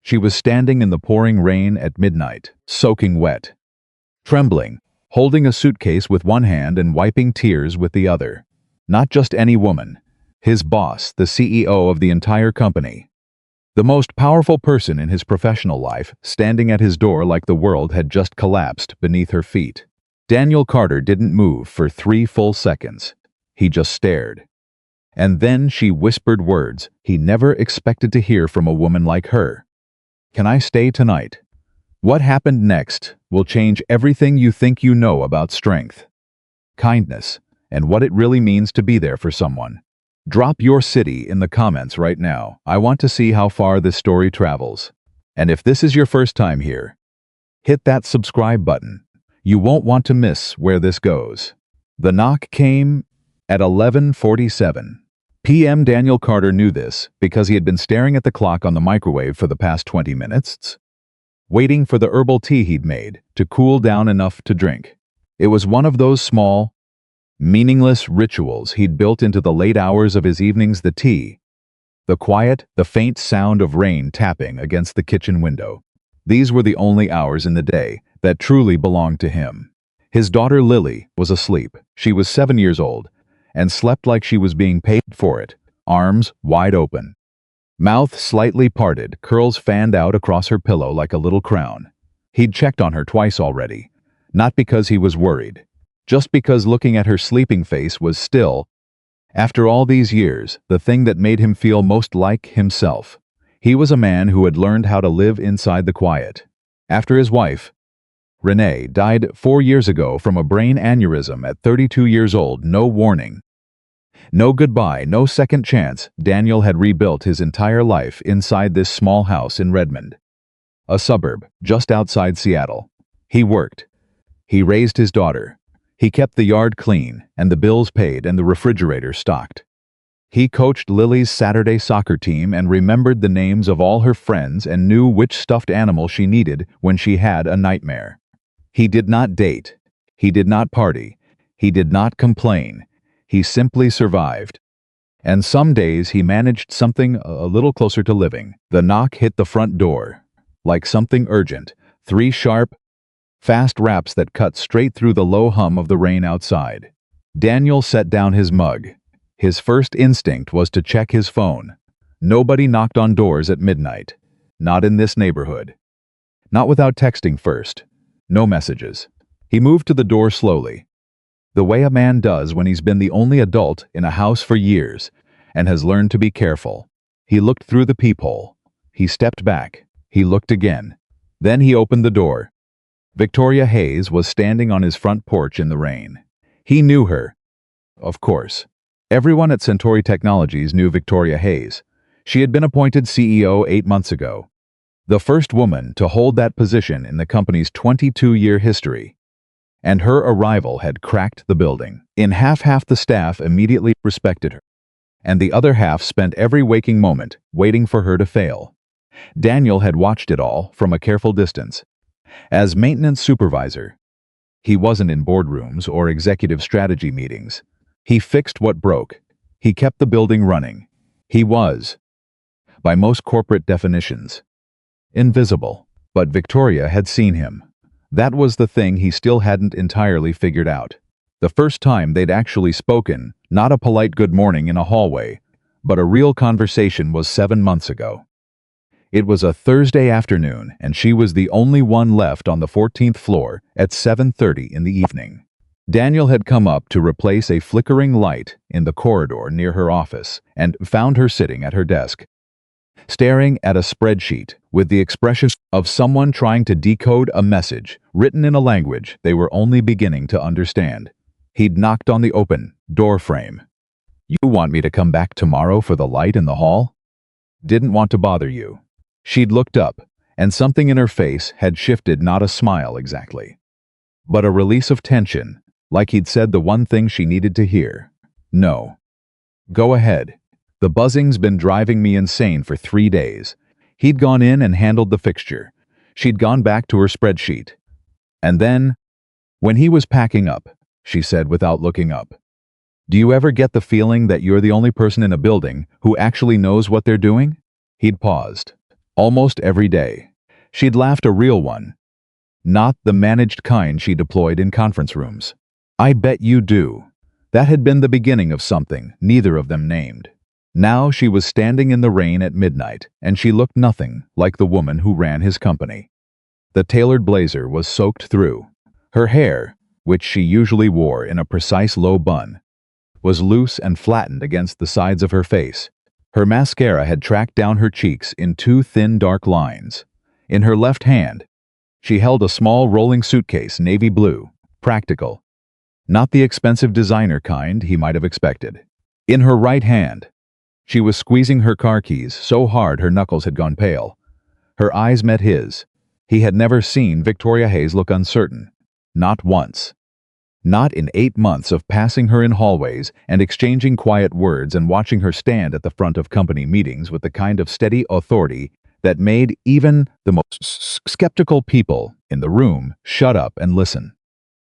She was standing in the pouring rain at midnight, soaking wet, trembling, holding a suitcase with one hand and wiping tears with the other. Not just any woman. His boss, the CEO of the entire company. The most powerful person in his professional life, standing at his door like the world had just collapsed beneath her feet. Daniel Carter didn't move for 3 full seconds. He just stared. And then she whispered words he never expected to hear from a woman like her. "Can I stay tonight?" What happened next will change everything you think you know about strength, kindness, and what it really means to be there for someone. Drop your city in the comments right now. I want to see how far this story travels. And if this is your first time here, hit that subscribe button. You won't want to miss where this goes. The knock came at 11:47 p.m. Daniel Carter knew this because he had been staring at the clock on the microwave for the past 20 minutes, waiting for the herbal tea he'd made to cool down enough to drink. It was one of those small, meaningless rituals he'd built into the late hours of his evenings: the tea, the quiet, the faint sound of rain tapping against the kitchen window. These were the only hours in the day that truly belonged to him. His daughter Lily was asleep. She was 7 years old and slept like she was being paid for it, arms wide open, mouth slightly parted, curls fanned out across her pillow like a little crown. He'd checked on her twice already, not because he was worried, just because looking at her sleeping face was still, after all these years, the thing that made him feel most like himself. He was a man who had learned how to live inside the quiet. After his wife, Renee, died 4 years ago from a brain aneurysm at 32 years old, no warning, no goodbye, no second chance, Daniel had rebuilt his entire life inside this small house in Redmond, a suburb just outside Seattle. He worked. He raised his daughter. He kept the yard clean and the bills paid and the refrigerator stocked. He coached Lily's Saturday soccer team and remembered the names of all her friends and knew which stuffed animal she needed when she had a nightmare. He did not date. He did not party. He did not complain. He simply survived. And some days he managed something a little closer to living. The knock hit the front door, like something urgent. 3 sharp, fast raps that cut straight through the low hum of the rain outside. Daniel set down his mug. His first instinct was to check his phone. Nobody knocked on doors at midnight. Not in this neighborhood. Not without texting first. No messages. He moved to the door slowly, the way a man does when he's been the only adult in a house for years and has learned to be careful. He looked through the peephole. He stepped back. He looked again. Then he opened the door. Victoria Hayes was standing on his front porch in the rain. He knew her. Of course. Everyone at Centauri Technologies knew Victoria Hayes. She had been appointed CEO 8 months ago. The first woman to hold that position in the company's 22-year history. And her arrival had cracked the building. In half the staff immediately respected her, and the other half spent every waking moment waiting for her to fail. Daniel had watched it all from a careful distance. As maintenance supervisor, he wasn't in boardrooms or executive strategy meetings. He fixed what broke. He kept the building running. He was, by most corporate definitions, invisible. But Victoria had seen him. That was the thing he still hadn't entirely figured out. The first time they'd actually spoken, not a polite good morning in a hallway, but a real conversation, was 7 months ago. It was a Thursday afternoon, and she was the only one left on the 14th floor at 7:30 in the evening. Daniel had come up to replace a flickering light in the corridor near her office and found her sitting at her desk, staring at a spreadsheet with the expression of someone trying to decode a message written in a language they were only beginning to understand. He'd knocked on the open door frame. "You want me to come back tomorrow for the light in the hall?" "Didn't want to bother you." She'd looked up, and something in her face had shifted, not a smile exactly, but a release of tension, like he'd said the one thing she needed to hear. "No. Go ahead. The buzzing's been driving me insane for 3 days." He'd gone in and handled the fixture. She'd gone back to her spreadsheet. And then, when he was packing up, she said without looking up, "Do you ever get the feeling that you're the only person in a building who actually knows what they're doing?" He'd paused. Almost every day. She'd laughed a real one, not the managed kind she deployed in conference rooms. I bet you do. That had been the beginning of something neither of them named. Now she was standing in the rain at midnight, and she looked nothing like the woman who ran his company. The tailored blazer was soaked through. Her hair, which she usually wore in a precise low bun, was loose and flattened against the sides of her face. Her mascara had tracked down her cheeks in two thin dark lines. In her left hand, she held a small rolling suitcase, navy blue, practical. Not the expensive designer kind he might have expected. In her right hand, she was squeezing her car keys so hard her knuckles had gone pale. Her eyes met his. He had never seen Victoria Hayes look uncertain. Not once. Not in 8 months of passing her in hallways and exchanging quiet words and watching her stand at the front of company meetings with the kind of steady authority that made even the most skeptical people in the room shut up and listen.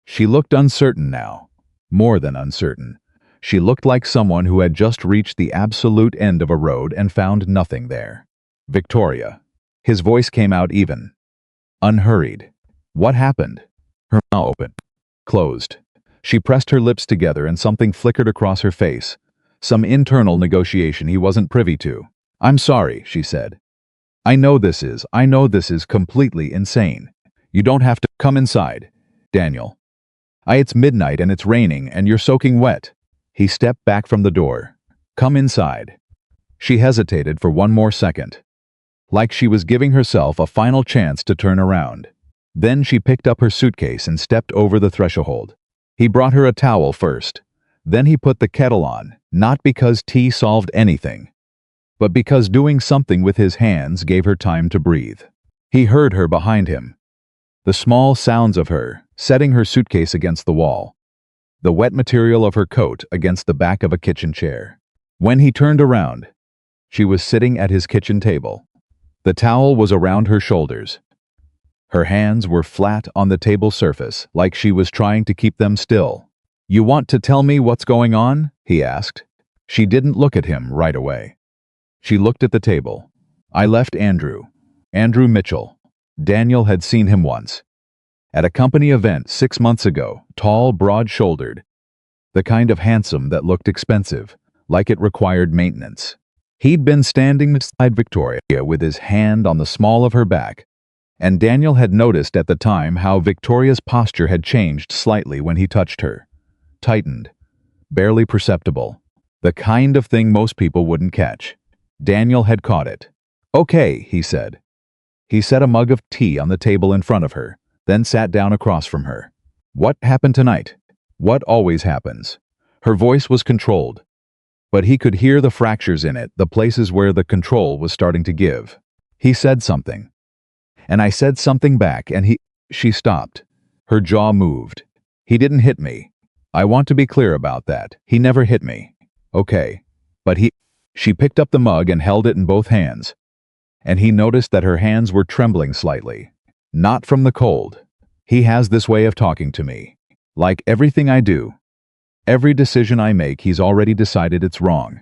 She looked uncertain now, more than uncertain. She looked like someone who had just reached the absolute end of a road and found nothing there. Victoria. His voice came out even, unhurried. What happened? Her mouth opened, closed. She pressed her lips together and something flickered across her face. Some internal negotiation he wasn't privy to. I'm sorry, she said. I know this is completely insane. You don't have to come inside, Daniel. It's midnight and it's raining and you're soaking wet. He stepped back from the door. Come inside. She hesitated for one more second, like she was giving herself a final chance to turn around. Then she picked up her suitcase and stepped over the threshold. He brought her a towel first. Then he put the kettle on, not because tea solved anything, but because doing something with his hands gave her time to breathe. He heard her behind him. The small sounds of her setting her suitcase against the wall. The wet material of her coat against the back of a kitchen chair. When he turned around, she was sitting at his kitchen table. The towel was around her shoulders. Her hands were flat on the table surface, like she was trying to keep them still. You want to tell me what's going on? He asked. She didn't look at him right away. She looked at the table. I left Andrew Mitchell. Daniel had seen him once. At a company event 6 months ago, tall, broad-shouldered. The kind of handsome that looked expensive, like it required maintenance. He'd been standing beside Victoria with his hand on the small of her back, and Daniel had noticed at the time how Victoria's posture had changed slightly when he touched her. Tightened. Barely perceptible. The kind of thing most people wouldn't catch. Daniel had caught it. Okay, he said. He set a mug of tea on the table in front of her, then sat down across from her. What happened tonight? What always happens? Her voice was controlled, but he could hear the fractures in it, the places where the control was starting to give. He said something. And I said something back, and she stopped. Her jaw moved. He didn't hit me. I want to be clear about that. He never hit me. Okay. But she picked up the mug and held it in both hands. And he noticed that her hands were trembling slightly. Not from the cold. He has this way of talking to me. Like everything I do. Every decision I make, he's already decided it's wrong.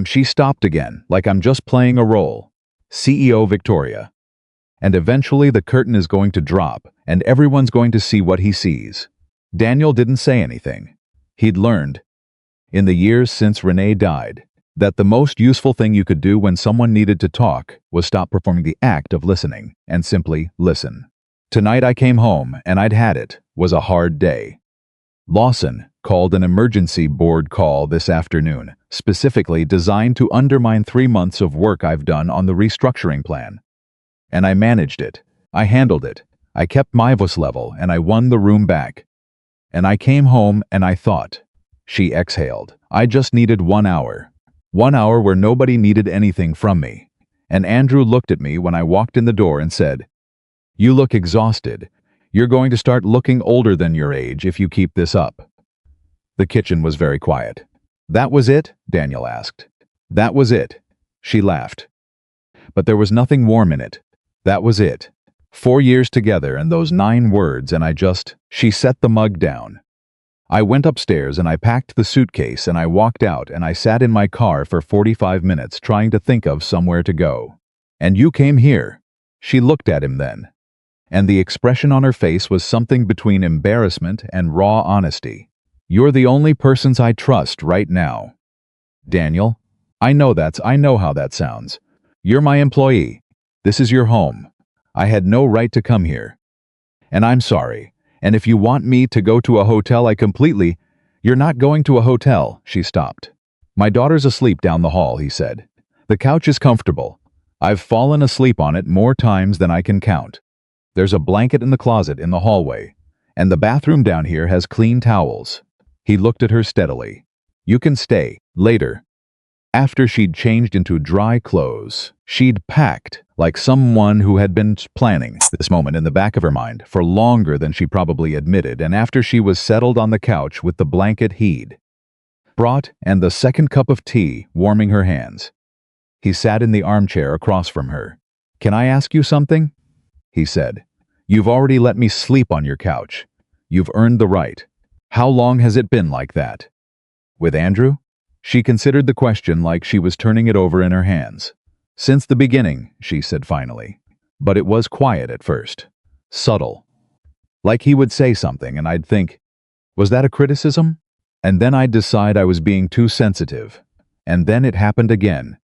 She stopped again, like I'm just playing a role. CEO Victoria. And eventually the curtain is going to drop, and everyone's going to see what he sees. Daniel didn't say anything. He'd learned, in the years since Renee died, that the most useful thing you could do when someone needed to talk was stop performing the act of listening and simply listen. Tonight I came home, and I'd had it. Was a hard day. Lawson called an emergency board call this afternoon, specifically designed to undermine 3 months of work I've done on the restructuring plan. And I managed it. I handled it. I kept my voice level, and I won the room back. And I came home, and I thought. She exhaled. I just needed 1 hour. 1 hour where nobody needed anything from me. And Andrew looked at me when I walked in the door and said, You look exhausted. You're going to start looking older than your age if you keep this up. The kitchen was very quiet. That was it? Daniel asked. That was it. She laughed. But there was nothing warm in it. That was it. 4 years together and those 9 words, and she set the mug down. I went upstairs and I packed the suitcase and I walked out and I sat in my car for 45 minutes trying to think of somewhere to go. And you came here." She looked at him then, and the expression on her face was something between embarrassment and raw honesty. "You're the only persons I trust right now." "Daniel, I know how that sounds. You're my employee. This is your home. I had no right to come here. And I'm sorry. And if you want me to go to a hotel, You're not going to a hotel," she stopped. "My daughter's asleep down the hall," he said. "The couch is comfortable. I've fallen asleep on it more times than I can count. There's a blanket in the closet in the hallway, and the bathroom down here has clean towels." He looked at her steadily. "You can stay, later." After she'd changed into dry clothes, she'd packed, like someone who had been planning this moment in the back of her mind for longer than she probably admitted, and after she was settled on the couch with the blanket he'd brought and the second cup of tea warming her hands, he sat in the armchair across from her. "Can I ask you something?" he said. "You've already let me sleep on your couch. You've earned the right. How long has it been like that?" "With Andrew?" She considered the question like she was turning it over in her hands. "Since the beginning," she said finally. But it was quiet at first. Subtle. Like he would say something and I'd think, was that a criticism? And then I'd decide I was being too sensitive. And then it happened again.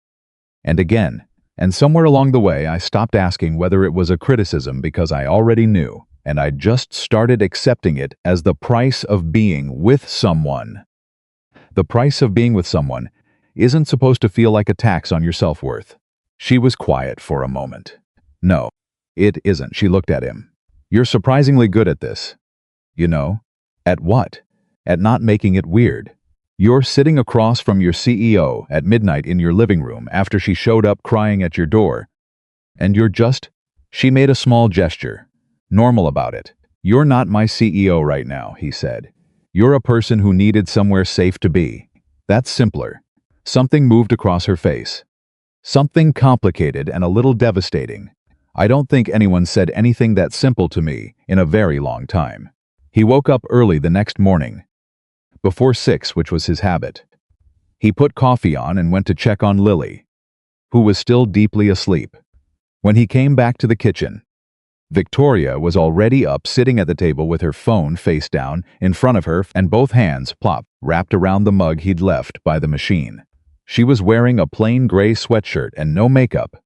And again. And somewhere along the way I stopped asking whether it was a criticism because I already knew, and I just started accepting it as the price of being with someone. The price of being with someone isn't supposed to feel like a tax on your self-worth. She was quiet for a moment. "No, it isn't," she looked at him. "You're surprisingly good at this." "You know?" "At what?" "At not making it weird. You're sitting across from your CEO at midnight in your living room after she showed up crying at your door, and you're just—" She made a small gesture. "Normal about it. You're not my CEO right now," he said. "You're a person who needed somewhere safe to be. That's simpler." Something moved across her face. Something complicated and a little devastating. I don't think anyone said anything that simple to me in a very long time. He woke up early the next morning. Before 6, which was his habit. He put coffee on and went to check on Lily, who was still deeply asleep. When he came back to the kitchen, Victoria was already up, sitting at the table with her phone face down in front of her and both hands wrapped around the mug he'd left by the machine. She was wearing a plain gray sweatshirt and no makeup,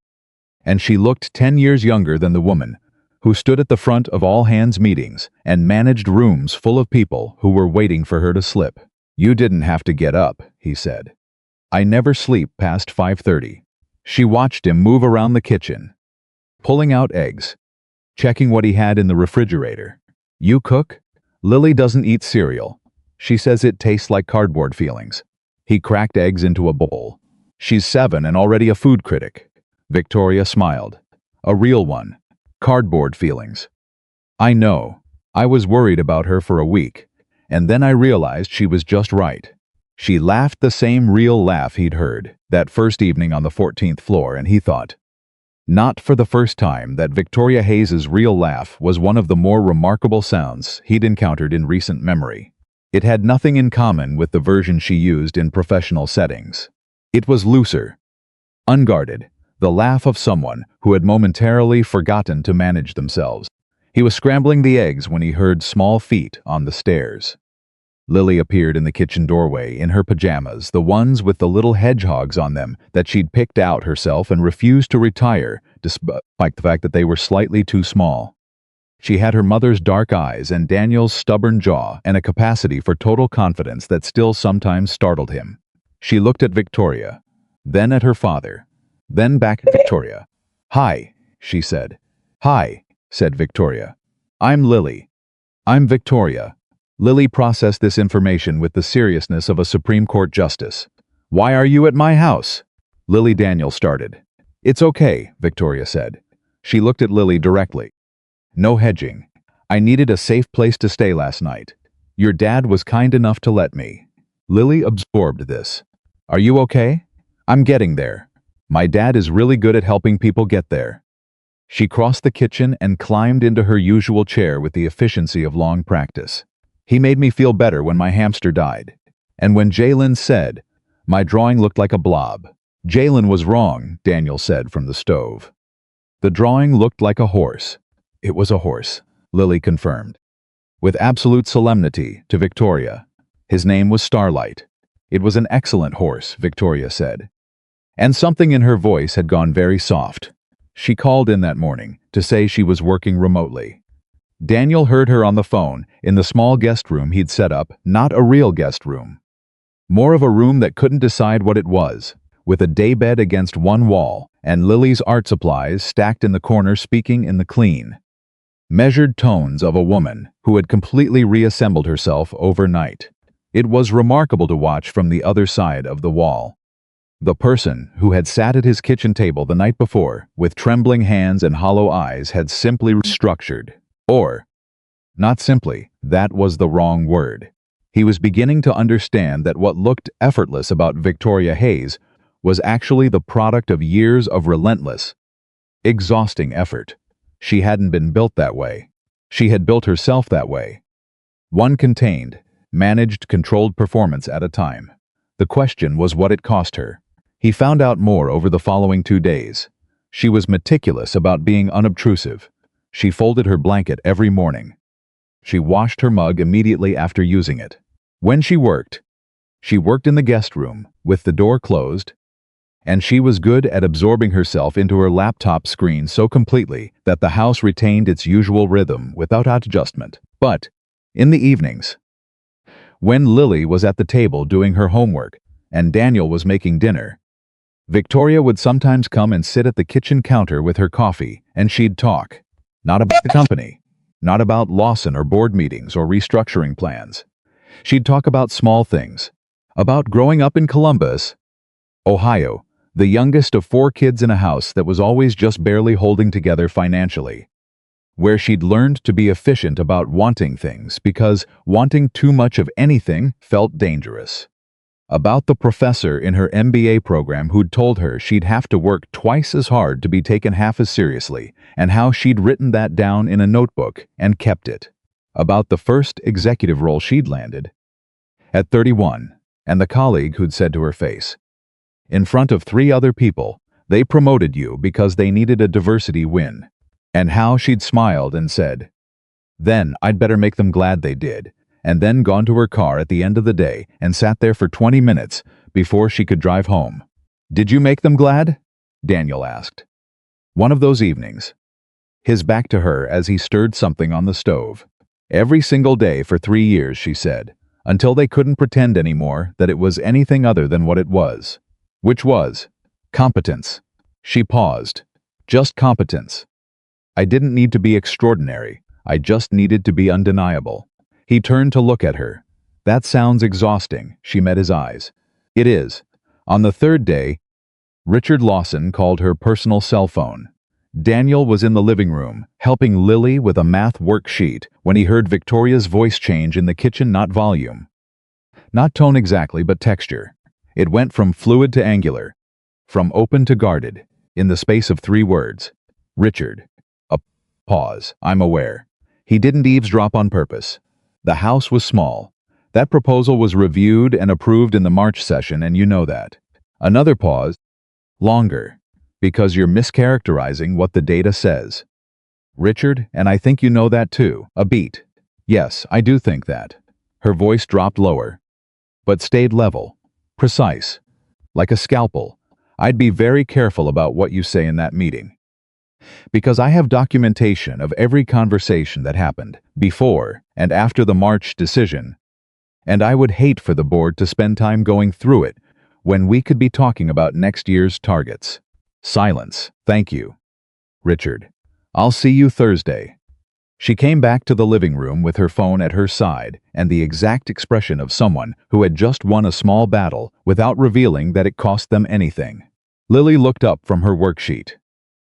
and she looked 10 years younger than the woman who stood at the front of all hands meetings and managed rooms full of people who were waiting for her to slip. "You didn't have to get up," he said. "I never sleep past 5:30. She watched him move around the kitchen, pulling out eggs, checking what he had in the refrigerator. "You cook?" "Lily doesn't eat cereal. She says it tastes like cardboard feelings." He cracked eggs into a bowl. "She's 7 and already a food critic." Victoria smiled. "A real one. Cardboard feelings." "I know. I was worried about her for a week, and then I realized she was just right." She laughed the same real laugh he'd heard that first evening on the 14th floor, and he thought, not for the first time, that Victoria Hayes's real laugh was one of the more remarkable sounds he'd encountered in recent memory. It had nothing in common with the version she used in professional settings. It was looser, unguarded, the laugh of someone who had momentarily forgotten to manage themselves. He was scrambling the eggs when he heard small feet on the stairs. Lily appeared in the kitchen doorway in her pajamas, the ones with the little hedgehogs on them that she'd picked out herself and refused to retire, despite the fact that they were slightly too small. She had her mother's dark eyes and Daniel's stubborn jaw and a capacity for total confidence that still sometimes startled him. She looked at Victoria, then at her father, then back at Victoria. "Hi," she said. "Hi," said Victoria. "I'm Lily." "I'm Victoria." Lily processed this information with the seriousness of a Supreme Court justice. "Why are you at my house?" Lily Daniel started. "It's okay," Victoria said. She looked at Lily directly. "No hedging. I needed a safe place to stay last night. Your dad was kind enough to let me." Lily absorbed this. "Are you okay?" "I'm getting there. My dad is really good at helping people get there." She crossed the kitchen and climbed into her usual chair with the efficiency of long practice. "He made me feel better when my hamster died. And when Jalen said, my drawing looked like a blob." "Jalen was wrong," Daniel said from the stove. The drawing looked like a horse. It was a horse, Lily confirmed, with absolute solemnity to Victoria. His name was Starlight. It was an excellent horse, Victoria said. And something in her voice had gone very soft. She called in that morning to say she was working remotely. Daniel heard her on the phone in the small guest room he'd set up, not a real guest room. More of a room that couldn't decide what it was, with a daybed against one wall and Lily's art supplies stacked in the corner speaking in the clean, measured tones of a woman who had completely reassembled herself overnight. It was remarkable to watch from the other side of the wall. The person who had sat at his kitchen table the night before, with trembling hands and hollow eyes, had simply restructured. Or, not simply, that was the wrong word. He was beginning to understand that what looked effortless about Victoria Hayes was actually the product of years of relentless, exhausting effort. She hadn't been built that way. She had built herself that way. One contained, managed, controlled performance at a time. The question was what it cost her. He found out more over the following 2 days. She was meticulous about being unobtrusive. She folded her blanket every morning. She washed her mug immediately after using it. When she worked in the guest room, with the door closed, and she was good at absorbing herself into her laptop screen so completely that the house retained its usual rhythm without adjustment. But, in the evenings, when Lily was at the table doing her homework and Daniel was making dinner, Victoria would sometimes come and sit at the kitchen counter with her coffee, and she'd talk. Not about the company, not about Lawson or board meetings or restructuring plans. She'd talk about small things, about growing up in Columbus, Ohio, the youngest of 4 kids in a house that was always just barely holding together financially, where she'd learned to be efficient about wanting things because wanting too much of anything felt dangerous. About the professor in her MBA program who'd told her she'd have to work twice as hard to be taken half as seriously, and how she'd written that down in a notebook and kept it. About the first executive role she'd landed at 31, and the colleague who'd said to her face, in front of 3 other people, they promoted you because they needed a diversity win, and how she'd smiled and said, then I'd better make them glad they did, and then gone to her car at the end of the day and sat there for 20 minutes before she could drive home. Did you make them glad? Daniel asked. One of those evenings. His back to her as he stirred something on the stove. Every single day for 3 years, she said, until they couldn't pretend anymore that it was anything other than what it was. Which was competence. She paused. Just competence. I didn't need to be extraordinary. I just needed to be undeniable. He turned to look at her. That sounds exhausting, she met his eyes. It is. On the 3rd day, Richard Lawson called her personal cell phone. Daniel was in the living room, helping Lily with a math worksheet when he heard Victoria's voice change in the kitchen, not volume. Not tone exactly, but texture. It went from fluid to angular, from open to guarded, in the space of 3 words. Richard. A pause, I'm aware. He didn't eavesdrop on purpose. The house was small. That proposal was reviewed and approved in the March session, and you know that. Another pause. Longer. Because you're mischaracterizing what the data says. Richard, and I think you know that too. A beat. Yes, I do think that. Her voice dropped lower, but stayed level. Precise. Like a scalpel. I'd be very careful about what you say in that meeting. Because I have documentation of every conversation that happened, before and after the March decision, and I would hate for the board to spend time going through it when we could be talking about next year's targets. Silence. Thank you. Richard. I'll see you Thursday. She came back to the living room with her phone at her side and the exact expression of someone who had just won a small battle without revealing that it cost them anything. Lily looked up from her worksheet.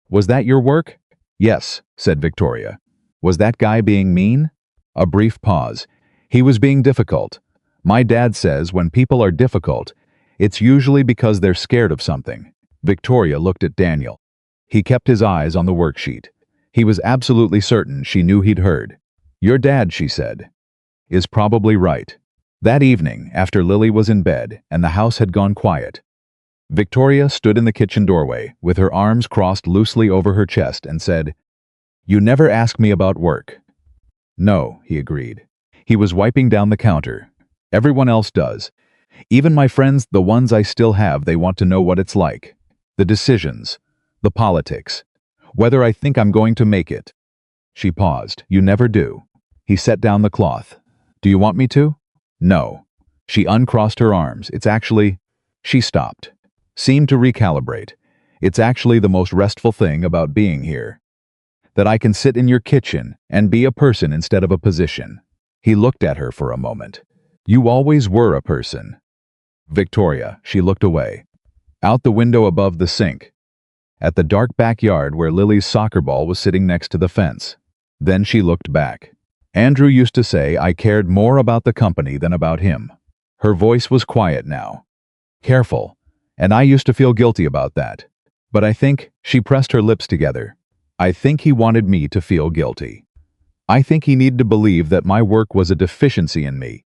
Was that your work? Yes, said Victoria. Was that guy being mean? A brief pause. He was being difficult. My dad says when people are difficult, it's usually because they're scared of something. Victoria looked at Daniel. He kept his eyes on the worksheet. He was absolutely certain she knew he'd heard. Your dad, she said, is probably right. That evening, after Lily was in bed and the house had gone quiet, Victoria stood in the kitchen doorway, with her arms crossed loosely over her chest, and said, "You never ask me about work." "No," he agreed. He was wiping down the counter. "Everyone else does. Even my friends, the ones I still have, they want to know what it's like. The decisions. The politics. Whether I think I'm going to make it." She paused. "You never do." He set down the cloth. "Do you want me to?" "No." She uncrossed her arms. "It's actually—" She stopped. Seemed to recalibrate. "It's actually the most restful thing about being here. That I can sit in your kitchen and be a person instead of a position." He looked at her for a moment. "You always were a person." "Victoria," she looked away. Out the window above the sink. At the dark backyard where Lily's soccer ball was sitting next to the fence. Then she looked back. "Andrew used to say I cared more about the company than about him." Her voice was quiet now. "Careful. And I used to feel guilty about that. But I think," she pressed her lips together, "I think he wanted me to feel guilty. I think he needed to believe that my work was a deficiency in me.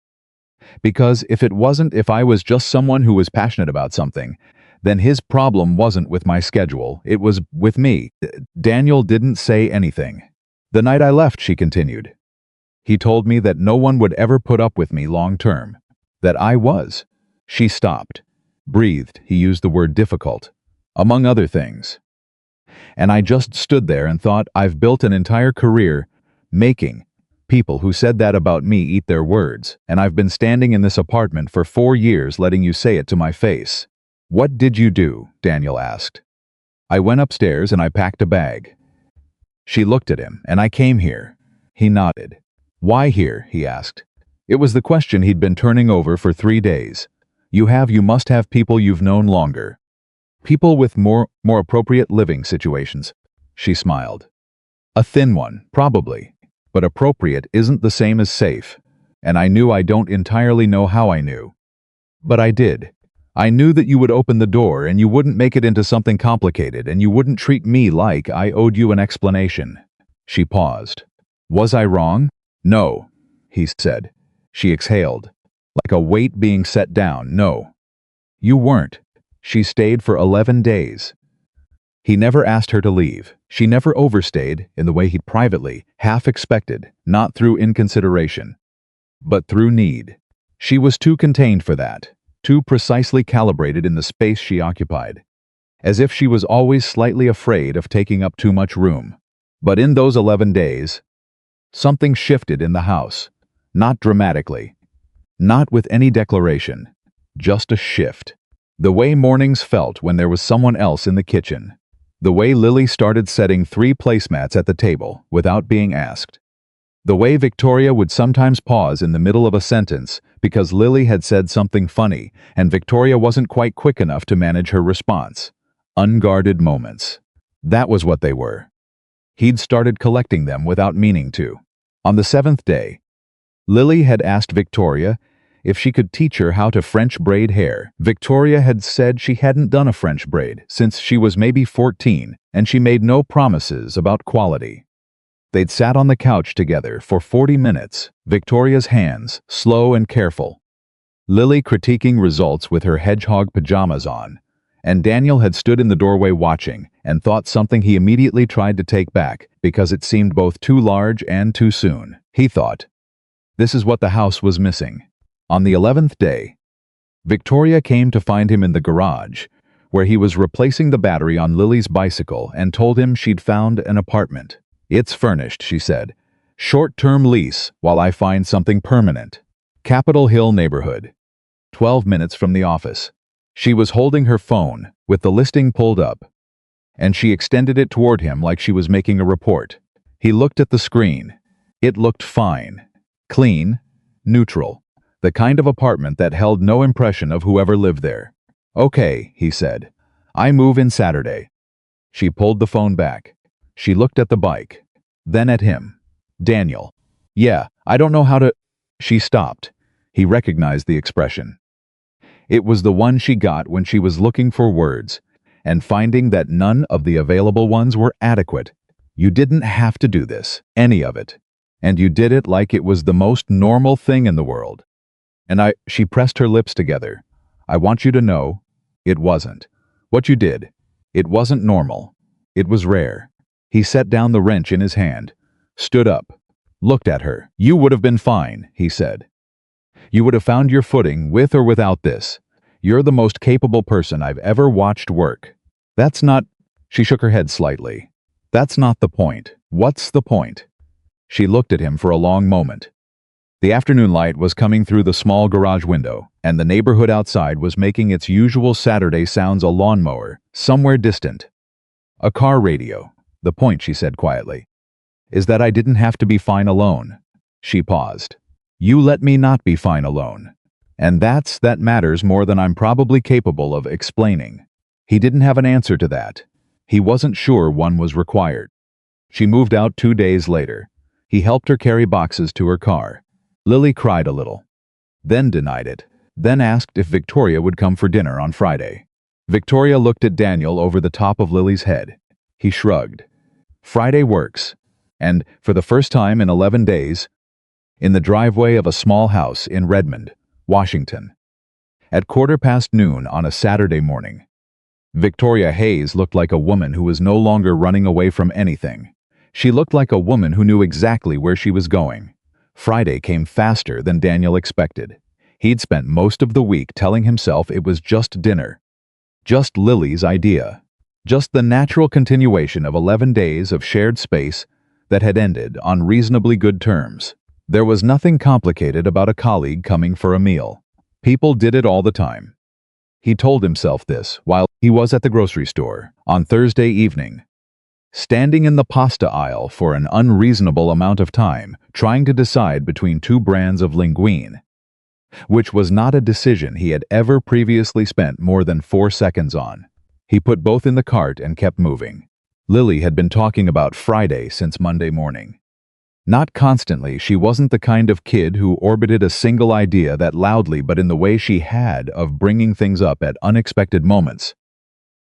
Because if I was just someone who was passionate about something, then his problem wasn't with my schedule, it was with me." Daniel didn't say anything. "The night I left," she continued, "he told me that no one would ever put up with me long term. That I was—" She stopped. Breathed. He used the word difficult. "Among other things." And I just stood there and thought, I've built an entire career making people who said that about me eat their words, and I've been standing in this apartment for 4 years letting you say it to my face. "What did you do?" Daniel asked. "I went upstairs and I packed a bag." She looked at him. "And I came here." He nodded. "Why here?" he asked. It was the question he'd been turning over for 3 days. You must have people you've known longer. People with more appropriate living situations." She smiled. "A thin one, probably. But appropriate isn't the same as safe. And I knew I don't entirely know how I knew. But I did. I knew that you would open the door and you wouldn't make it into something complicated and you wouldn't treat me like I owed you an explanation." She paused. "Was I wrong?" "No," he said. She exhaled. Like a weight being set down. "No. You weren't." She stayed for 11 days. He never asked her to leave. She never overstayed in the way he'd privately, half expected, not through inconsideration, but through need. She was too contained for that, too precisely calibrated in the space she occupied, as if she was always slightly afraid of taking up too much room. But in those 11 days, something shifted in the house. Not dramatically. Not with any declaration. Just a shift. The way mornings felt when there was someone else in the kitchen. The way Lily started setting 3 placemats at the table without being asked. The way Victoria would sometimes pause in the middle of a sentence because Lily had said something funny and Victoria wasn't quite quick enough to manage her response. Unguarded moments. That was what they were. He'd started collecting them without meaning to. On the 7th day, Lily had asked Victoria if she could teach her how to French braid hair. Victoria had said she hadn't done a French braid since she was maybe 14, and she made no promises about quality. They'd sat on the couch together for 40 minutes, Victoria's hands slow and careful. Lily critiquing results with her hedgehog pajamas on, and Daniel had stood in the doorway watching and thought something he immediately tried to take back because it seemed both too large and too soon. He thought, this is what the house was missing. On the 11th day, Victoria came to find him in the garage, where he was replacing the battery on Lily's bicycle, and told him she'd found an apartment. "It's furnished," she said. "Short-term lease while I find something permanent. Capitol Hill neighborhood. 12 minutes from the office." She was holding her phone, with the listing pulled up, and she extended it toward him like she was making a report. He looked at the screen. It looked fine. Clean. Neutral. The kind of apartment that held no impression of whoever lived there. "Okay," he said. "I move in Saturday." She pulled the phone back. She looked at the bike. Then at him. "Daniel." "Yeah, I don't know how to—" She stopped. He recognized the expression. It was the one she got when she was looking for words, and finding that none of the available ones were adequate. "You didn't have to do this, any of it. And you did it like it was the most normal thing in the world. And she pressed her lips together. "I want you to know, it wasn't." What you did. It wasn't normal. It was rare. He set down the wrench in his hand, stood up, looked at her. You would have been fine, he said. You would have found your footing with or without this. You're the most capable person I've ever watched work. That's not... She shook her head slightly. That's not the point. What's the point? She looked at him for a long moment. The afternoon light was coming through the small garage window, and the neighborhood outside was making its usual Saturday sounds: a lawnmower, somewhere distant. A car radio. The point, she said quietly, is that I didn't have to be fine alone. She paused. You let me not be fine alone. And that matters more than I'm probably capable of explaining. He didn't have an answer to that. He wasn't sure one was required. She moved out 2 days later. He helped her carry boxes to her car. Lily cried a little, then denied it, then asked if Victoria would come for dinner on Friday. Victoria looked at Daniel over the top of Lily's head. He shrugged. Friday works. And, for the first time in 11 days, in the driveway of a small house in Redmond, Washington. At noon on a Saturday morning, Victoria Hayes looked like a woman who was no longer running away from anything. She looked like a woman who knew exactly where she was going. Friday came faster than Daniel expected. He'd spent most of the week telling himself it was just dinner. Just Lily's idea. Just the natural continuation of 11 days of shared space that had ended on reasonably good terms. There was nothing complicated about a colleague coming for a meal. People did it all the time. He told himself this while he was at the grocery store on Thursday evening, standing in the pasta aisle for an unreasonable amount of time, trying to decide between 2 brands of linguine, which was not a decision he had ever previously spent more than 4 seconds on. He put both in the cart and kept moving. Lily had been talking about Friday since Monday morning. Not constantly, she wasn't the kind of kid who orbited a single idea that loudly, but in the way she had of bringing things up at unexpected moments.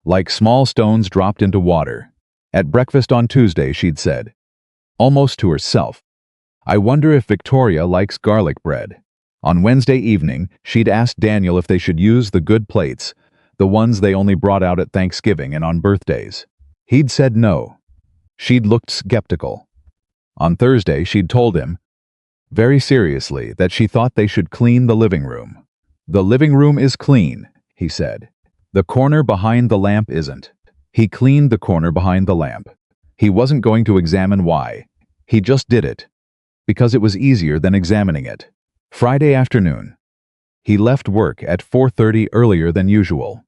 Like small stones dropped into water. At breakfast on Tuesday, she'd said, almost to herself, I wonder if Victoria likes garlic bread. On Wednesday evening, she'd asked Daniel if they should use the good plates, the ones they only brought out at Thanksgiving and on birthdays. He'd said no. She'd looked skeptical. On Thursday, she'd told him, very seriously, that she thought they should clean the living room. The living room is clean, he said. The corner behind the lamp isn't. He cleaned the corner behind the lamp. He wasn't going to examine why. He just did it. Because it was easier than examining it. Friday afternoon. He left work at 4:30 earlier than usual,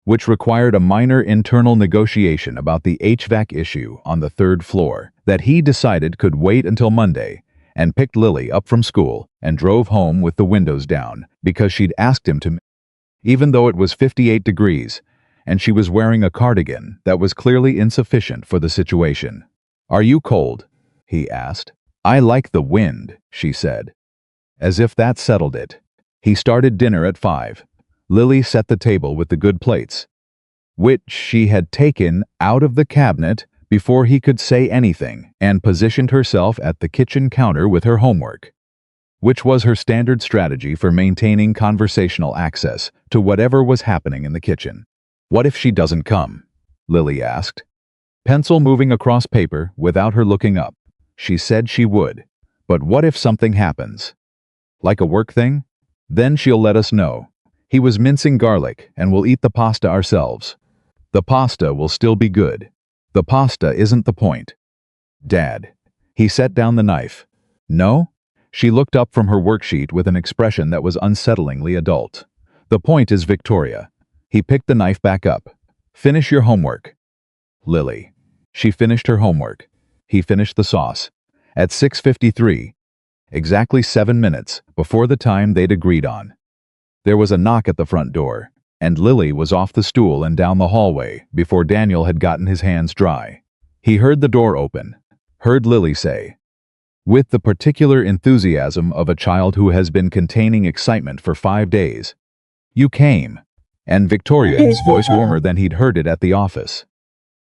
which required a minor internal negotiation about the HVAC issue on the 3rd floor that he decided could wait until Monday, and picked Lily up from school and drove home with the windows down because she'd asked him to, even though it was 58 degrees and she was wearing a cardigan that was clearly insufficient for the situation. Are you cold? He asked. I like the wind, she said. As if that settled it. He started dinner at 5. Lily set the table with the good plates, which she had taken out of the cabinet before he could say anything, and positioned herself at the kitchen counter with her homework, which was her standard strategy for maintaining conversational access to whatever was happening in the kitchen. What if she doesn't come? Lily asked, pencil moving across paper without her looking up. She said she would. But what if something happens? Like a work thing? Then she'll let us know. He was mincing garlic, and we'll eat the pasta ourselves. The pasta will still be good. The pasta isn't the point. Dad. He set down the knife. No? She looked up from her worksheet with an expression that was unsettlingly adult. The point is Victoria. He picked the knife back up. Finish your homework. Lily. She finished her homework. He finished the sauce. At 6:53, exactly 7 minutes before the time they'd agreed on. There was a knock at the front door, and Lily was off the stool and down the hallway before Daniel had gotten his hands dry. He heard the door open, heard Lily say, with the particular enthusiasm of a child who has been containing excitement for 5 days, "You came," and Victoria's voice warmer than he'd heard it at the office.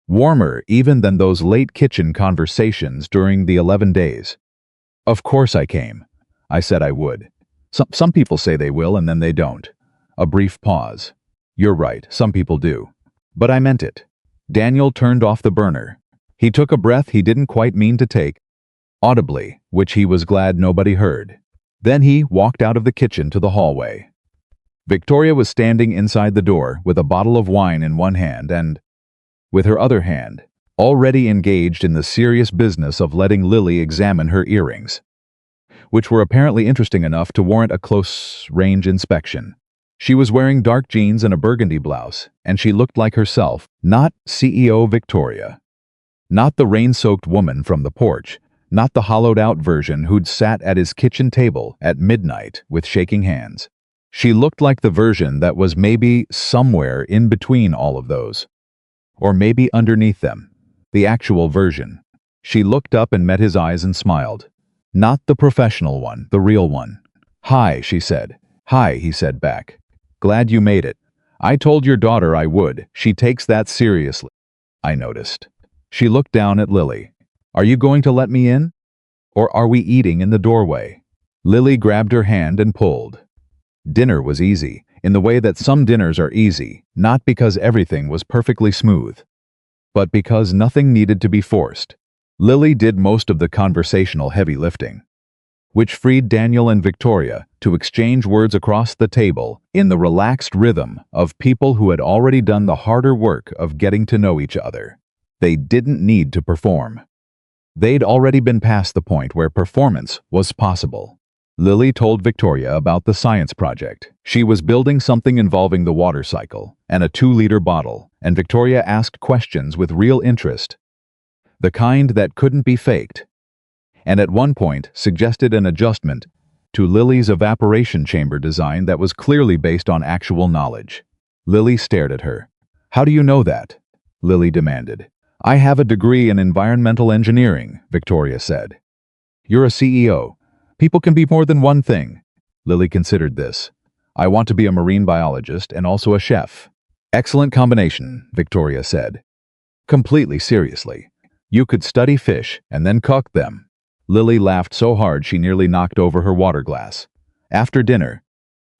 Warmer even than those late kitchen conversations during the 11 days. Of course I came. I said I would. Some people say they will and then they don't. A brief pause. You're right, some people do. But I meant it. Daniel turned off the burner. He took a breath he didn't quite mean to take, audibly, which he was glad nobody heard. Then he walked out of the kitchen to the hallway. Victoria was standing inside the door with a bottle of wine in one hand and, with her other hand, already engaged in the serious business of letting Lily examine her earrings, which were apparently interesting enough to warrant a close-range inspection. She was wearing dark jeans and a burgundy blouse, and she looked like herself, not CEO Victoria. Not the rain-soaked woman from the porch, not the hollowed-out version who'd sat at his kitchen table at midnight with shaking hands. She looked like the version that was maybe somewhere in between all of those. Or maybe underneath them. The actual version. She looked up and met his eyes and smiled. Not the professional one, the real one. "Hi," she said. "Hi," he said back. "Glad you made it. I told your daughter I would. She takes that seriously." I noticed. She looked down at Lily. "Are you going to let me in? Or are we eating in the doorway?" Lily grabbed her hand and pulled. Dinner was easy, in the way that some dinners are easy, not because everything was perfectly smooth, but because nothing needed to be forced. Lily did most of the conversational heavy lifting, which freed Daniel and Victoria to exchange words across the table in the relaxed rhythm of people who had already done the harder work of getting to know each other. They didn't need to perform. They'd already been past the point where performance was possible. Lily told Victoria about the science project. She was building something involving the water cycle and a 2-liter bottle, and Victoria asked questions with real interest, the kind that couldn't be faked, and at one point suggested an adjustment to Lily's evaporation chamber design that was clearly based on actual knowledge. Lily stared at her. "How do you know that?" Lily demanded. "I have a degree in environmental engineering," Victoria said. "You're a CEO. People can be more than one thing." Lily considered this. "I want to be a marine biologist and also a chef." "Excellent combination," Victoria said. Completely seriously. "You could study fish and then cook them." Lily laughed so hard she nearly knocked over her water glass. After dinner,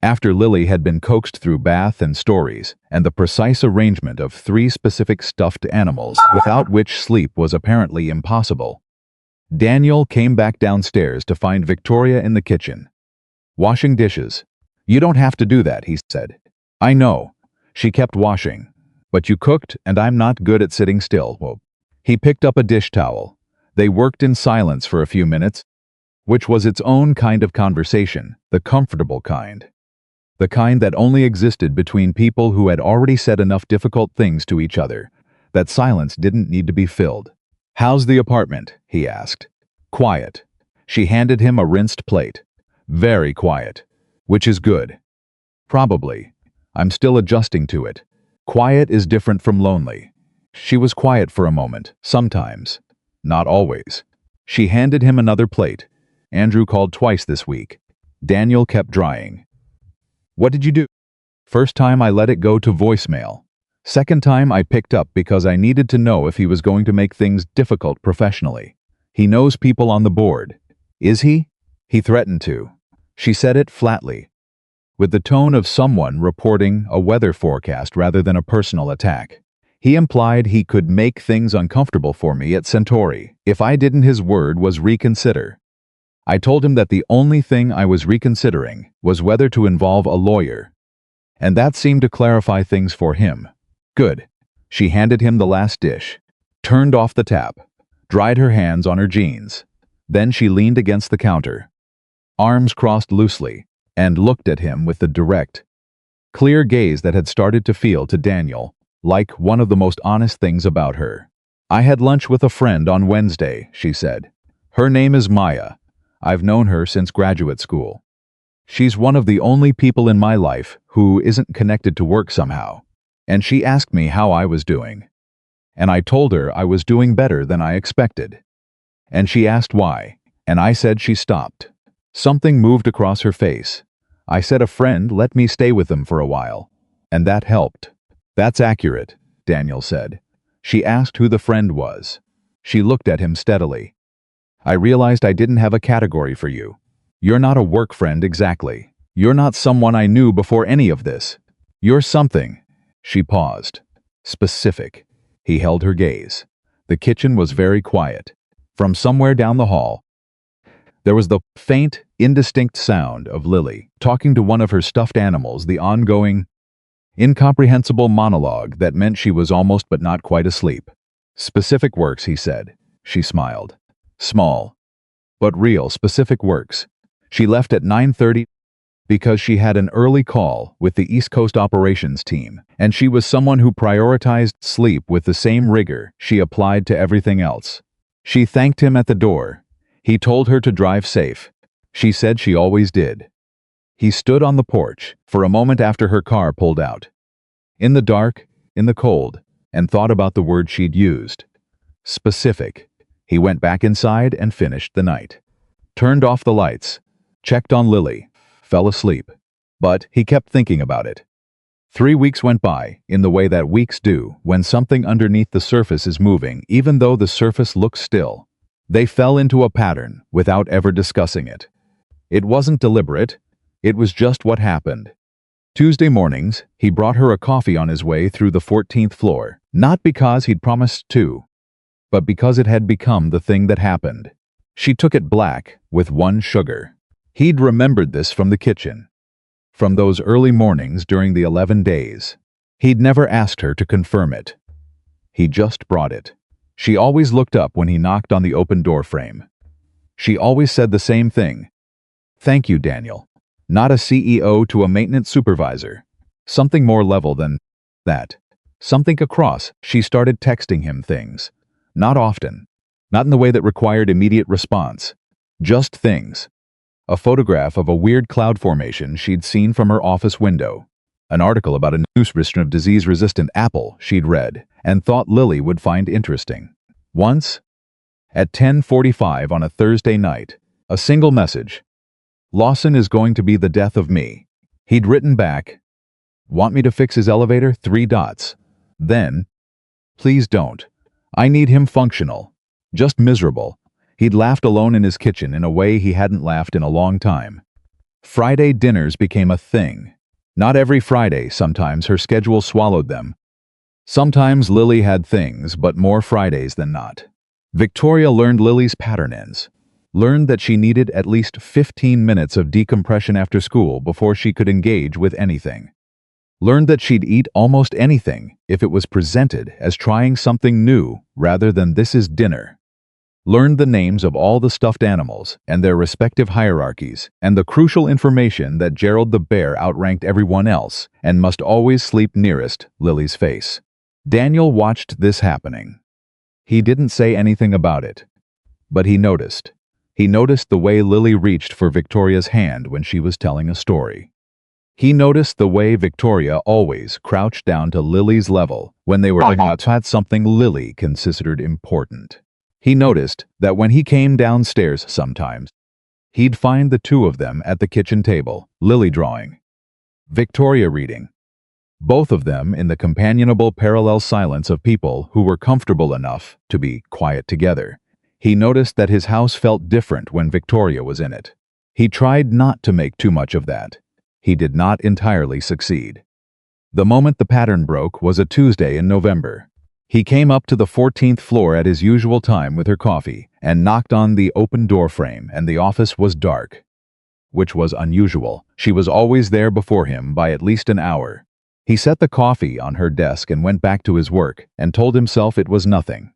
after Lily had been coaxed through bath and stories and the precise arrangement of 3 specific stuffed animals without which sleep was apparently impossible, Daniel came back downstairs to find Victoria in the kitchen, washing dishes. "You don't have to do that," he said. "I know." She kept washing. "But you cooked, and I'm not good at sitting still." Whoa. He picked up a dish towel. They worked in silence for a few minutes, which was its own kind of conversation, the comfortable kind. The kind that only existed between people who had already said enough difficult things to each other, that silence didn't need to be filled. "How's the apartment?" he asked. "Quiet." She handed him a rinsed plate. "Very quiet." "Which is good." "Probably. I'm still adjusting to it. Quiet is different from lonely." She was quiet for a moment, sometimes. Not always. She handed him another plate. "Andrew called twice this week." Daniel kept drying. "What did you do?" "First time I let it go to voicemail. Second time I picked up because I needed to know if he was going to make things difficult professionally. He knows people on the board." "Is he?" "He threatened to." She said it flatly, with the tone of someone reporting a weather forecast rather than a personal attack. "He implied he could make things uncomfortable for me at Centauri if I didn't. His word was reconsider. I told him that the only thing I was reconsidering was whether to involve a lawyer. And that seemed to clarify things for him." "Good." She handed him the last dish, turned off the tap, dried her hands on her jeans. Then she leaned against the counter, arms crossed loosely, and looked at him with the direct, clear gaze that had started to feel to Daniel like one of the most honest things about her. "I had lunch with a friend on Wednesday," she said. "Her name is Maya. I've known her since graduate school. She's one of the only people in my life who isn't connected to work somehow. And she asked me how I was doing. And I told her I was doing better than I expected. And she asked why, and I said she stopped. Something moved across her face. I said a friend let me stay with them for a while, and that helped." "That's accurate," Daniel said. She asked who the friend was. She looked at him steadily. "I realized I didn't have a category for you. You're not a work friend exactly. You're not someone I knew before any of this. You're something." She paused. Specific. He held her gaze. The kitchen was very quiet. From somewhere down the hall, there was the faint, indistinct sound of Lily talking to one of her stuffed animals, the ongoing, incomprehensible monologue that meant she was almost but not quite asleep. Specific works, he said. She smiled. Small, but real, specific works. She left at 9:30 because she had an early call with the East Coast operations team, and she was someone who prioritized sleep with the same rigor she applied to everything else. She thanked him at the door. He told her to drive safe. She said she always did. He stood on the porch for a moment after her car pulled out. In the dark, in the cold, and thought about the word she'd used. Specific. He went back inside and finished the night. Turned off the lights. Checked on Lily. Fell asleep. But he kept thinking about it. 3 weeks went by, in the way that weeks do, when something underneath the surface is moving, even though the surface looks still. They fell into a pattern without ever discussing it. It wasn't deliberate. It was just what happened. Tuesday mornings, he brought her a coffee on his way through the 14th floor, not because he'd promised to, but because it had become the thing that happened. She took it black, with 1 sugar. He'd remembered this from the kitchen, from those early mornings during the 11 days. He'd never asked her to confirm it. He just brought it. She always looked up when he knocked on the open door frame. She always said the same thing. Thank you, Daniel. Not a CEO to a maintenance supervisor. Something more level than that. Something across. She started texting him things. Not often. Not in the way that required immediate response. Just things. A photograph of a weird cloud formation she'd seen from her office window. An article about a new strain of disease-resistant apple she'd read and thought Lily would find interesting. Once, at 10:45 on a Thursday night, a single message. Lawson is going to be the death of me. He'd written back, want me to fix his elevator? 3 dots. Then, please don't. I need him functional. Just miserable. He'd laughed alone in his kitchen in a way he hadn't laughed in a long time. Friday dinners became a thing. Not every Friday, sometimes her schedule swallowed them. Sometimes Lily had things, but more Fridays than not. Victoria learned Lily's pattern ends. Learned that she needed at least 15 minutes of decompression after school before she could engage with anything. Learned that she'd eat almost anything if it was presented as trying something new rather than this is dinner. Learned the names of all the stuffed animals and their respective hierarchies and the crucial information that Gerald the bear outranked everyone else and must always sleep nearest Lily's face. Daniel watched this happening. He didn't say anything about it, but he noticed. He noticed the way Lily reached for Victoria's hand when she was telling a story. He noticed the way Victoria always crouched down to Lily's level when they were about something Lily considered important. He noticed that when he came downstairs sometimes, he'd find the 2 of them at the kitchen table, Lily drawing, Victoria reading. Both of them in the companionable parallel silence of people who were comfortable enough to be quiet together. He noticed that his house felt different when Victoria was in it. He tried not to make too much of that. He did not entirely succeed. The moment the pattern broke was a Tuesday in November. He came up to the 14th floor at his usual time with her coffee and knocked on the open door frame, and the office was dark. Which was unusual. She was always there before him by at least an hour. He set the coffee on her desk and went back to his work and told himself it was nothing.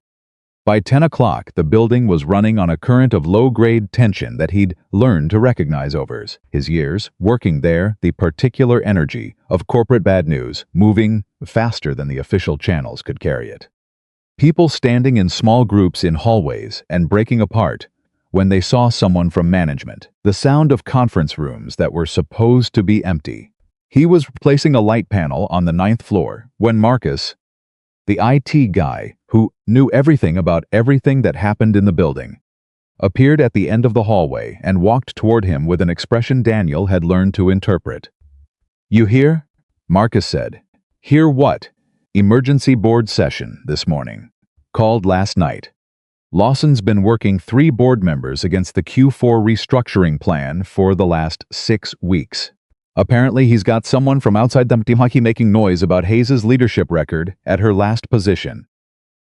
By 10 o'clock, the building was running on a current of low-grade tension that he'd learned to recognize over his years, working there, the particular energy of corporate bad news, moving faster than the official channels could carry it. People standing in small groups in hallways and breaking apart when they saw someone from management. The sound of conference rooms that were supposed to be empty. He was replacing a light panel on the 9th floor when Marcus, the IT guy who knew everything about everything that happened in the building, appeared at the end of the hallway and walked toward him with an expression Daniel had learned to interpret. You hear? Marcus said. Hear what? Emergency board session this morning. Called last night. Lawson's been working 3 board members against the Q4 restructuring plan for the last 6 weeks. Apparently, he's got someone from outside the team hockey making noise about Hayes' leadership record at her last position.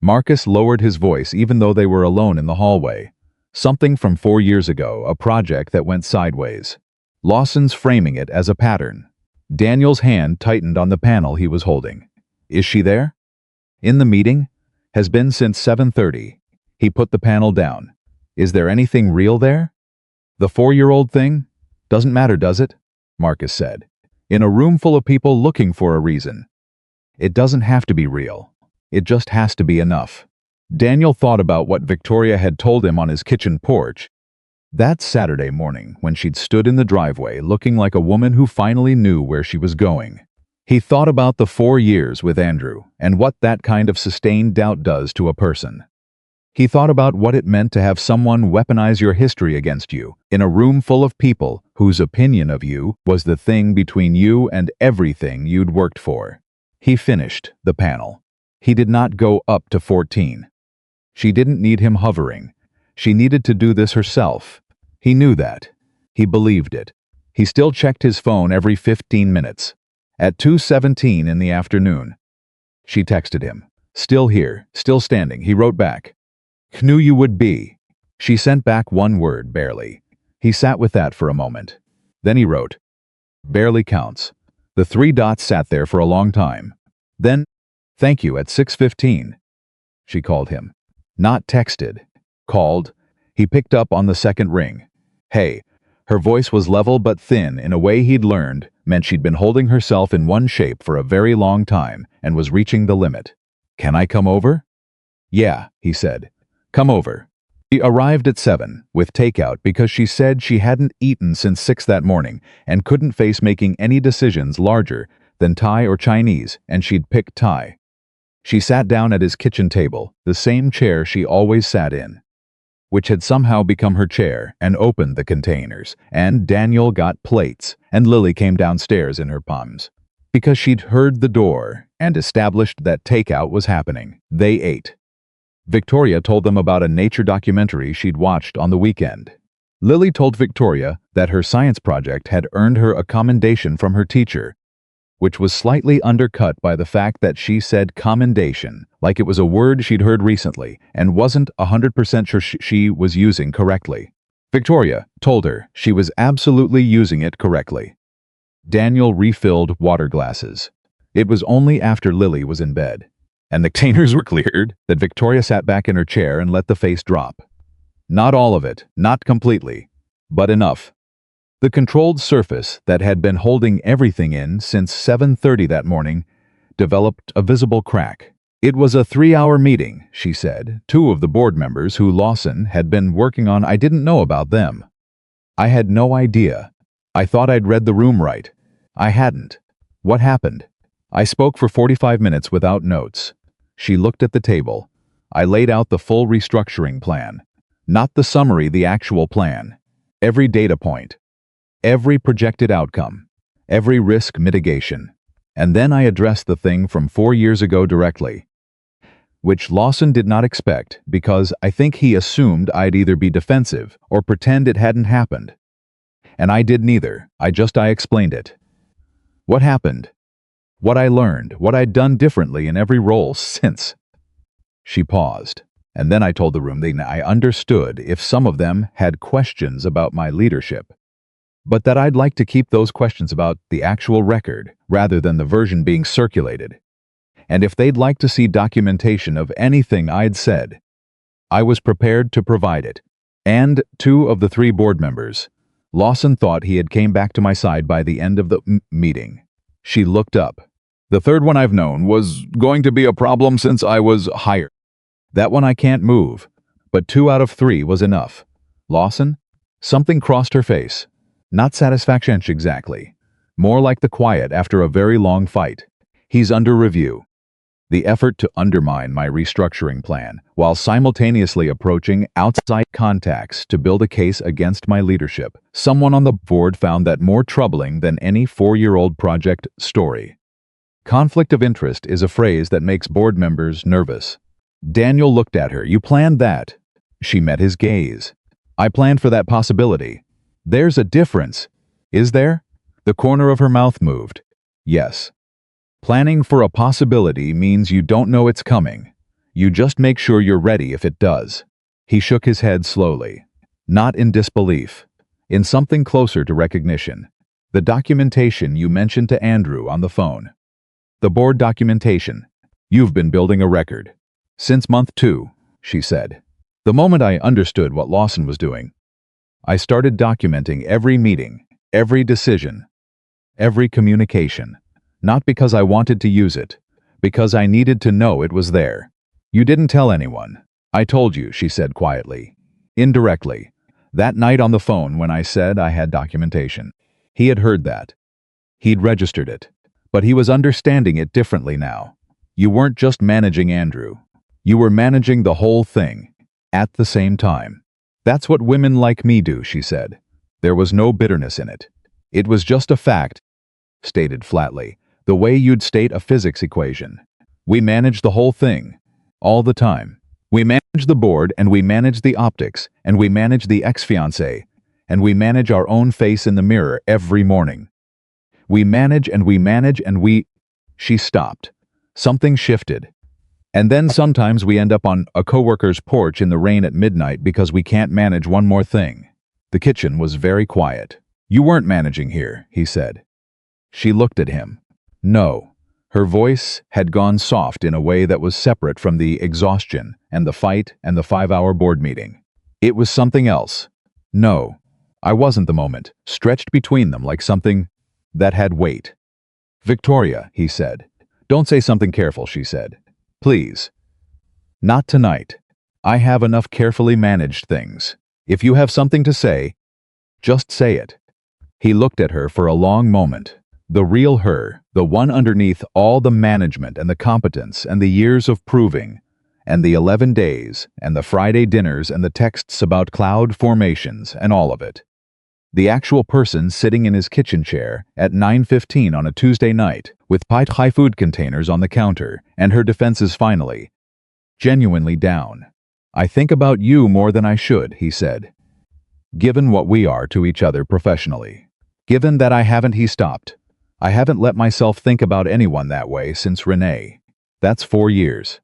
Marcus lowered his voice even though they were alone in the hallway. Something from 4 years ago, a project that went sideways. Lawson's framing it as a pattern. Daniel's hand tightened on the panel he was holding. Is she there? In the meeting? Has been since 7:30. He put the panel down. Is there anything real there? The 4-year-old thing? Doesn't matter, does it? Marcus said. In a room full of people looking for a reason. It doesn't have to be real. It just has to be enough. Daniel thought about what Victoria had told him on his kitchen porch that Saturday morning when she'd stood in the driveway looking like a woman who finally knew where she was going. He thought about the 4 years with Andrew and what that kind of sustained doubt does to a person. He thought about what it meant to have someone weaponize your history against you in a room full of people whose opinion of you was the thing between you and everything you'd worked for. He finished the panel. He did not go up to 14. She didn't need him hovering. She needed to do this herself. He knew that. He believed it. He still checked his phone every 15 minutes. At 2:17 in the afternoon, she texted him. Still here, still standing, he wrote back. Knew you would be. She sent back one word, barely. He sat with that for a moment. Then he wrote, barely counts. The 3 dots sat there for a long time. Then, thank you at 6:15. She called him. Not texted. Called. He picked up on the second ring. Hey. Her voice was level but thin in a way he'd learned meant she'd been holding herself in one shape for a very long time and was reaching the limit. Can I come over? Yeah, he said. Come over. She arrived at 7 with takeout because she said she hadn't eaten since 6 that morning and couldn't face making any decisions larger than Thai or Chinese, and she'd pick Thai. She sat down at his kitchen table, the same chair she always sat in, which had somehow become her chair, and opened the containers, and Daniel got plates, and Lily came downstairs in her palms. Because she'd heard the door and established that takeout was happening, they ate. Victoria told them about a nature documentary she'd watched on the weekend. Lily told Victoria that her science project had earned her a commendation from her teacher, which was slightly undercut by the fact that she said commendation like it was a word she'd heard recently and wasn't 100% sure she was using correctly. Victoria told her she was absolutely using it correctly. Daniel refilled water glasses. It was only after Lily was in bed, and the containers were cleared, that Victoria sat back in her chair and let the face drop. Not all of it, not completely, but enough. The controlled surface that had been holding everything in since 7:30 that morning developed a visible crack. It was a 3-hour meeting, she said. 2 of the board members who Lawson had been working on, I didn't know about them. I had no idea. I thought I'd read the room right. I hadn't. What happened? I spoke for 45 minutes without notes. She looked at the table. I laid out the full restructuring plan. Not the summary, the actual plan. Every data point. Every projected outcome. Every risk mitigation. And then I addressed the thing from 4 years ago directly, which Lawson did not expect because I think he assumed I'd either be defensive or pretend it hadn't happened. And I did neither. I explained it. What happened? What I learned, what I'd done differently in every role since. She paused, and then I told the room that I understood if some of them had questions about my leadership, but that I'd like to keep those questions about the actual record rather than the version being circulated. And if they'd like to see documentation of anything I'd said, I was prepared to provide it. And 2 of the 3 board members. Lawson thought he had came back to my side by the end of the meeting. She looked up. The 3rd one I've known was going to be a problem since I was hired. That one I can't move, but 2 out of 3 was enough. Lawson? Something crossed her face. Not satisfaction exactly. More like the quiet after a very long fight. He's under review. The effort to undermine my restructuring plan while simultaneously approaching outside contacts to build a case against my leadership. Someone on the board found that more troubling than any 4-year-old project story. Conflict of interest is a phrase that makes board members nervous. Daniel looked at her. You planned that. She met his gaze. I planned for that possibility. There's a difference. Is there? The corner of her mouth moved. Yes. Planning for a possibility means you don't know it's coming. You just make sure you're ready if it does. He shook his head slowly. Not in disbelief. In something closer to recognition. The documentation you mentioned to Andrew on the phone. The board documentation. You've been building a record. Since month 2, she said. The moment I understood what Lawson was doing, I started documenting every meeting, every decision, every communication. Not because I wanted to use it, because I needed to know it was there. You didn't tell anyone. I told you, she said quietly. Indirectly. That night on the phone when I said I had documentation. He had heard that. He'd registered it. But he was understanding it differently now. You weren't just managing Andrew. You were managing the whole thing. At the same time. That's what women like me do, she said. There was no bitterness in it. It was just a fact, stated flatly. The way you'd state a physics equation. We manage the whole thing. All the time. We manage the board, and we manage the optics, and we manage the ex-fiancé, and we manage our own face in the mirror every morning. We manage and we manage and we... She stopped. Something shifted. And then sometimes we end up on a coworker's porch in the rain at midnight because we can't manage one more thing. The kitchen was very quiet. You weren't managing here, he said. She looked at him. No. Her voice had gone soft in a way that was separate from the exhaustion and the fight and the 5-hour board meeting. It was something else. No. I wasn't the moment, stretched between them like something that had weight. Victoria, he said. Don't say something careful, she said. Please. Not tonight. I have enough carefully managed things. If you have something to say, just say it. He looked at her for a long moment. The real her, the one underneath all the management and the competence and the years of proving, and the 11 days, and the Friday dinners and the texts about cloud formations and all of it. The actual person sitting in his kitchen chair at 9:15 on a Tuesday night, with high food containers on the counter, and her defenses finally, genuinely down. I think about you more than I should, he said. Given what we are to each other professionally. Given that I haven't, he stopped. I haven't let myself think about anyone that way since Renee. That's 4 years.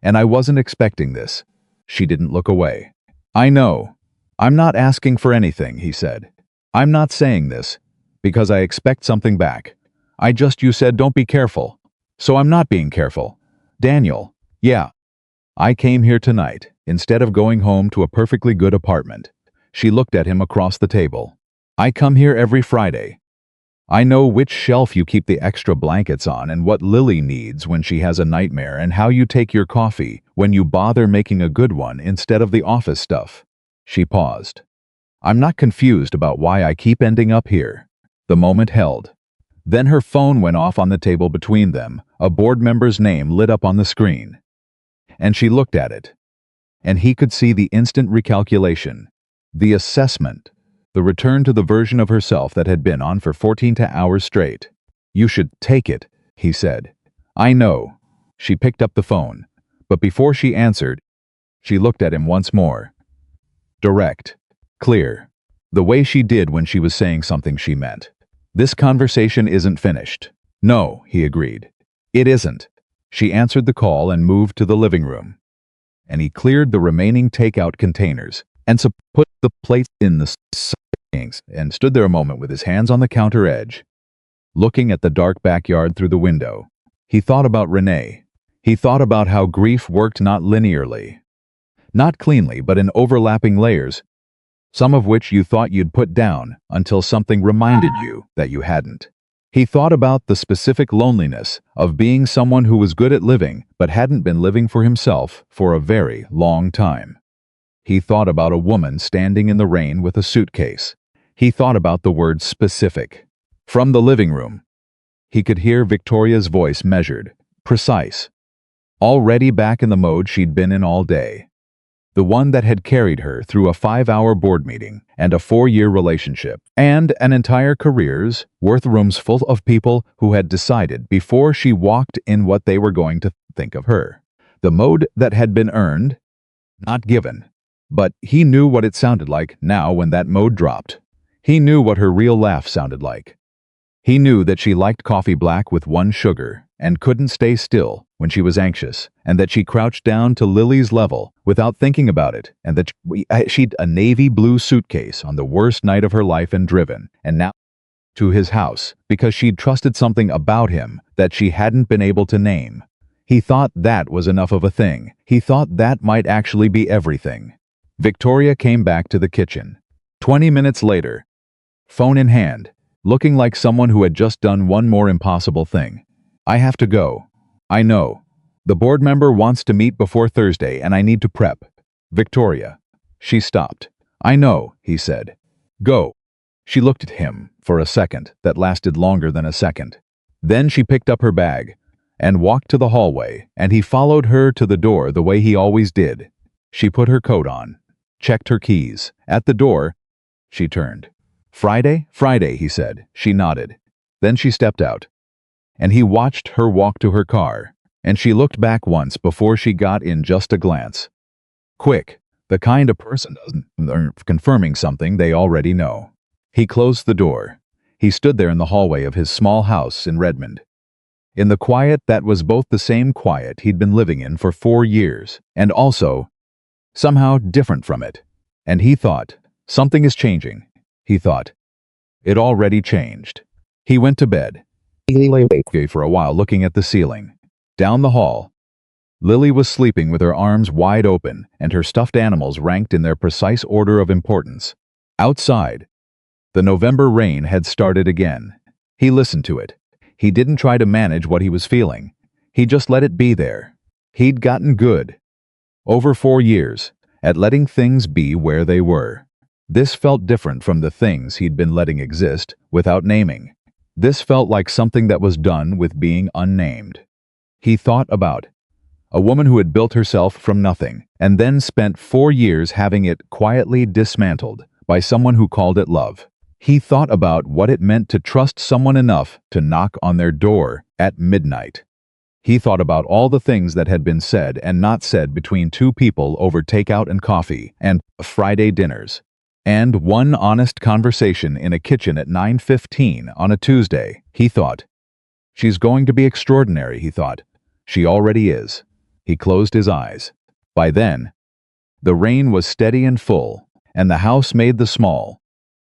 And I wasn't expecting this. She didn't look away. I know. I'm not asking for anything, he said. I'm not saying this because I expect something back. You said don't be careful. So I'm not being careful. Daniel, yeah. I came here tonight, instead of going home to a perfectly good apartment. She looked at him across the table. I come here every Friday. I know which shelf you keep the extra blankets on and what Lily needs when she has a nightmare and how you take your coffee when you bother making a good one instead of the office stuff. She paused. I'm not confused about why I keep ending up here. The moment held. Then her phone went off on the table between them, a board member's name lit up on the screen. And she looked at it. And he could see the instant recalculation, the assessment, the return to the version of herself that had been on for 14 hours straight. You should take it, he said. I know. She picked up the phone. But before she answered, she looked at him once more. Direct. Clear. The way she did when she was saying something she meant. This conversation isn't finished. No, he agreed. It isn't. She answered the call and moved to the living room. And he cleared the remaining takeout containers and put the plates in the sinks and stood there a moment with his hands on the counter edge, looking at the dark backyard through the window. He thought about Renee. He thought about how grief worked not linearly, not cleanly, but in overlapping layers, some of which you thought you'd put down until something reminded you that you hadn't. He thought about the specific loneliness of being someone who was good at living but hadn't been living for himself for a very long time. He thought about a woman standing in the rain with a suitcase. He thought about the word specific. From the living room, he could hear Victoria's voice, measured, precise, already back in the mode she'd been in all day. The one that had carried her through a 5-hour board meeting and a 4-year relationship, and an entire career's worth rooms full of people who had decided before she walked in what they were going to think of her. The mode that had been earned, not given. But he knew what it sounded like now when that mode dropped. He knew what her real laugh sounded like. He knew that she liked coffee black with 1 sugar and couldn't stay still when she was anxious, and that she crouched down to Lily's level without thinking about it, and that she'd a navy blue suitcase on the worst night of her life and driven, and now to his house because she'd trusted something about him that she hadn't been able to name. He thought that was enough of a thing. He thought that might actually be everything. Victoria came back to the kitchen. 20 minutes later, phone in hand, looking like someone who had just done one more impossible thing. I have to go. I know. The board member wants to meet before Thursday and I need to prep. Victoria. She stopped. I know, he said. Go. She looked at him for a second that lasted longer than a second. Then she picked up her bag and walked to the hallway, and he followed her to the door the way he always did. She put her coat on, checked her keys. At the door, she turned. Friday? Friday, he said. She nodded. Then she stepped out, and he watched her walk to her car, and she looked back once before she got in just a glance. Quick, the kind of person confirming something they already know. He closed the door. He stood there in the hallway of his small house in Redmond. In the quiet that was both the same quiet he'd been living in for 4 years, and also somehow different from it. And he thought, something is changing. He thought, it already changed. He went to bed. He lay awake for a while looking at the ceiling. Down the hall, Lily was sleeping with her arms wide open and her stuffed animals ranked in their precise order of importance. Outside, the November rain had started again. He listened to it. He didn't try to manage what he was feeling. He just let it be there. He'd gotten good, over 4 years, at letting things be where they were. This felt different from the things he'd been letting exist without naming. This felt like something that was done with being unnamed. He thought about a woman who had built herself from nothing and then spent 4 years having it quietly dismantled by someone who called it love. He thought about what it meant to trust someone enough to knock on their door at midnight. He thought about all the things that had been said and not said between 2 people over takeout and coffee and Friday dinners, and one honest conversation in a kitchen at 9:15 on a Tuesday. He thought, she's going to be extraordinary, he thought. She already is. He closed his eyes. By then, the rain was steady and full, and the house made the small,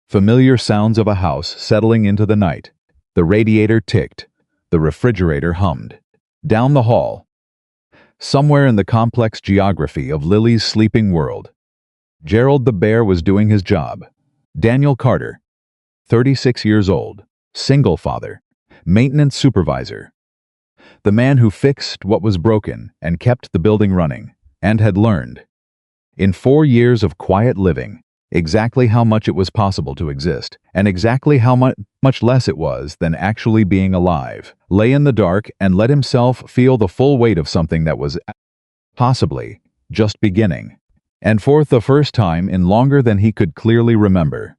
familiar sounds of a house settling into the night. The radiator ticked. The refrigerator hummed. Down the hall, somewhere in the complex geography of Lily's sleeping world, Gerald the bear was doing his job. Daniel Carter, 36 years old, single father, maintenance supervisor, the man who fixed what was broken and kept the building running, and had learned, in 4 years of quiet living, exactly how much it was possible to exist, and exactly how much less it was than actually being alive, lay in the dark and let himself feel the full weight of something that was possibly just beginning, and for the first time in longer than he could clearly remember.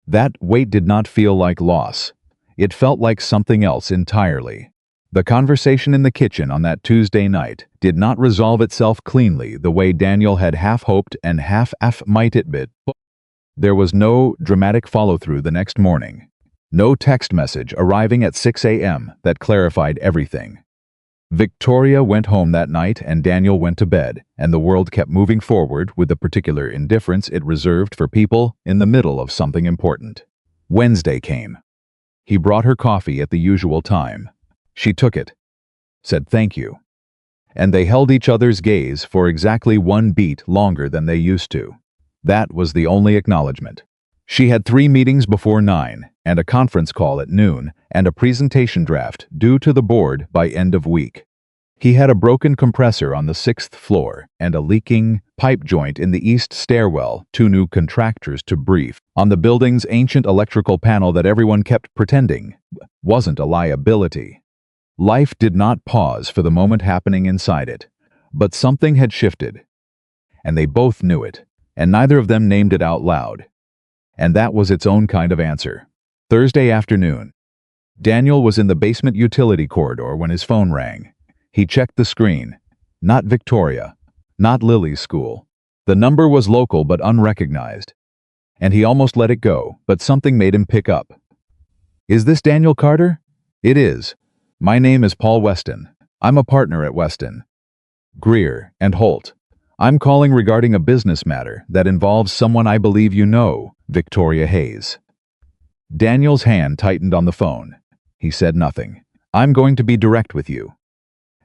That weight did not feel like loss. It felt like something else entirely. The conversation in the kitchen on that Tuesday night did not resolve itself cleanly the way Daniel had half hoped and half might it be. There was no dramatic follow-through the next morning. No text message arriving at 6 a.m. that clarified everything. Victoria went home that night and Daniel went to bed, and the world kept moving forward with the particular indifference it reserved for people in the middle of something important. Wednesday came. He brought her coffee at the usual time. She took it, said thank you, and they held each other's gaze for exactly 1 beat longer than they used to. That was the only acknowledgement. She had 3 meetings before 9, and a conference call at noon, and a presentation draft due to the board by end of week. He had a broken compressor on the 6th floor and a leaking pipe joint in the east stairwell, 2 new contractors to brief on the building's ancient electrical panel that everyone kept pretending wasn't a liability. Life did not pause for the moment happening inside it, but something had shifted, and they both knew it, and neither of them named it out loud. And that was its own kind of answer. Thursday afternoon, Daniel was in the basement utility corridor when his phone rang. He checked the screen. Not Victoria, not Lily's school. The number was local but unrecognized, and he almost let it go, but something made him pick up. Is this Daniel Carter? It is. My name is Paul Weston. I'm a partner at Weston, Greer, and Holt. I'm calling regarding a business matter that involves someone I believe you know, Victoria Hayes. Daniel's hand tightened on the phone. He said nothing. I'm going to be direct with you.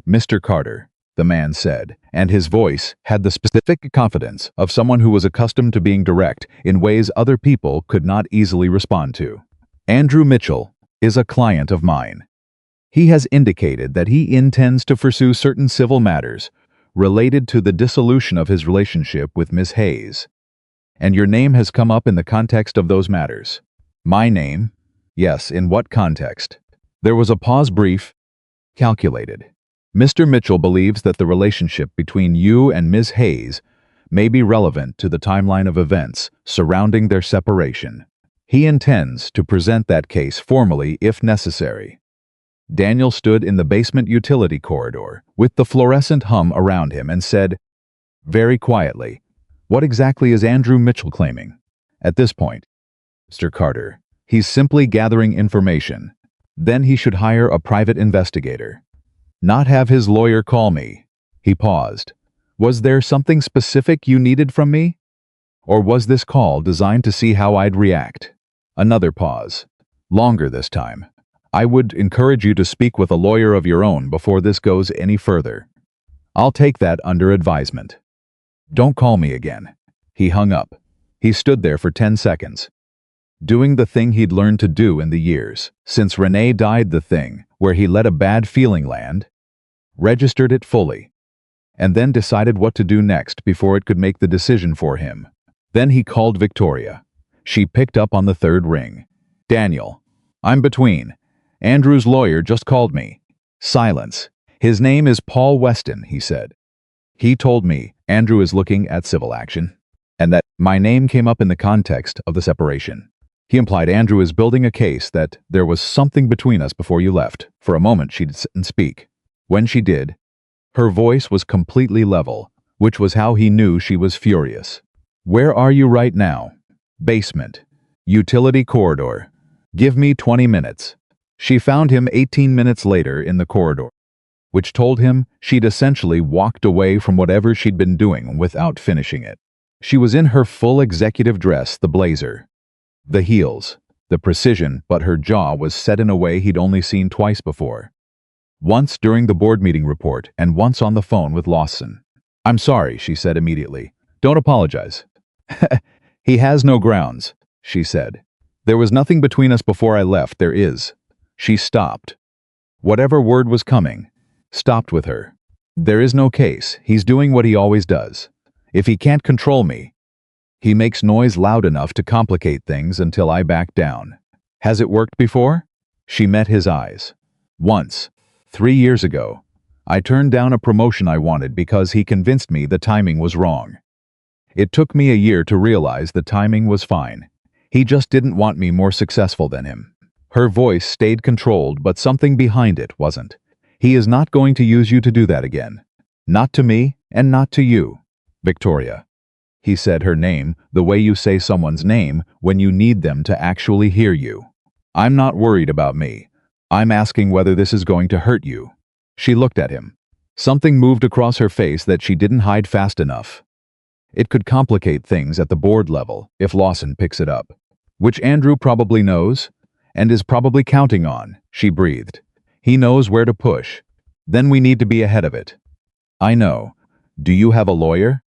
Mr. Carter, the man said, and his voice had the specific confidence of someone who was accustomed to being direct in ways other people could not easily respond to. Andrew Mitchell is a client of mine. He has indicated that he intends to pursue certain civil matters related to the dissolution of his relationship with Miss Hayes. And your name has come up in the context of those matters. My name? Yes, in what context? There was a pause, brief, calculated. Mr. Mitchell believes that the relationship between you and Ms. Hayes may be relevant to the timeline of events surrounding their separation. He intends to present that case formally if necessary. Daniel stood in the basement utility corridor with the fluorescent hum around him and said, very quietly, "What exactly is Andrew Mitchell claiming?" At this point, Mr. Carter, he's simply gathering information. Then he should hire a private investigator. Not have his lawyer call me. He paused. Was there something specific you needed from me? Or was this call designed to see how I'd react? Another pause. Longer this time. I would encourage you to speak with a lawyer of your own before this goes any further. I'll take that under advisement. Don't call me again. He hung up. He stood there for 10 seconds. Doing the thing he'd learned to do in the years since Renee died, the thing where he let a bad feeling land, registered it fully, and then decided what to do next before it could make the decision for him. Then he called Victoria. She picked up on the third ring. Daniel, I'm between. Andrew's lawyer just called me. Silence. His name is Paul Weston, he said. He told me Andrew is looking at civil action, and that my name came up in the context of the separation. He implied Andrew is building a case that there was something between us before you left. For a moment she didn't speak. When she did, her voice was completely level, which was how he knew she was furious. Where are you right now? Basement. Utility corridor. Give me 20 minutes. She found him 18 minutes later in the corridor, which told him she'd essentially walked away from whatever she'd been doing without finishing it. She was in her full executive dress, the blazer, the heels, the precision, but her jaw was set in a way he'd only seen twice before. Once during the board meeting report and once on the phone with Lawson. I'm sorry, she said immediately. Don't apologize. He has no grounds, she said. There was nothing between us before I left, there is. She stopped. Whatever word was coming stopped with her. There is no case. He's doing what he always does. If he can't control me, he makes noise loud enough to complicate things until I back down. Has it worked before? She met his eyes. Once, 3 years ago, I turned down a promotion I wanted because he convinced me the timing was wrong. It took me a year to realize the timing was fine. He just didn't want me more successful than him. Her voice stayed controlled, but something behind it wasn't. He is not going to use you to do that again. Not to me, and not to you, Victoria. He said her name the way you say someone's name when you need them to actually hear you. I'm not worried about me. I'm asking whether this is going to hurt you. She looked at him. Something moved across her face that she didn't hide fast enough. It could complicate things at the board level if Lawson picks it up, which Andrew probably knows and is probably counting on, she breathed. He knows where to push. Then we need to be ahead of it. I know. Do you have a lawyer?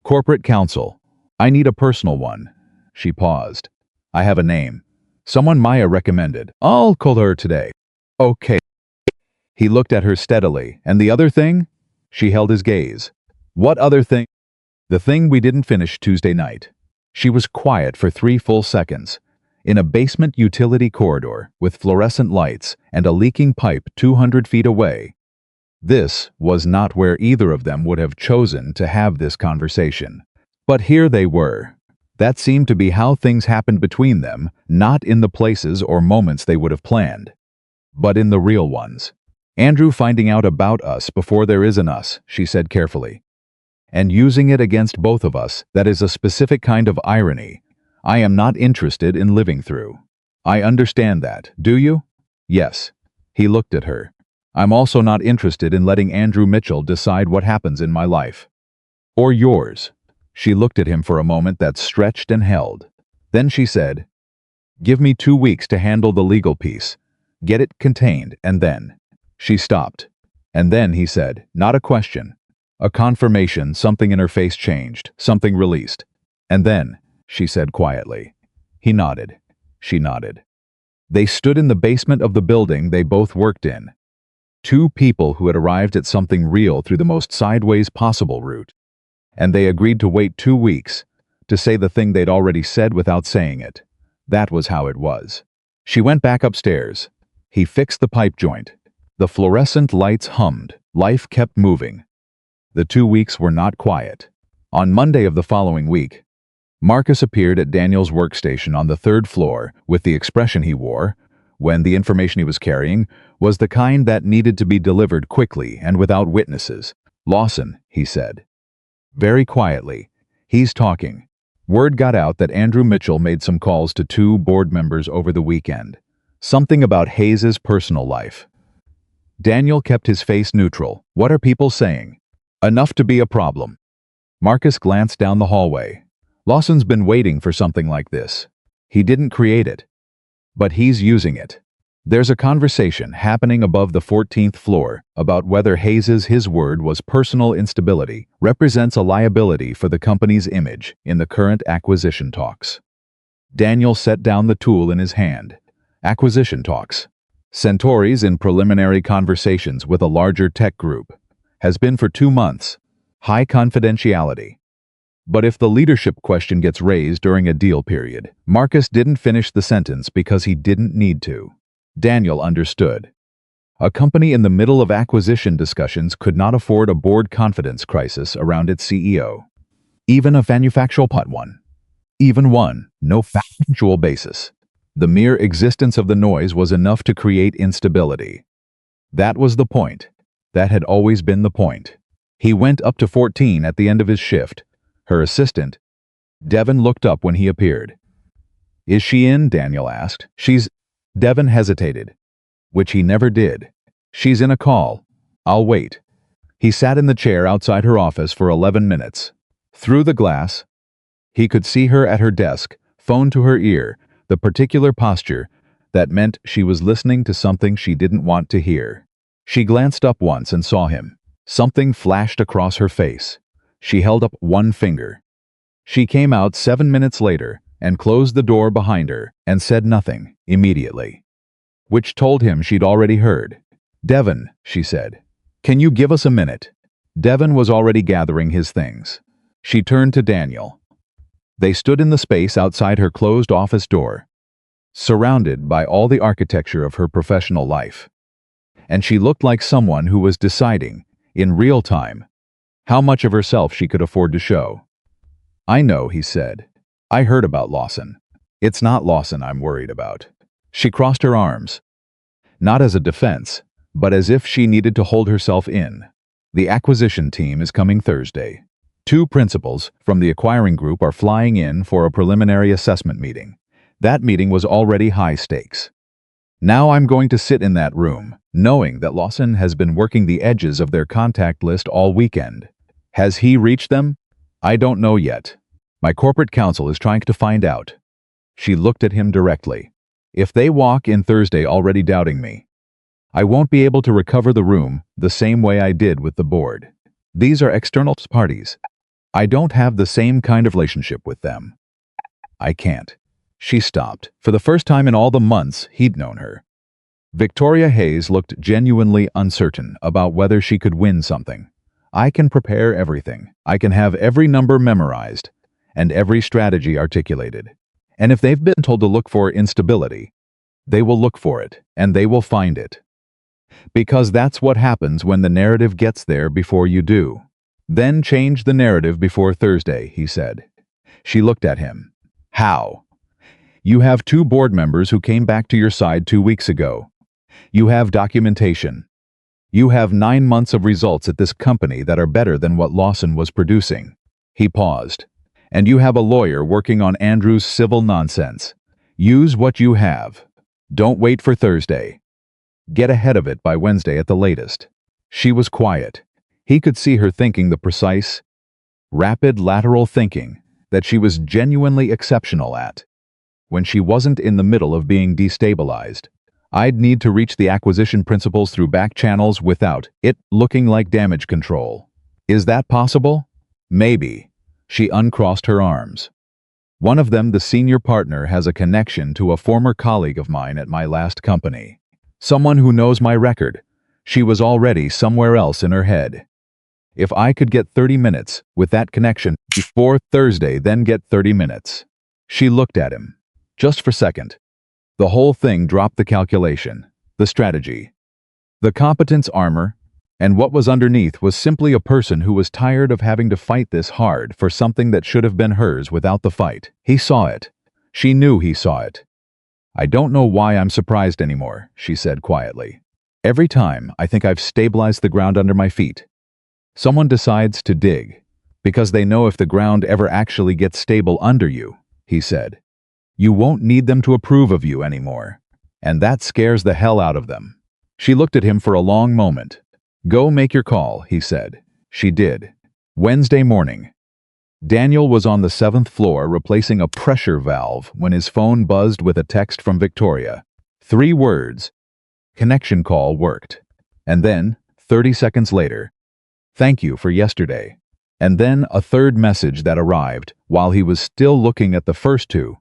Corporate counsel. I need a personal one. She paused. I have a name. Someone Maya recommended. I'll call her today. Okay. He looked at her steadily. And the other thing? She held his gaze. What other thing? The thing we didn't finish Tuesday night. She was quiet for 3 full seconds. In a basement utility corridor with fluorescent lights and a leaking pipe 200 feet away. This was not where either of them would have chosen to have this conversation. But here they were. That seemed to be how things happened between them, not in the places or moments they would have planned, but in the real ones. Andrew finding out about us before there is an us, she said carefully. And using it against both of us, that is a specific kind of irony I am not interested in living through. I understand that, do you? Yes. He looked at her. I'm also not interested in letting Andrew Mitchell decide what happens in my life. Or yours. She looked at him for a moment that stretched and held. Then she said, Give me 2 weeks to handle the legal piece. Get it contained, and then. She stopped. And then, he said, not a question. A confirmation, something in her face changed, something released. And then, she said quietly. He nodded. She nodded. They stood in the basement of the building they both worked in. Two people who had arrived at something real through the most sideways possible route. And they agreed to wait 2 weeks, to say the thing they'd already said without saying it. That was how it was. She went back upstairs. He fixed the pipe joint. The fluorescent lights hummed. Life kept moving. The 2 weeks were not quiet. On Monday of the following week, Marcus appeared at Daniel's workstation on the 3rd floor with the expression he wore, when the information he was carrying was the kind that needed to be delivered quickly and without witnesses. Lawson, he said. Very quietly. He's talking. Word got out that Andrew Mitchell made some calls to 2 board members over the weekend. Something about Hayes's personal life. Daniel kept his face neutral. What are people saying? Enough to be a problem. Marcus glanced down the hallway. Lawson's been waiting for something like this. He didn't create it. But he's using it. There's a conversation happening above the 14th floor about whether his word was personal instability represents a liability for the company's image in the current acquisition talks. Daniel set down the tool in his hand. Acquisition talks. Centauri's in preliminary conversations with a larger tech group. Has been for 2 months. High confidentiality. But if the leadership question gets raised during a deal period, Marcus didn't finish the sentence because he didn't need to. Daniel understood. A company in the middle of acquisition discussions could not afford a board confidence crisis around its CEO. Even a manufactural one. Even one, no factual basis. The mere existence of the noise was enough to create instability. That was the point. That had always been the point. He went up to 14 at the end of his shift. Her assistant. Devin looked up when he appeared. Is she in? Daniel asked. Devin hesitated. Which he never did. She's in a call. I'll wait. He sat in the chair outside her office for 11 minutes. Through the glass, he could see her at her desk, phone to her ear, the particular posture that meant she was listening to something she didn't want to hear. She glanced up once and saw him. Something flashed across her face. She held up one finger. She came out 7 minutes later and closed the door behind her and said nothing immediately. Which told him she'd already heard. Devin, she said. Can you give us a minute? Devin was already gathering his things. She turned to Daniel. They stood in the space outside her closed office door, surrounded by all the architecture of her professional life. And she looked like someone who was deciding, in real time, how much of herself she could afford to show. I know, he said. I heard about Lawson. It's not Lawson I'm worried about. She crossed her arms. Not as a defense, but as if she needed to hold herself in. The acquisition team is coming Thursday. 2 principals from the acquiring group are flying in for a preliminary assessment meeting. That meeting was already high stakes. Now I'm going to sit in that room, knowing that Lawson has been working the edges of their contact list all weekend. Has he reached them? I don't know yet. My corporate counsel is trying to find out. She looked at him directly. If they walk in Thursday already doubting me, I won't be able to recover the room the same way I did with the board. These are external parties. I don't have the same kind of relationship with them. I can't. She stopped, for the first time in all the months he'd known her. Victoria Hayes looked genuinely uncertain about whether she could win something. I can prepare everything. I can have every number memorized and every strategy articulated. And if they've been told to look for instability, they will look for it, and they will find it. Because that's what happens when the narrative gets there before you do. Then change the narrative before Thursday, he said. She looked at him. How? You have 2 board members who came back to your side 2 weeks ago. You have documentation. You have 9 months of results at this company that are better than what Lawson was producing. He paused. And you have a lawyer working on Andrew's civil nonsense. Use what you have. Don't wait for Thursday. Get ahead of it by Wednesday at the latest. She was quiet. He could see her thinking the precise, rapid lateral thinking that she was genuinely exceptional at. When she wasn't in the middle of being destabilized, I'd need to reach the acquisition principles through back channels without it looking like damage control. Is that possible? Maybe. She uncrossed her arms. One of them, the senior partner, has a connection to a former colleague of mine at my last company. Someone who knows my record. She was already somewhere else in her head. If I could get 30 minutes with that connection before Thursday, then get 30 minutes. She looked at him. Just for a second. The whole thing dropped the calculation, the strategy, the competence armor, and what was underneath was simply a person who was tired of having to fight this hard for something that should have been hers without the fight. He saw it. She knew he saw it. I don't know why I'm surprised anymore, she said quietly. Every time I think I've stabilized the ground under my feet, someone decides to dig, because they know if the ground ever actually gets stable under you, he said, you won't need them to approve of you anymore. And that scares the hell out of them. She looked at him for a long moment. Go make your call, he said. She did. Wednesday morning. Daniel was on the 7th floor replacing a pressure valve when his phone buzzed with a text from Victoria. 3 words. Connection call worked. And then, 30 seconds later, thank you for yesterday. And then a third message that arrived while he was still looking at the first 2.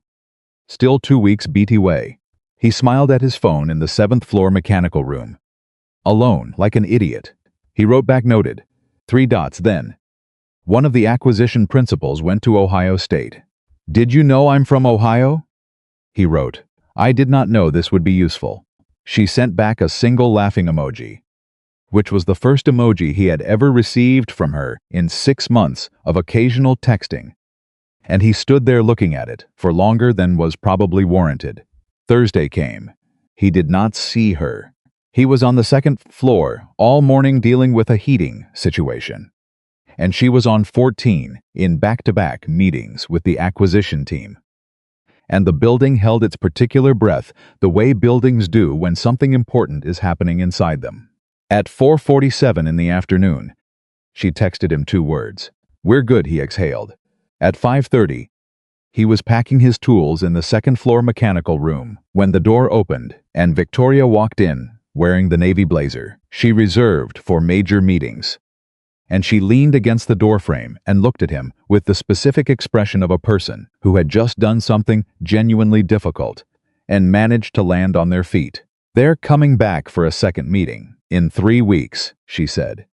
Still 2 weeks BT way. He smiled at his phone in the 7th floor mechanical room. Alone, like an idiot. He wrote back noted. 3 dots then. One of the acquisition principals went to Ohio State. Did you know I'm from Ohio? He wrote. I did not know this would be useful. She sent back a single laughing emoji, which was the first emoji he had ever received from her in 6 months of occasional texting. And he stood there looking at it for longer than was probably warranted. Thursday came. He did not see her. He was on the 2nd floor all morning dealing with a heating situation. And she was on 14 in back-to-back meetings with the acquisition team. And the building held its particular breath the way buildings do when something important is happening inside them. At 4:47 in the afternoon, she texted him 2 words. We're good, he exhaled. At 5:30, he was packing his tools in the 2nd floor mechanical room when the door opened and Victoria walked in, wearing the navy blazer she reserved for major meetings. And she leaned against the doorframe and looked at him with the specific expression of a person who had just done something genuinely difficult and managed to land on their feet. They're coming back for a second meeting in 3 weeks, she said.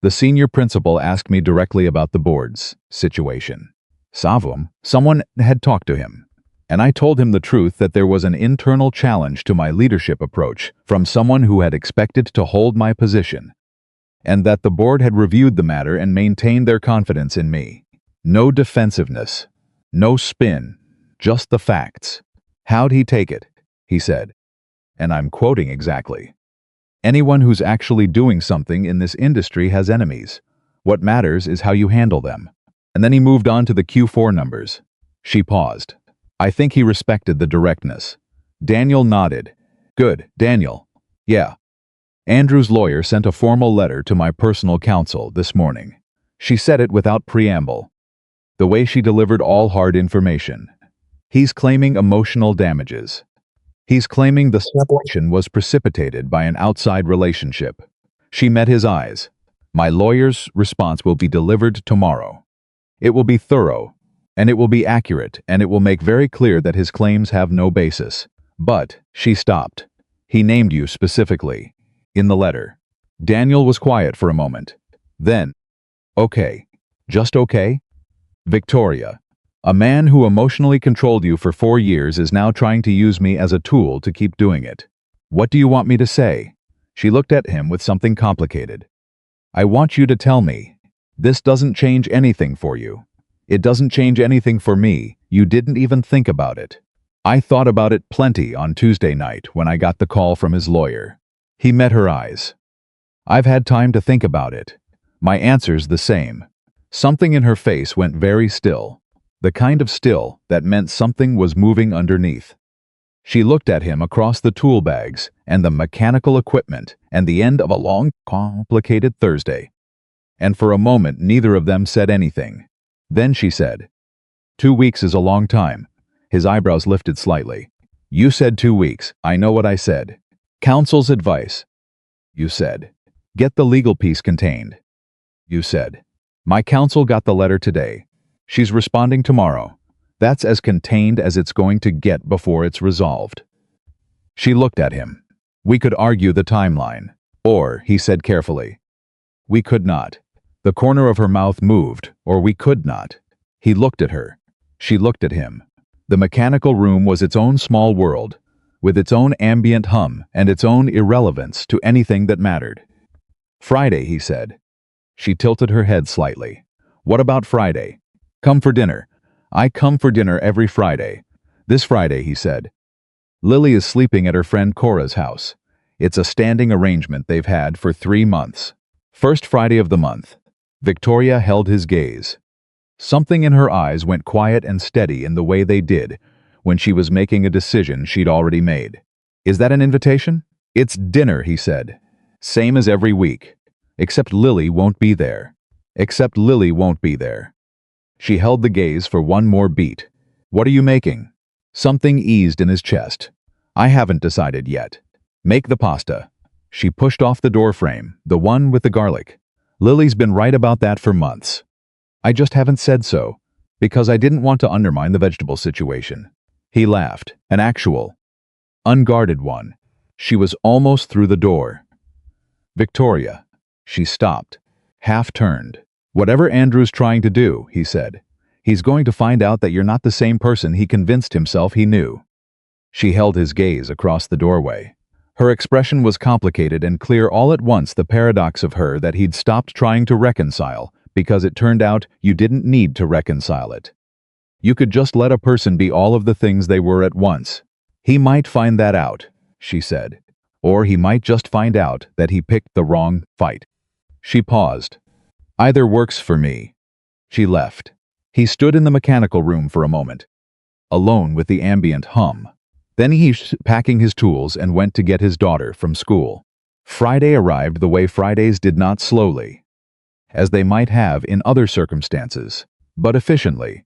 The senior principal asked me directly about the board's situation. Savum, someone had talked to him, and I told him the truth that there was an internal challenge to my leadership approach from someone who had expected to hold my position, and that the board had reviewed the matter and maintained their confidence in me. No defensiveness, no spin, just the facts. How'd he take it? He said. And I'm quoting exactly. Anyone who's actually doing something in this industry has enemies. What matters is how you handle them. And then he moved on to the Q4 numbers. She paused. I think he respected the directness. Daniel nodded. Good, Daniel. Yeah. Andrew's lawyer sent a formal letter to my personal counsel this morning. She said it without preamble. The way she delivered all hard information. He's claiming emotional damages. He's claiming the separation was precipitated by an outside relationship. She met his eyes. My lawyer's response will be delivered tomorrow. It will be thorough, and it will be accurate, and it will make very clear that his claims have no basis. But, she stopped. He named you specifically. In the letter. Daniel was quiet for a moment. Then, okay. Just okay? Victoria. A man who emotionally controlled you for 4 years is now trying to use me as a tool to keep doing it. What do you want me to say? She looked at him with something complicated. I want you to tell me. This doesn't change anything for you. It doesn't change anything for me. You didn't even think about it. I thought about it plenty on Tuesday night when I got the call from his lawyer. He met her eyes. I've had time to think about it. My answer's the same. Something in her face went very still. The kind of still that meant something was moving underneath. She looked at him across the tool bags and the mechanical equipment and the end of a long, complicated Thursday. And for a moment neither of them said anything. Then she said, 2 weeks is a long time. His eyebrows lifted slightly. You said 2 weeks. I know what I said. Counsel's advice. You said. Get the legal piece contained. You said. My counsel got the letter today. She's responding tomorrow. That's as contained as it's going to get before it's resolved. She looked at him. We could argue the timeline. Or, he said carefully. We could not. The corner of her mouth moved, or we could not. He looked at her. She looked at him. The mechanical room was its own small world, with its own ambient hum and its own irrelevance to anything that mattered. Friday, he said. She tilted her head slightly. What about Friday? Come for dinner. I come for dinner every Friday. This Friday, he said. Lily is sleeping at her friend Cora's house. It's a standing arrangement they've had for 3 months. First Friday of the month. Victoria held his gaze. Something in her eyes went quiet and steady in the way they did when she was making a decision she'd already made. Is that an invitation? It's dinner, he said. Same as every week. Except Lily won't be there. Except Lily won't be there. She held the gaze for one more beat. What are you making? Something eased in his chest. I haven't decided yet. Make the pasta. She pushed off the door frame, the one with the garlic. Lily's been right about that for months. I just haven't said so, because I didn't want to undermine the vegetable situation. He laughed, an actual, unguarded one. She was almost through the door. Victoria. She stopped, half turned. Whatever Andrew's trying to do, he said, he's going to find out that you're not the same person he convinced himself he knew. She held his gaze across the doorway. Her expression was complicated and clear all at once, the paradox of her that he'd stopped trying to reconcile because it turned out you didn't need to reconcile it. You could just let a person be all of the things they were at once. He might find that out, she said, or he might just find out that he picked the wrong fight. She paused. Either works for me. She left. He stood in the mechanical room for a moment, alone with the ambient hum. Then he packing his tools and went to get his daughter from school. Friday arrived the way Fridays did, not slowly, as they might have in other circumstances, but efficiently,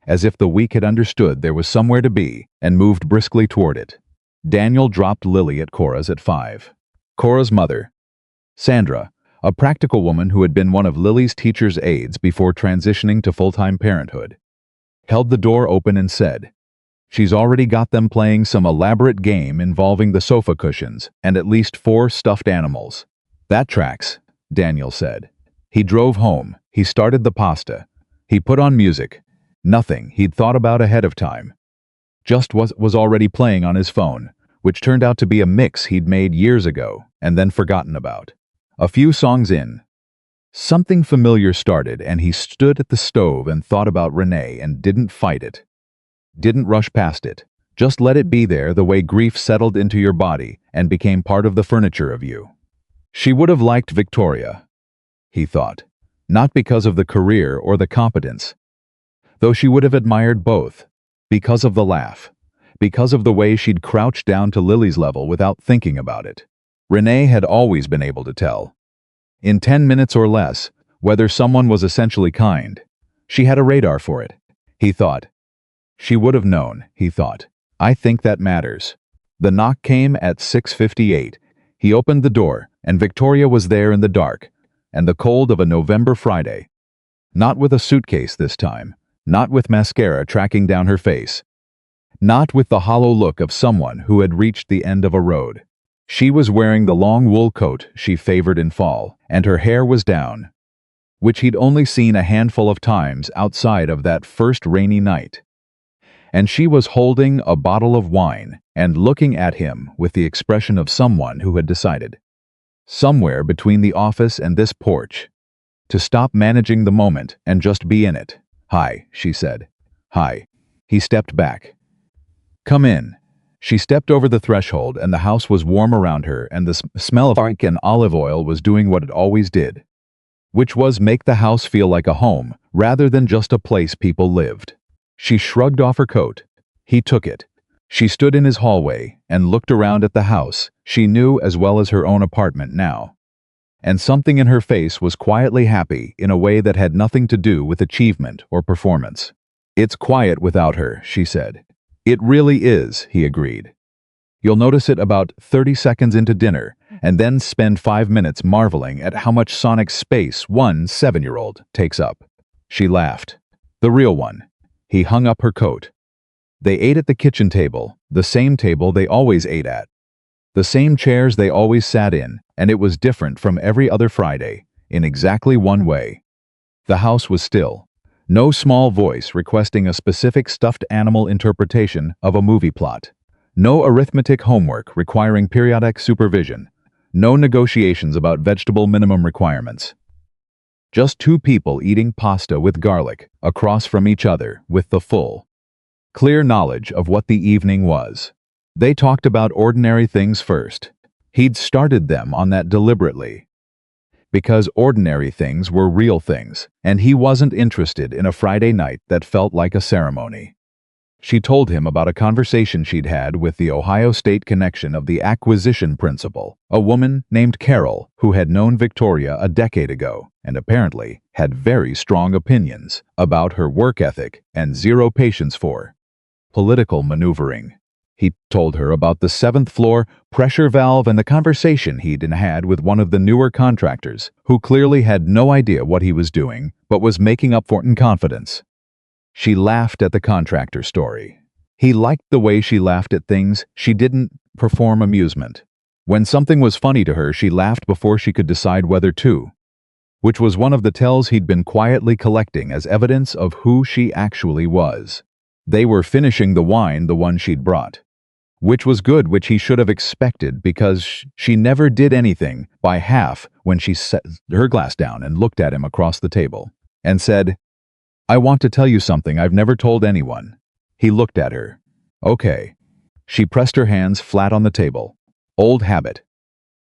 as if the week had understood there was somewhere to be and moved briskly toward it. Daniel dropped Lily at Cora's at 5. Cora's mother, Sandra, a practical woman who had been one of Lily's teacher's aides before transitioning to full-time parenthood, held the door open and said, She's already got them playing some elaborate game involving the sofa cushions and at least 4 stuffed animals. That tracks, Daniel said. He drove home. He started the pasta. He put on music. Nothing he'd thought about ahead of time. Just was already playing on his phone, which turned out to be a mix he'd made years ago and then forgotten about. A few songs in, something familiar started, and he stood at the stove and thought about Renee and didn't fight it. Didn't rush past it. Just let it be there, the way grief settled into your body and became part of the furniture of you. She would have liked Victoria, he thought, not because of the career or the competence, though she would have admired both, because of the laugh, because of the way she'd crouched down to Lily's level without thinking about it. Renee had always been able to tell, in 10 minutes or less, whether someone was essentially kind. She had a radar for it, he thought. She would have known, he thought. I think that matters. The knock came at 6:58. He opened the door, and Victoria was there in the dark, and the cold of a November Friday. Not with a suitcase this time, not with mascara tracking down her face, not with the hollow look of someone who had reached the end of a road. She was wearing the long wool coat she favored in fall, and her hair was down, which he'd only seen a handful of times outside of that first rainy night. And she was holding a bottle of wine and looking at him with the expression of someone who had decided, somewhere between the office and this porch, to stop managing the moment and just be in it. Hi, she said. Hi. He stepped back. Come in. She stepped over the threshold, and the house was warm around her, and the smell of garlic and olive oil was doing what it always did, which was make the house feel like a home rather than just a place people lived. She shrugged off her coat. He took it. She stood in his hallway and looked around at the house she knew as well as her own apartment now. And something in her face was quietly happy in a way that had nothing to do with achievement or performance. "It's quiet without her," she said. "It really is," he agreed. "You'll notice it about 30 seconds into dinner, and then spend 5 minutes marveling at how much sonic space one 7-year-old takes up." She laughed. "The real one." He hung up her coat. They ate at the kitchen table, the same table they always ate at. The same chairs they always sat in, and it was different from every other Friday, in exactly one way. The house was still. No small voice requesting a specific stuffed animal interpretation of a movie plot. No arithmetic homework requiring periodic supervision. No negotiations about vegetable minimum requirements. Just two people eating pasta with garlic, across from each other, with the full, clear knowledge of what the evening was. They talked about ordinary things first. He'd started them on that deliberately. Because ordinary things were real things, and he wasn't interested in a Friday night that felt like a ceremony. She told him about a conversation she'd had with the Ohio State connection of the acquisition principal, a woman named Carol who had known Victoria a decade ago and apparently had very strong opinions about her work ethic and zero patience for political maneuvering. He told her about the 7th floor pressure valve and the conversation he'd had with one of the newer contractors, who clearly had no idea what he was doing, but was making up for it in confidence. She laughed at the contractor story. He liked the way she laughed at things she didn't perform amusement. When something was funny to her, she laughed before she could decide whether to, which was one of the tells he'd been quietly collecting as evidence of who she actually was. They were finishing the wine, the one she'd brought. Which was good, which he should have expected, because she never did anything by half when she set her glass down and looked at him across the table and said, "I want to tell you something I've never told anyone." He looked at her. "Okay." She pressed her hands flat on the table. Old habit.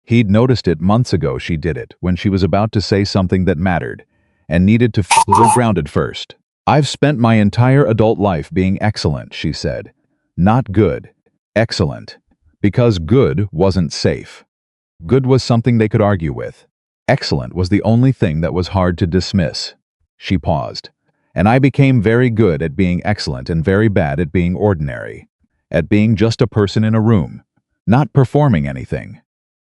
He'd noticed it months ago. She did it when she was about to say something that mattered and needed to feel grounded first. "I've spent my entire adult life being excellent," she said. "Not good. Excellent. Because good wasn't safe. Good was something they could argue with. Excellent was the only thing that was hard to dismiss." She paused. "And I became very good at being excellent and very bad at being ordinary. At being just a person in a room. Not performing anything."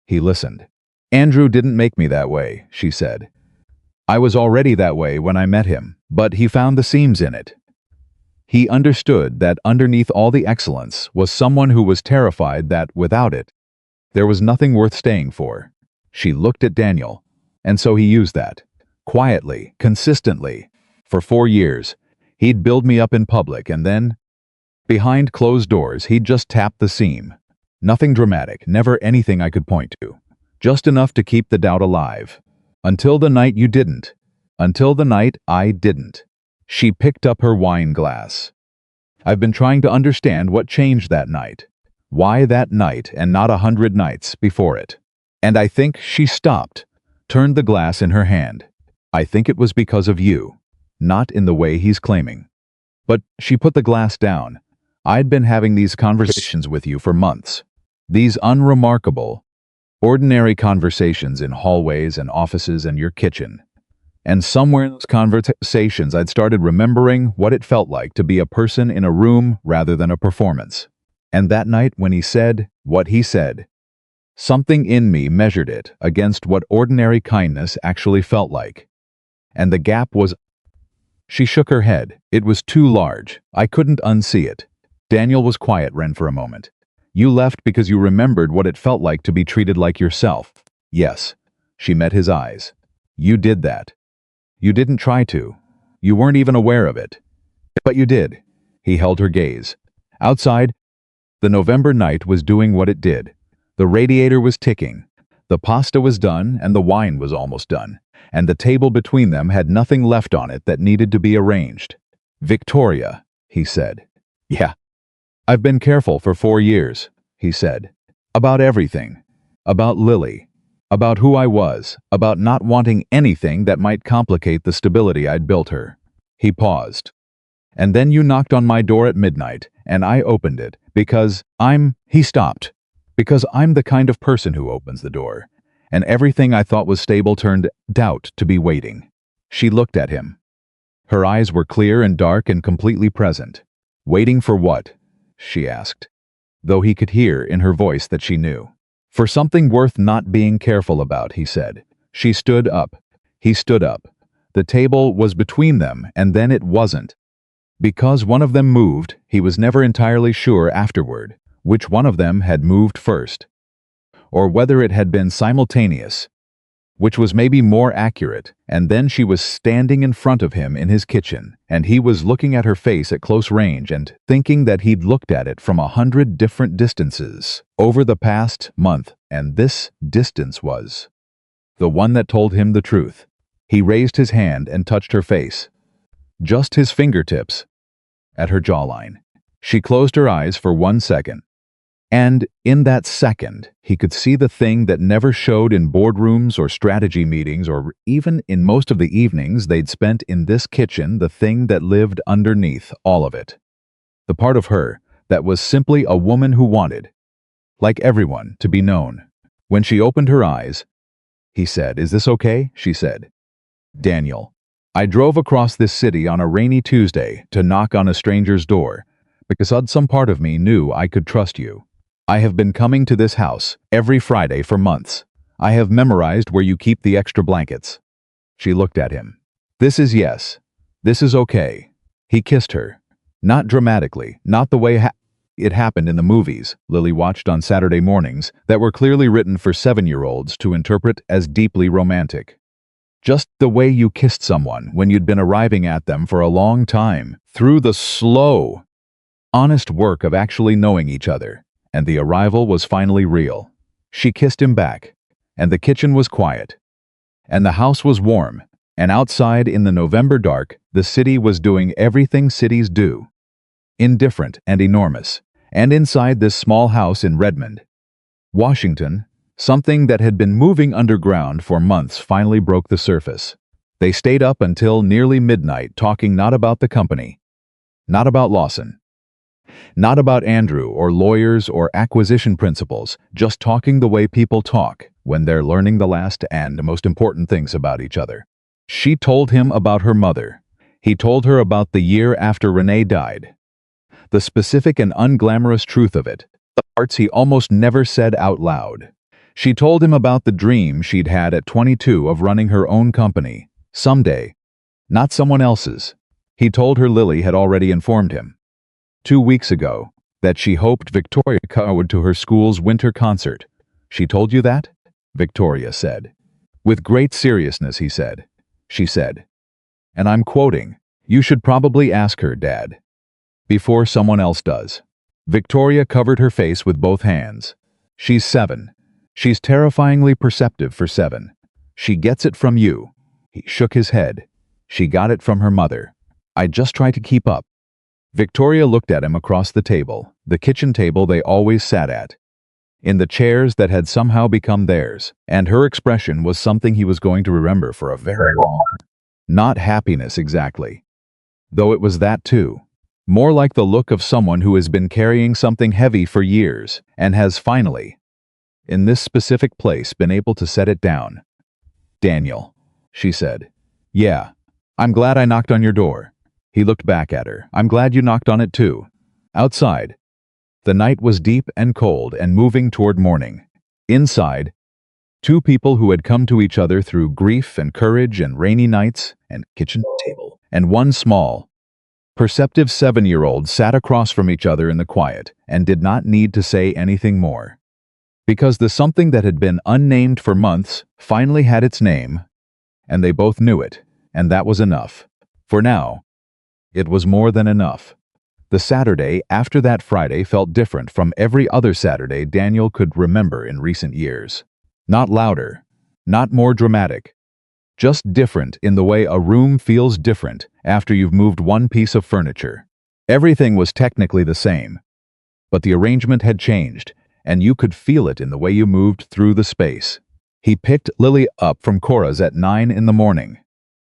He listened. "Andrew didn't make me that way," she said. "I was already that way when I met him, but he found the seams in it." He understood that underneath all the excellence was someone who was terrified that, without it, there was nothing worth staying for. She looked at Daniel, and so he used that. Quietly, consistently. For 4 years, he'd build me up in public, and then, behind closed doors, he'd just tap the seam. Nothing dramatic, never anything I could point to. Just enough to keep the doubt alive. Until the night you didn't. Until the night I didn't. She picked up her wine glass. "I've been trying to understand what changed that night. Why that night and not 100 nights before it. And I think," she stopped, turned the glass in her hand. "I think it was because of you. Not in the way he's claiming." But she put the glass down. "I'd been having these conversations with you for months. These unremarkable, ordinary conversations in hallways and offices and your kitchen. And somewhere in those conversations I'd started remembering what it felt like to be a person in a room rather than a performance. And that night when he said what he said, something in me measured it against what ordinary kindness actually felt like. And the gap was..." She shook her head. "It was too large. I couldn't unsee it." Daniel was quiet for a moment. "You left because you remembered what it felt like to be treated like yourself." "Yes." She met his eyes. "You did that. You didn't try to. You weren't even aware of it. But you did." He held her gaze. Outside, the November night was doing what it did. The radiator was ticking. The pasta was done, and the wine was almost done, and the table between them had nothing left on it that needed to be arranged. "Victoria," he said. "Yeah. I've been careful for 4 years," he said. "About everything. About Lily. About who I was, about not wanting anything that might complicate the stability I'd built her." He paused. And then you knocked on my door at midnight, and I opened it, he stopped. Because I'm the kind of person who opens the door. And everything I thought was stable turned out to be waiting. She looked at him. Her eyes were clear and dark and completely present. Waiting for what? She asked, though he could hear in her voice that she knew. For something worth not being careful about, he said. She stood up. He stood up. The table was between them, and then it wasn't. Because one of them moved, he was never entirely sure afterward which one of them had moved first, or whether it had been simultaneous, which was maybe more accurate. And then she was standing in front of him in his kitchen, and he was looking at her face at close range and thinking that he'd looked at it from 100 different distances over the past month, and this distance was the one that told him the truth. He raised his hand and touched her face, just his fingertips, at her jawline. She closed her eyes for 1 second. And in that second, he could see the thing that never showed in boardrooms or strategy meetings or even in most of the evenings they'd spent in this kitchen, the thing that lived underneath all of it. The part of her that was simply a woman who wanted, like everyone, to be known. When she opened her eyes, he said, "Is this okay?" She said, "Daniel, I drove across this city on a rainy Tuesday to knock on a stranger's door because some part of me knew I could trust you. I have been coming to this house every Friday for months. I have memorized where you keep the extra blankets." She looked at him. "This is yes. This is okay." He kissed her. Not dramatically, not the way it happened in the movies Lily watched on Saturday mornings that were clearly written for 7-year-olds to interpret as deeply romantic. Just the way you kissed someone when you'd been arriving at them for a long time, through the slow, honest work of actually knowing each other. And the arrival was finally real. She kissed him back, and the kitchen was quiet, and the house was warm, and outside in the November dark, the city was doing everything cities do, indifferent and enormous, and inside this small house in Redmond, Washington, something that had been moving underground for months finally broke the surface. They stayed up until nearly midnight talking not about the company, not about Lawson, not about Andrew or lawyers or acquisition principles, just talking the way people talk when they're learning the last and most important things about each other. She told him about her mother. He told her about the year after Renee died. The specific and unglamorous truth of it, the parts he almost never said out loud. She told him about the dream she'd had at 22 of running her own company, someday, not someone else's. He told her Lily had already informed him 2 weeks ago that she hoped Victoria would to her school's winter concert. "She told you that?" Victoria said. With great seriousness, he said. She said, and I'm quoting, "You should probably ask her, Dad, before someone else does." Victoria covered her face with both hands. "She's 7. She's terrifyingly perceptive for 7. She gets it from you." He shook his head. "She got it from her mother. I just try to keep up." Victoria looked at him across the table, the kitchen table they always sat at, in the chairs that had somehow become theirs, and her expression was something he was going to remember for a very long time. Not happiness exactly, though it was that too. More like the look of someone who has been carrying something heavy for years and has finally, in this specific place, been able to set it down. "Daniel," she said. "Yeah, I'm glad I knocked on your door." He looked back at her. "I'm glad you knocked on it too." Outside, the night was deep and cold and moving toward morning. Inside, 2 people who had come to each other through grief and courage and rainy nights and kitchen table, and one small, perceptive 7-year-old sat across from each other in the quiet and did not need to say anything more. Because the something that had been unnamed for months finally had its name, and they both knew it, and that was enough. For now, it was more than enough. The Saturday after that Friday felt different from every other Saturday Daniel could remember in recent years. Not louder, not more dramatic, just different in the way a room feels different after you've moved one piece of furniture. Everything was technically the same, but the arrangement had changed, and you could feel it in the way you moved through the space. He picked Lily up from Cora's at 9 in the morning.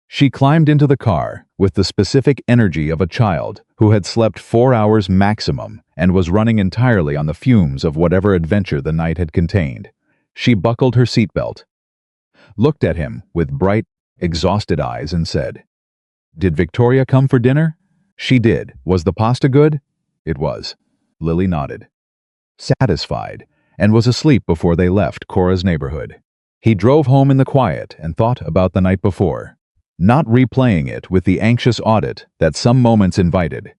She climbed into the car, with the specific energy of a child who had slept 4 hours maximum and was running entirely on the fumes of whatever adventure the night had contained. She buckled her seatbelt, looked at him with bright, exhausted eyes and said, "Did Victoria come for dinner?" "She did. Was the pasta good?" "It was." Lily nodded, satisfied, and was asleep before they left Cora's neighborhood. He drove home in the quiet and thought about the night before, not replaying it with the anxious audit that some moments invited,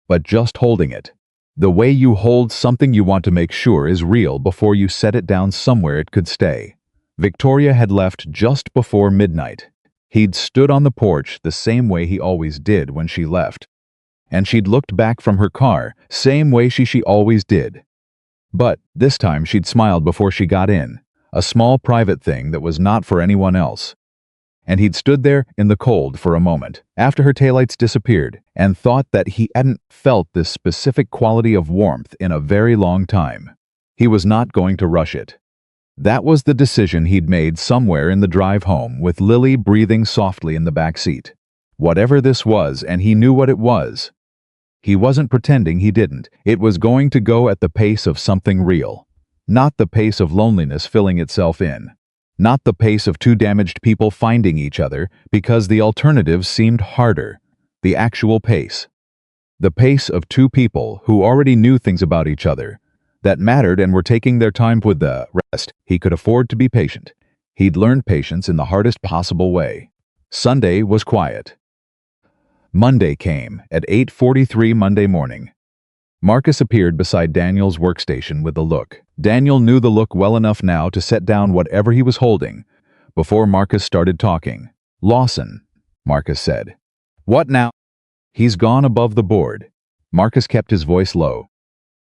but just holding it. The way you hold something you want to make sure is real before you set it down somewhere it could stay. Victoria had left just before midnight. He'd stood on the porch the same way he always did when she left, and she'd looked back from her car, same way she always did. But this time she'd smiled before she got in, a small private thing that was not for anyone else. And he'd stood there in the cold for a moment, after her taillights disappeared, and thought that he hadn't felt this specific quality of warmth in a very long time. He was not going to rush it. That was the decision he'd made somewhere in the drive home, with Lily breathing softly in the back seat. Whatever this was, and he knew what it was. He wasn't pretending he didn't. It was going to go at the pace of something real. Not the pace of loneliness filling itself in. Not the pace of two damaged people finding each other because the alternatives seemed harder. The actual pace. The pace of two people who already knew things about each other that mattered and were taking their time with the rest. He could afford to be patient. He'd learned patience in the hardest possible way. Sunday was quiet. Monday came at 8:43 Monday morning. Marcus appeared beside Daniel's workstation with a look. Daniel knew the look well enough now to set down whatever he was holding before Marcus started talking. "Lawson," Marcus said. "What now?" "He's gone above the board." Marcus kept his voice low,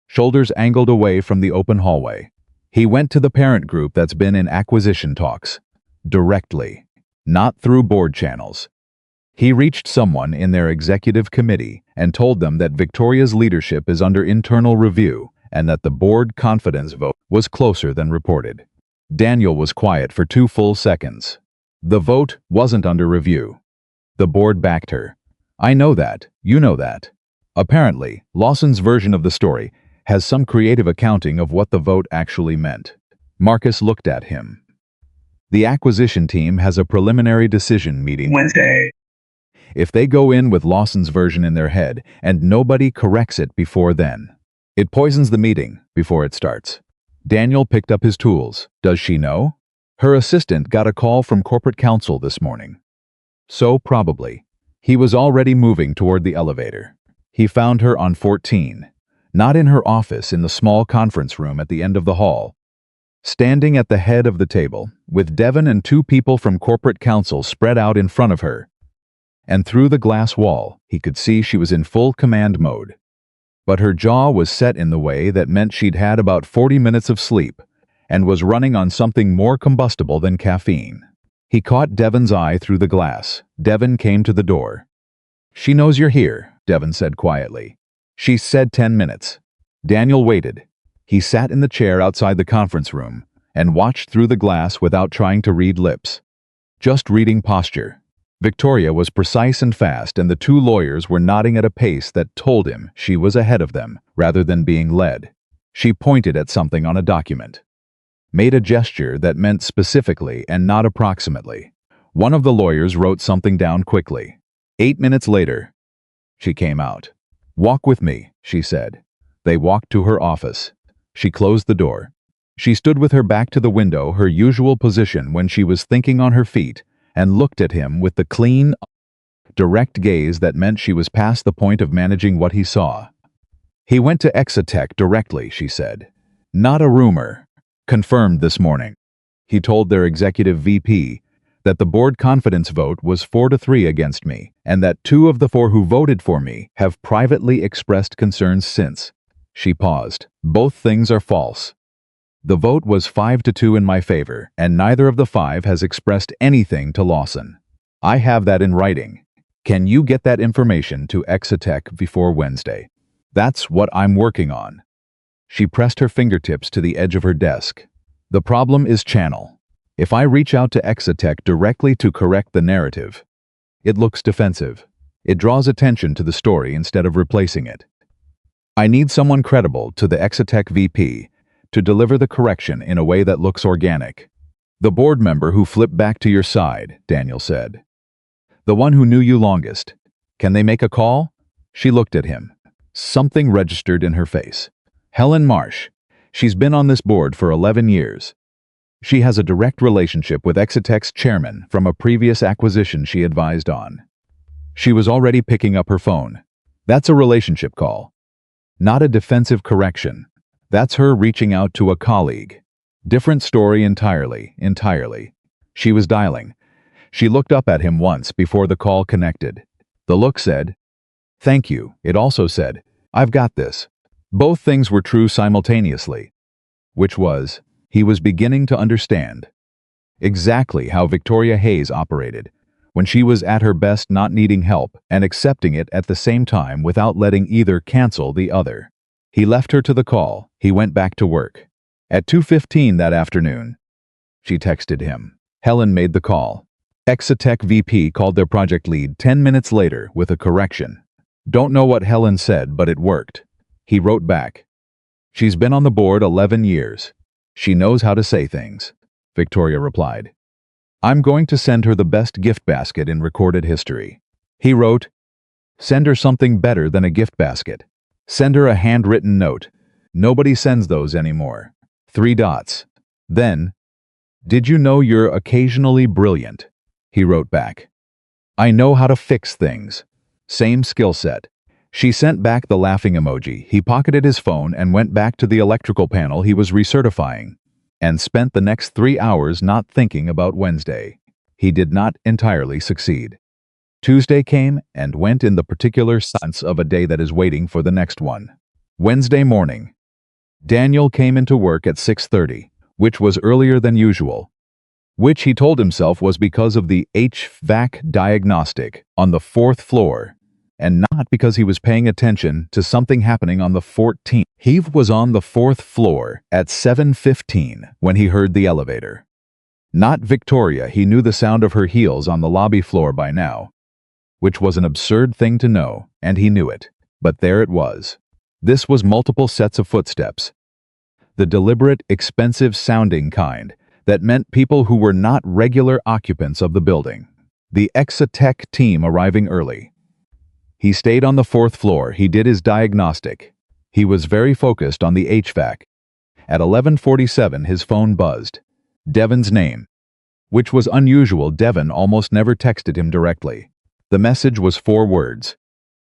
shoulders angled away from the open hallway. "He went to the parent group that's been in acquisition talks. Directly. Not through board channels. He reached someone in their executive committee and told them that Victoria's leadership is under internal review and that the board confidence vote was closer than reported." Daniel was quiet for 2 full seconds. "The vote wasn't under review. The board backed her." "I know that. You know that." Apparently, Lawson's version of the story has some creative accounting of what the vote actually meant. Marcus looked at him. "The acquisition team has a preliminary decision meeting Wednesday. If they go in with Lawson's version in their head and nobody corrects it before then, it poisons the meeting before it starts." Daniel picked up his tools. "Does she know?" "Her assistant got a call from corporate counsel this morning." "So probably." He was already moving toward the elevator. He found her on 14, not in her office, in the small conference room at the end of the hall. Standing at the head of the table, with Devon and 2 people from corporate counsel spread out in front of her. And through the glass wall, he could see she was in full command mode. But her jaw was set in the way that meant she'd had about 40 minutes of sleep and was running on something more combustible than caffeine. He caught Devon's eye through the glass. Devon came to the door. "She knows you're here," Devon said quietly. "She said 10 minutes. Daniel waited. He sat in the chair outside the conference room and watched through the glass without trying to read lips. Just reading posture. Victoria was precise and fast, and the 2 lawyers were nodding at a pace that told him she was ahead of them, rather than being led. She pointed at something on a document. Made a gesture that meant specifically and not approximately. One of the lawyers wrote something down quickly. 8 minutes later, she came out. "Walk with me," she said. They walked to her office. She closed the door. She stood with her back to the window, her usual position when she was thinking, on her feet, and looked at him with the clean, direct gaze that meant she was past the point of managing what he saw. "He went to Exotech directly," she said. "Not a rumor. Confirmed this morning." He told their executive VP that the board confidence vote was 4-3 against me, and that 2 of the 4 who voted for me have privately expressed concerns since. She paused. "Both things are false. The vote was 5-2 in my favor, and neither of the 5 has expressed anything to Lawson. I have that in writing. Can you get that information to Exotech before Wednesday? That's what I'm working on." She pressed her fingertips to the edge of her desk. "The problem is channel. If I reach out to Exotech directly to correct the narrative, it looks defensive. It draws attention to the story instead of replacing it. I need someone credible to the Exotech VP to deliver the correction in a way that looks organic. The board member who flipped back to your side, Daniel said. The one who knew you longest. Can they make a call? She looked at him. Something registered in her face. Helen Marsh. She's been on this board for 11 years. She has a direct relationship with Exotech's chairman from a previous acquisition she advised on. She was already picking up her phone. That's a relationship call. Not a defensive correction. That's her reaching out to a colleague. Different story entirely. She was dialing. She looked up at him once before the call connected. The look said, "Thank you." It also said, "I've got this." Both things were true simultaneously. Which was, he was beginning to understand exactly how Victoria Hayes operated, when she was at her best not needing help and accepting it at the same time without letting either cancel the other. He left her to the call. He went back to work. At 2:15 that afternoon, she texted him. Helen made the call. Exotech VP called their project lead 10 minutes later with a correction. Don't know what Helen said, but it worked. He wrote back. She's been on the board 11 years. She knows how to say things. Victoria replied. I'm going to send her the best gift basket in recorded history. He wrote, send her something better than a gift basket. Send her a handwritten note. Nobody sends those anymore. 3 dots. Then, did you know you're occasionally brilliant? He wrote back. I know how to fix things. Same skill set. She sent back the laughing emoji. He pocketed his phone and went back to the electrical panel he was recertifying, and spent the next 3 hours not thinking about Wednesday. He did not entirely succeed. Tuesday came and went in the particular sense of a day that is waiting for the next one. Wednesday morning. Daniel came into work at 6:30, which was earlier than usual, which he told himself was because of the HVAC diagnostic on the 4th floor, and not because he was paying attention to something happening on the 14th. He was on the 4th floor at 7:15 when he heard the elevator. Not Victoria. He knew the sound of her heels on the lobby floor by now, which was an absurd thing to know, and he knew it. But there it was. This was multiple sets of footsteps. The deliberate, expensive-sounding kind that meant people who were not regular occupants of the building. The Exotech team arriving early. He stayed on the 4th floor. He did his diagnostic. He was very focused on the HVAC. At 11:47, his phone buzzed. Devon's name, which was unusual. Devon almost never texted him directly. The message was 4 words.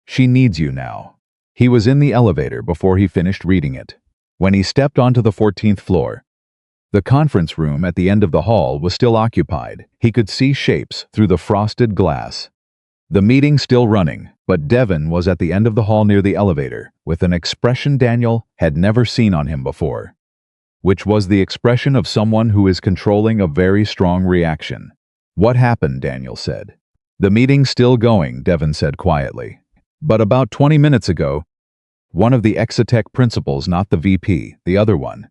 She needs you now. He was in the elevator before he finished reading it. When he stepped onto the 14th floor, the conference room at the end of the hall was still occupied. He could see shapes through the frosted glass. The meeting still running, but Devon was at the end of the hall near the elevator, with an expression Daniel had never seen on him before, which was the expression of someone who is controlling a very strong reaction. What happened? Daniel said. The meeting's still going, Devon said quietly. But about 20 minutes ago, one of the Exotech principals, not the VP, the other one,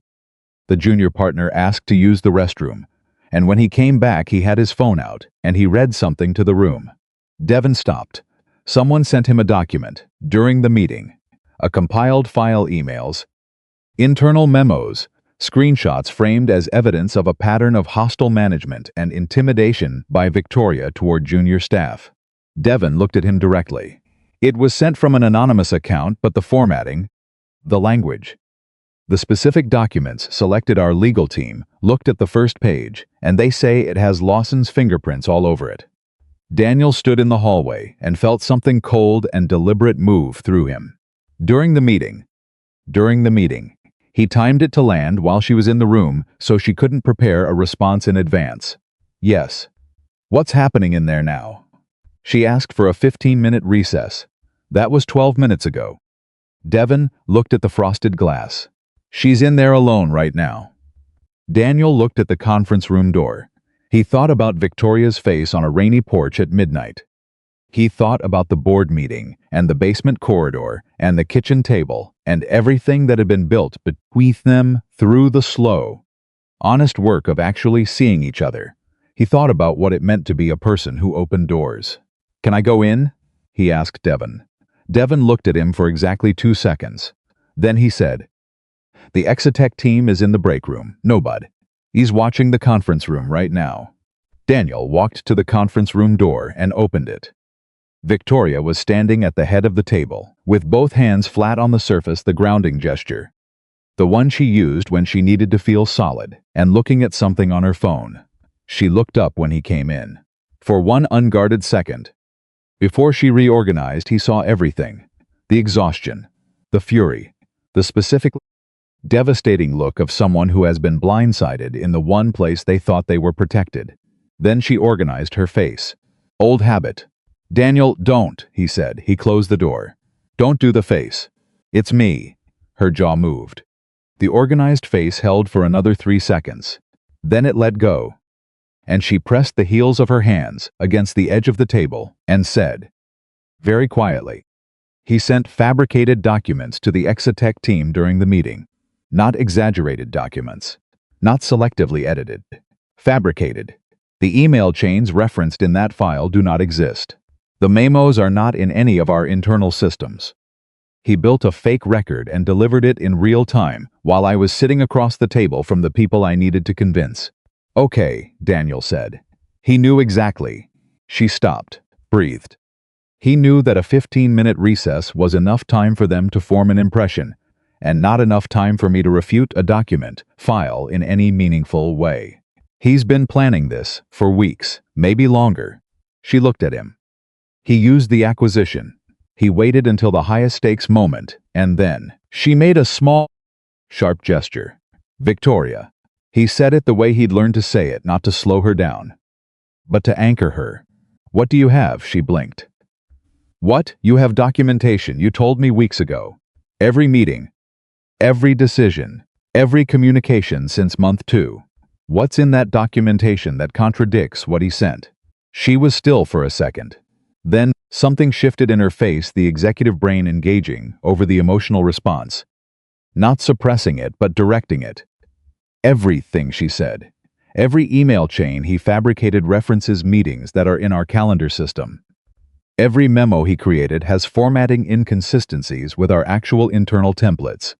the junior partner, asked to use the restroom, and when he came back he had his phone out, and he read something to the room. Devon stopped. Someone sent him a document, during the meeting, a compiled file, emails, internal memos, screenshots framed as evidence of a pattern of hostile management and intimidation by Victoria toward junior staff. Devon looked at him directly. It was sent from an anonymous account, but the formatting, the language, the specific documents selected. Our legal team looked at the first page, and they say it has Lawson's fingerprints all over it. Daniel stood in the hallway and felt something cold and deliberate move through him. During the meeting, he timed it to land while she was in the room so she couldn't prepare a response in advance. Yes. What's happening in there now? She asked for a 15-minute recess. That was 12 minutes ago. Devon looked at the frosted glass. She's in there alone right now. Daniel looked at the conference room door. He thought about Victoria's face on a rainy porch at midnight. He thought about the board meeting and the basement corridor and the kitchen table and everything that had been built between them through the slow, honest work of actually seeing each other. He thought about what it meant to be a person who opened doors. Can I go in? he asked Devon. Devon looked at him for exactly 2 seconds. Then he said, "The Exotech team is in the break room. No, bud. He's watching the conference room right now." Daniel walked to the conference room door and opened it. Victoria was standing at the head of the table, with both hands flat on the surface, the grounding gesture. The one she used when she needed to feel solid, and looking at something on her phone. She looked up when he came in. For one unguarded second. Before she reorganized, he saw everything. The exhaustion, the fury, the specific, devastating look of someone who has been blindsided in the one place they thought they were protected. Then she organized her face. Old habit. "Daniel, don't," he said. He closed the door. "Don't do the face. It's me." Her jaw moved. The organized face held for another 3 seconds. Then it let go. And she pressed the heels of her hands against the edge of the table and said, very quietly, "He sent fabricated documents to the Exotech team during the meeting. Not exaggerated documents. Not selectively edited. Fabricated. The email chains referenced in that file do not exist. The memos are not in any of our internal systems. He built a fake record and delivered it in real time while I was sitting across the table from the people I needed to convince." "Okay," Daniel said. He knew exactly. She stopped, breathed. He knew that a 15-minute recess was enough time for them to form an impression, and not enough time for me to refute a document, file in any meaningful way. He's been planning this for weeks, maybe longer. She looked at him. He used the acquisition. He waited until the highest stakes moment, and then she made a small, sharp gesture. "Victoria." He said it the way he'd learned to say it, not to slow her down, but to anchor her. "What do you have?" She blinked. "What? You have documentation you told me weeks ago. Every meeting, every decision, every communication since month 2. What's in that documentation that contradicts what he sent?" She was still for a second. Then, something shifted in her face, the executive brain engaging over the emotional response. Not suppressing it, but directing it. "Everything," she said. "Every email chain he fabricated references meetings that are in our calendar system. Every memo he created has formatting inconsistencies with our actual internal templates.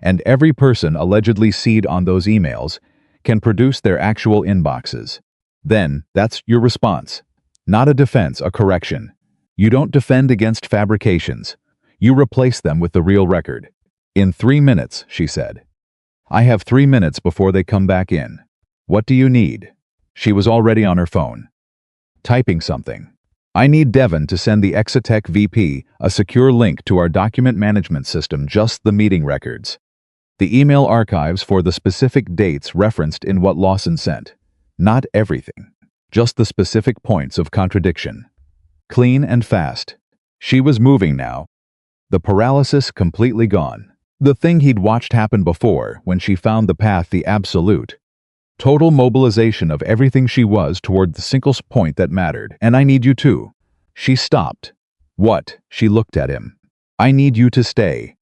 And every person allegedly CC'd on those emails can produce their actual inboxes. Then, that's your response. Not a defense, a correction. You don't defend against fabrications. You replace them with the real record. In 3 minutes," she said. "I have 3 minutes before they come back in. What do you need?" She was already on her phone. Typing something. "I need Devon to send the Exotech VP a secure link to our document management system, just the meeting records. The email archives for the specific dates referenced in what Lawson sent. Not everything. Just the specific points of contradiction. Clean and fast." She was moving now. The paralysis completely gone. The thing he'd watched happen before when she found the path, the absolute. Total mobilization of everything she was toward the single point that mattered. "And I need you too." She stopped. "What?" She looked at him. "I need you to stay.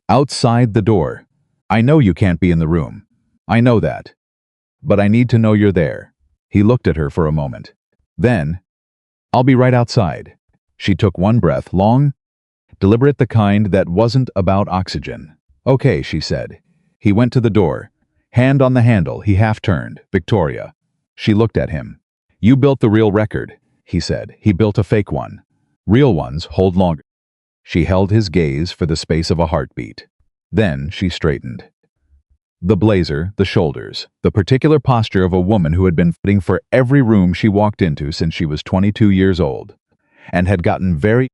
Outside the door. I know you can't be in the room. I know that. But I need to know you're there." He looked at her for a moment. Then, "I'll be right outside." She took one breath, long, deliberate, the kind that wasn't about oxygen. "Okay," she said. He went to the door. Hand on the handle, he half-turned. "Victoria." She looked at him. "You built the real record," he said. "He built a fake one. Real ones hold longer." She held his gaze for the space of a heartbeat. Then she straightened. The blazer, the shoulders, the particular posture of a woman who had been fitting for every room she walked into since she was 22 years old, and had gotten very,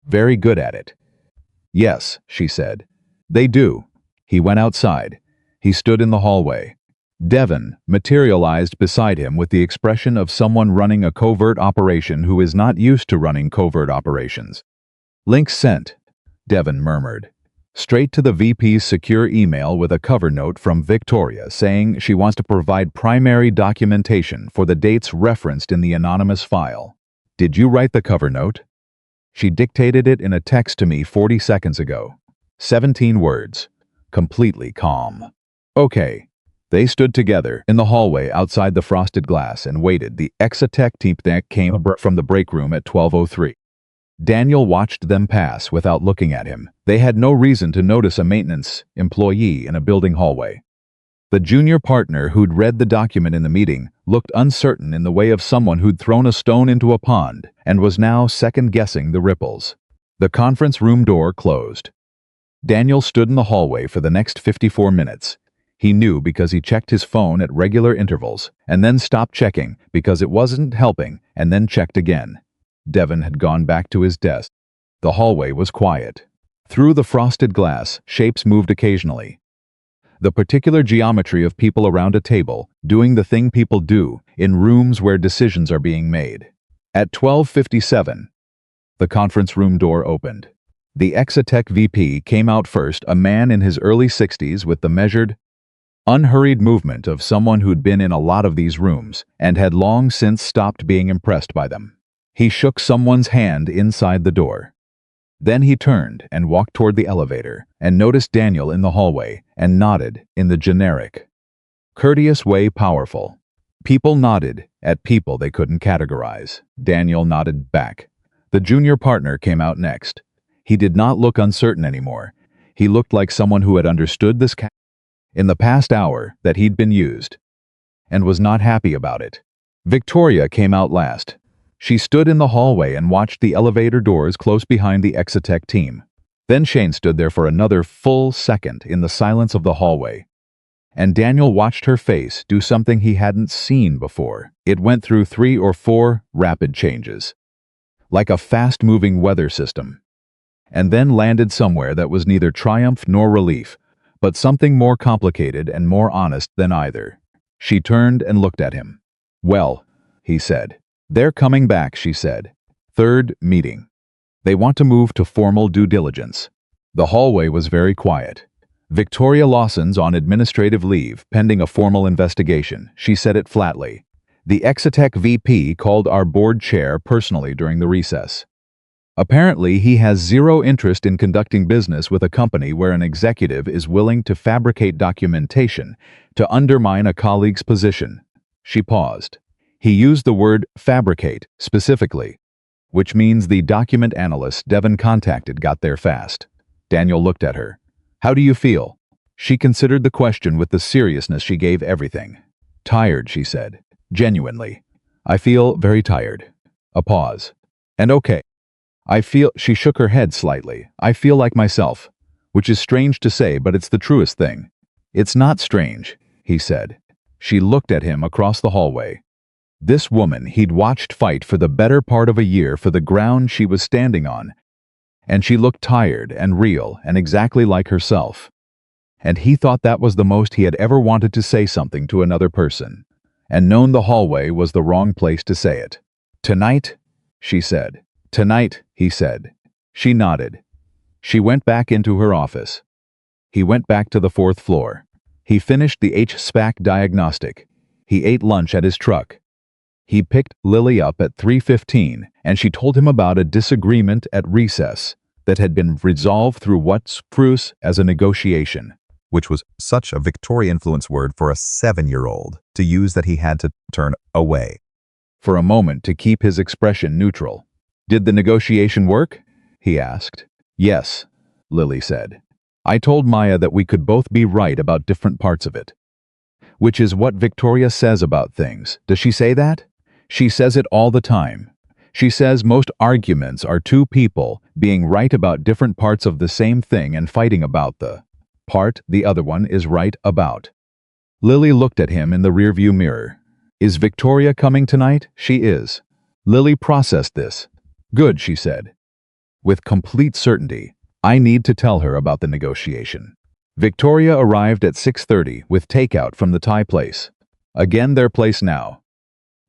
very good at it. "Yes," she said. "They do." He went outside. He stood in the hallway. Devon materialized beside him with the expression of someone running a covert operation who is not used to running covert operations. "Link sent," Devon murmured. Straight to the VP's secure email with a cover note from Victoria saying she wants to provide primary documentation for the dates referenced in the anonymous file. "Did you write the cover note?" She dictated it in a text to me 40 seconds ago. 17 words. Completely calm. "Okay." They stood together in the hallway outside the frosted glass and waited. The Exotech team came from the break room at 12:03. Daniel watched them pass without looking at him. They had no reason to notice a maintenance employee in a building hallway. The junior partner who'd read the document in the meeting looked uncertain in the way of someone who'd thrown a stone into a pond and was now second-guessing the ripples. The conference room door closed. Daniel stood in the hallway for the next 54 minutes. He knew because he checked his phone at regular intervals, and then stopped checking because it wasn't helping, and then checked again. Devon had gone back to his desk. The hallway was quiet. Through the frosted glass, shapes moved occasionally. The particular geometry of people around a table, doing the thing people do in rooms where decisions are being made. At 12:57, the conference room door opened. The Exatech VP came out first, a man in his early 60s with the measured, unhurried movement of someone who'd been in a lot of these rooms and had long since stopped being impressed by them. He shook someone's hand inside the door. Then he turned and walked toward the elevator and noticed Daniel in the hallway and nodded in the generic, courteous way powerful. People nodded at people they couldn't categorize. Daniel nodded back. The junior partner came out next. He did not look uncertain anymore. He looked like someone who had understood this in the past hour that he'd been used and was not happy about it. Victoria came out last. She stood in the hallway and watched the elevator doors close behind the Exatech team. Then Shane stood there for another full second in the silence of the hallway. And Daniel watched her face do something he hadn't seen before. It went through 3 or 4 rapid changes, like a fast-moving weather system, and then landed somewhere that was neither triumph nor relief, but something more complicated and more honest than either. She turned and looked at him. "Well," he said. "They're coming back," she said. "Third meeting. They want to move to formal due diligence." The hallway was very quiet. "Victoria Lawson's on administrative leave, pending a formal investigation," she said it flatly. "The Exatech VP called our board chair personally during the recess. Apparently, he has zero interest in conducting business with a company where an executive is willing to fabricate documentation to undermine a colleague's position." She paused. He used the word fabricate specifically, which means the document analyst Devon contacted got there fast. Daniel looked at her. "How do you feel?" She considered the question with the seriousness she gave everything. "Tired," she said. "Genuinely. I feel very tired." A pause. "And okay. She shook her head slightly. "I feel like myself. Which is strange to say, but it's the truest thing." "It's not strange," he said. She looked at him across the hallway. This woman he'd watched fight for the better part of a year for the ground she was standing on, and she looked tired and real and exactly like herself. And he thought that was the most he had ever wanted to say something to another person, and known the hallway was the wrong place to say it. "Tonight?" she said. "Tonight," he said. She nodded. She went back into her office. He went back to the 4th floor. He finished the HSPAC diagnostic. He ate lunch at his truck. He picked Lily up at 3:15, and she told him about a disagreement at recess that had been resolved through what's spruce as a negotiation, which was such a Victoria-influence word for a 7-year-old to use that he had to turn away for a moment to keep his expression neutral. "Did the negotiation work?" he asked. "Yes," Lily said. "I told Maya that we could both be right about different parts of it." Which is what Victoria says about things. Does she say that? She says it all the time. She says most arguments are two people being right about different parts of the same thing and fighting about the part the other one is right about. Lily looked at him in the rearview mirror. "Is Victoria coming tonight?" "She is." Lily processed this. "Good," she said. With complete certainty, I need to tell her about the negotiation. Victoria arrived at 6:30 with takeout from the Thai place. Again their place now.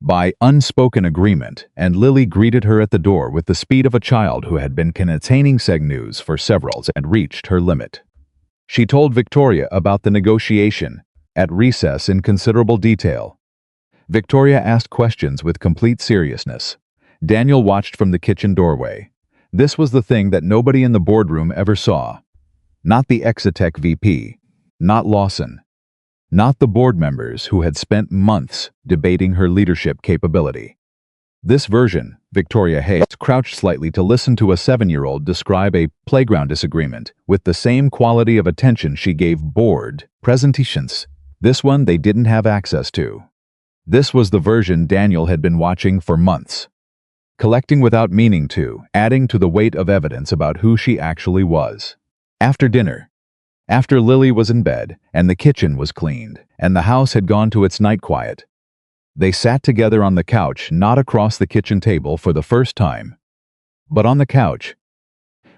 By unspoken agreement, and Lily greeted her at the door with the speed of a child who had been containing news for several and reached her limit. She told Victoria about the negotiation at recess in considerable detail. Victoria asked questions with complete seriousness. Daniel watched from the kitchen doorway. This was the thing that nobody in the boardroom ever saw. Not the Exatech VP, not Lawson, not the board members who had spent months debating her leadership capability. This version, Victoria Hayes crouched slightly to listen to a 7-year-old describe a playground disagreement with the same quality of attention she gave board presentations. This one they didn't have access to. This was the version Daniel had been watching for months. Collecting without meaning to, adding to the weight of evidence about who she actually was. After dinner, after Lily was in bed and the kitchen was cleaned and the house had gone to its night quiet, they sat together on the couch, not across the kitchen table for the first time, but on the couch,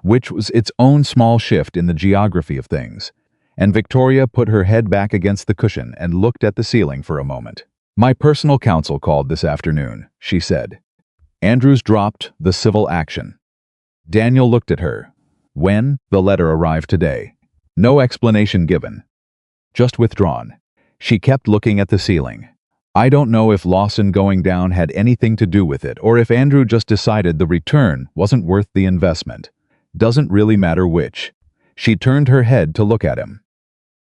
which was its own small shift in the geography of things, and Victoria put her head back against the cushion and looked at the ceiling for a moment. "My personal counsel called this afternoon," she said. Andrews dropped the civil action. Daniel looked at her. When? The letter arrived today. No explanation given. Just withdrawn. She kept looking at the ceiling. I don't know if Lawson going down had anything to do with it, or if Andrew just decided the return wasn't worth the investment. Doesn't really matter which. She turned her head to look at him.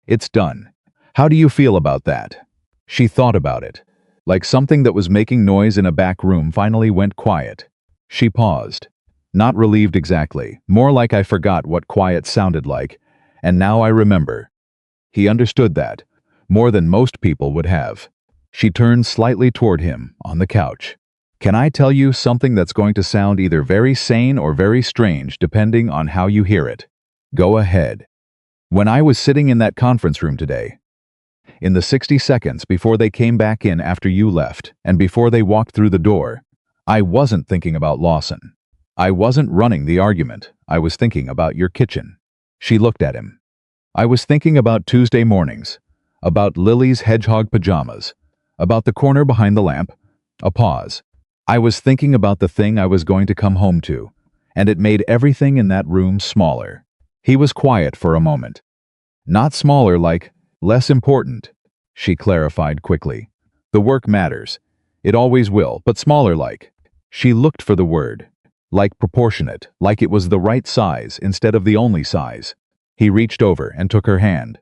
It's done. How do you feel about that? She thought about it. Like something that was making noise in a back room finally went quiet. She paused. Not relieved exactly, more like I forgot what quiet sounded like, and now I remember. He understood that, more than most people would have. She turned slightly toward him, on the couch. Can I tell you something that's going to sound either very sane or very strange, depending on how you hear it? Go ahead. When I was sitting in that conference room today, in the 60 seconds before they came back in after you left, and before they walked through the door, I wasn't thinking about Lawson. I wasn't running the argument. I was thinking about your kitchen. She looked at him. I was thinking about Tuesday mornings, about Lily's hedgehog pajamas, about the corner behind the lamp. A pause. I was thinking about the thing I was going to come home to, and it made everything in that room smaller. He was quiet for a moment. Not smaller like, less important, she clarified quickly. The work matters. It always will, but smaller like. She looked for the word. Like proportionate, like it was the right size instead of the only size. He reached over and took her hand.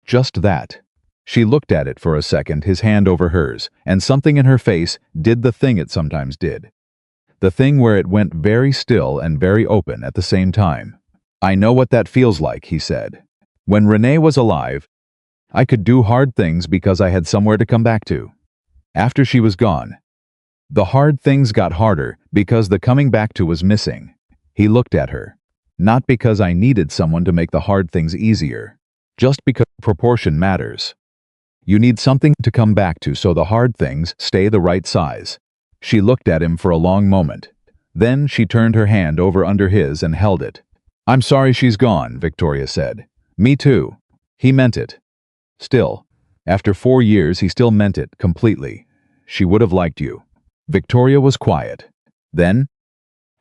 Just that. She looked at it for a second, his hand over hers, and something in her face did the thing it sometimes did. The thing where it went very still and very open at the same time. I know what that feels like, he said. When Renee was alive, I could do hard things because I had somewhere to come back to. After she was gone, the hard things got harder because the coming back to was missing. He looked at her. Not because I needed someone to make the hard things easier. Just because proportion matters. You need something to come back to so the hard things stay the right size. She looked at him for a long moment. Then she turned her hand over under his and held it. I'm sorry she's gone, Victoria said. Me too. He meant it. Still, after 4 years he still meant it completely. She would have liked you. Victoria was quiet. Then?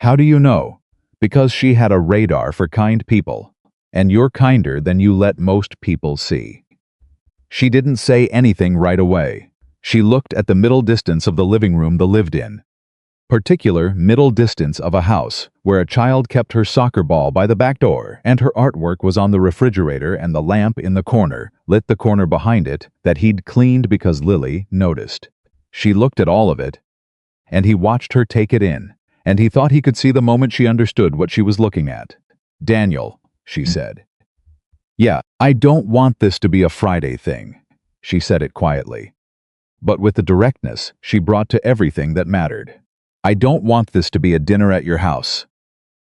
How do you know? Because she had a radar for kind people. And you're kinder than you let most people see. She didn't say anything right away. She looked at the middle distance of the living room they lived in. Particular middle distance of a house where a child kept her soccer ball by the back door and her artwork was on the refrigerator and the lamp in the corner lit the corner behind it that he'd cleaned because Lily noticed. She looked at all of it, and he watched her take it in, and he thought he could see the moment she understood what she was looking at. Daniel, she said. Yeah, I don't want this to be a Friday thing. She said it quietly, but with the directness she brought to everything that mattered. I don't want this to be a dinner at your house.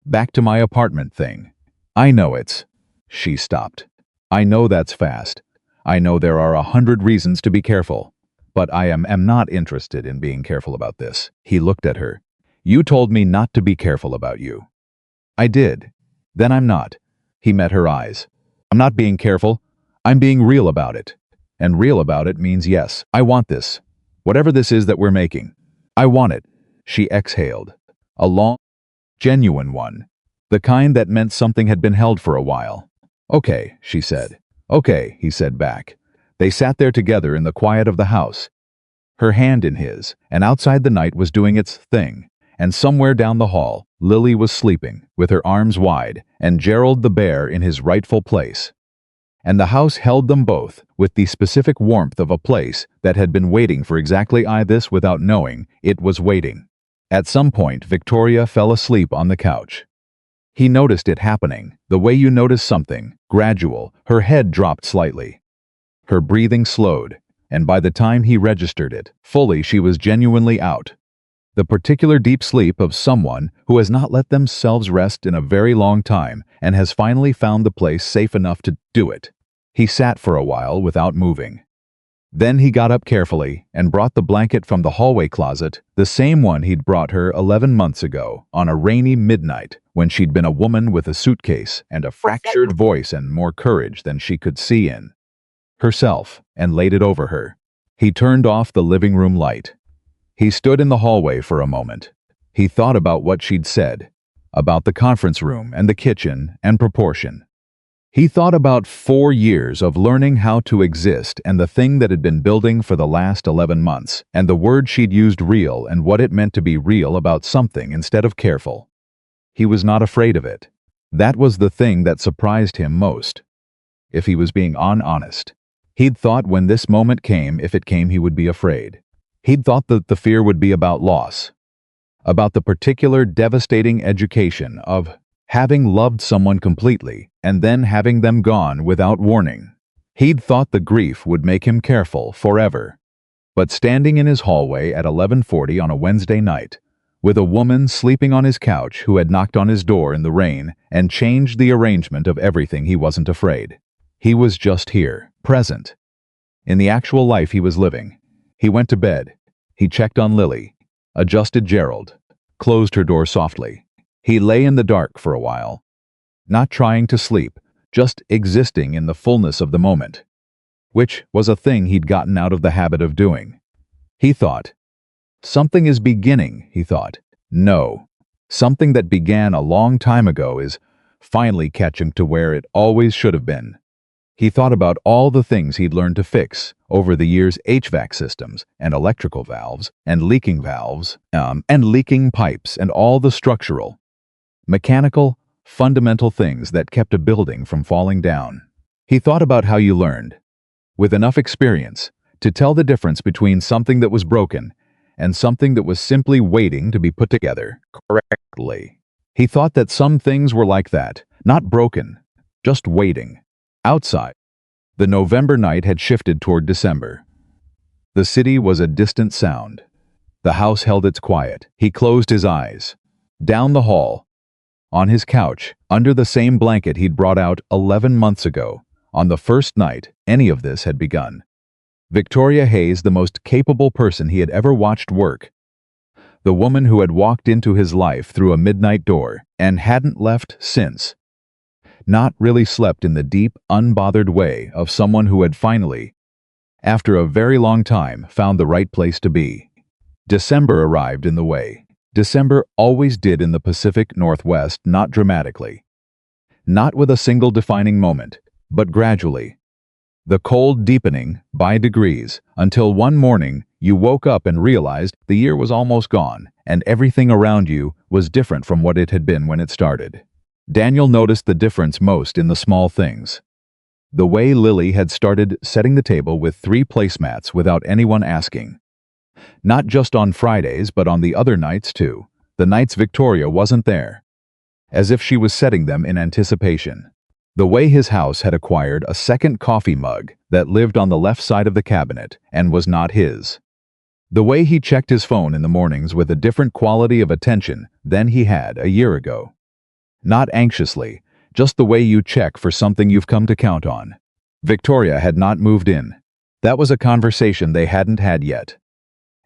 Back to my apartment thing. I know it's... She stopped. I know that's fast. I know there are 100 reasons to be careful. But I am not interested in being careful about this. He looked at her. You told me not to be careful about you. I did. Then I'm not. He met her eyes. I'm not being careful. I'm being real about it. And real about it means yes, I want this. Whatever this is that we're making. I want it. She exhaled. A long, genuine one. The kind that meant something had been held for a while. Okay, she said. Okay, he said back. They sat there together in the quiet of the house. Her hand in his, and outside the night was doing its thing. And somewhere down the hall, Lily was sleeping, with her arms wide, and Gerald the bear in his rightful place. And the house held them both, with the specific warmth of a place that had been waiting for exactly this without knowing it was waiting. At some point, Victoria fell asleep on the couch. He noticed it happening, the way you notice something, gradual. Her head dropped slightly. Her breathing slowed, and by the time he registered it fully, she was genuinely out. The particular deep sleep of someone who has not let themselves rest in a very long time and has finally found the place safe enough to do it. He sat for a while without moving. Then he got up carefully and brought the blanket from the hallway closet, the same one he'd brought her 11 months ago on a rainy midnight when she'd been a woman with a suitcase and a fractured voice and more courage than she could see in herself, and laid it over her. He turned off the living room light. He stood in the hallway for a moment. He thought about what she'd said, about the conference room and the kitchen and proportion. He thought about 4 years of learning how to exist and the thing that had been building for the last 11 months, and the word she'd used, real, and what it meant to be real about something instead of careful. He was not afraid of it. That was the thing that surprised him most. If he was being honest, he'd thought when this moment came, if it came, he would be afraid. He'd thought that the fear would be about loss, about the particular devastating education of having loved someone completely and then having them gone without warning. He'd thought the grief would make him careful forever. But standing in his hallway at 11:40 on a Wednesday night, with a woman sleeping on his couch who had knocked on his door in the rain and changed the arrangement of everything, he wasn't afraid. He was just here, present, in the actual life he was living. He went to bed. He checked on Lily, adjusted Gerald, closed her door softly. He lay in the dark for a while, not trying to sleep, just existing in the fullness of the moment, which was a thing he'd gotten out of the habit of doing. He thought, something is beginning, he thought. No, something that began a long time ago is finally catching to where it always should have been. He thought about all the things he'd learned to fix over the years, HVAC systems and electrical valves and leaking pipes and all the structural, mechanical, fundamental things that kept a building from falling down. He thought about how you learned, with enough experience, to tell the difference between something that was broken and something that was simply waiting to be put together correctly. He thought that some things were like that, not broken, just waiting. Outside, the November night had shifted toward December. The city was a distant sound. The house held its quiet. He closed his eyes. Down the hall, on his couch, under the same blanket he'd brought out 11 months ago, on the first night any of this had begun, Victoria Hayes, the most capable person he had ever watched work, the woman who had walked into his life through a midnight door and hadn't left since, not really slept in the deep, unbothered way of someone who had finally, after a very long time, found the right place to be. December arrived in the way. December always did in the Pacific Northwest, not dramatically, not with a single defining moment, but gradually. The cold deepening by degrees until one morning you woke up and realized the year was almost gone and everything around you was different from what it had been when it started. Daniel noticed the difference most in the small things. The way Lily had started setting the table with 3 placemats without anyone asking. Not just on Fridays, but on the other nights too, the nights Victoria wasn't there. As if she was setting them in anticipation. The way his house had acquired a second coffee mug that lived on the left side of the cabinet and was not his. The way he checked his phone in the mornings with a different quality of attention than he had a year ago. Not anxiously, just the way you check for something you've come to count on. Victoria had not moved in. That was a conversation they hadn't had yet.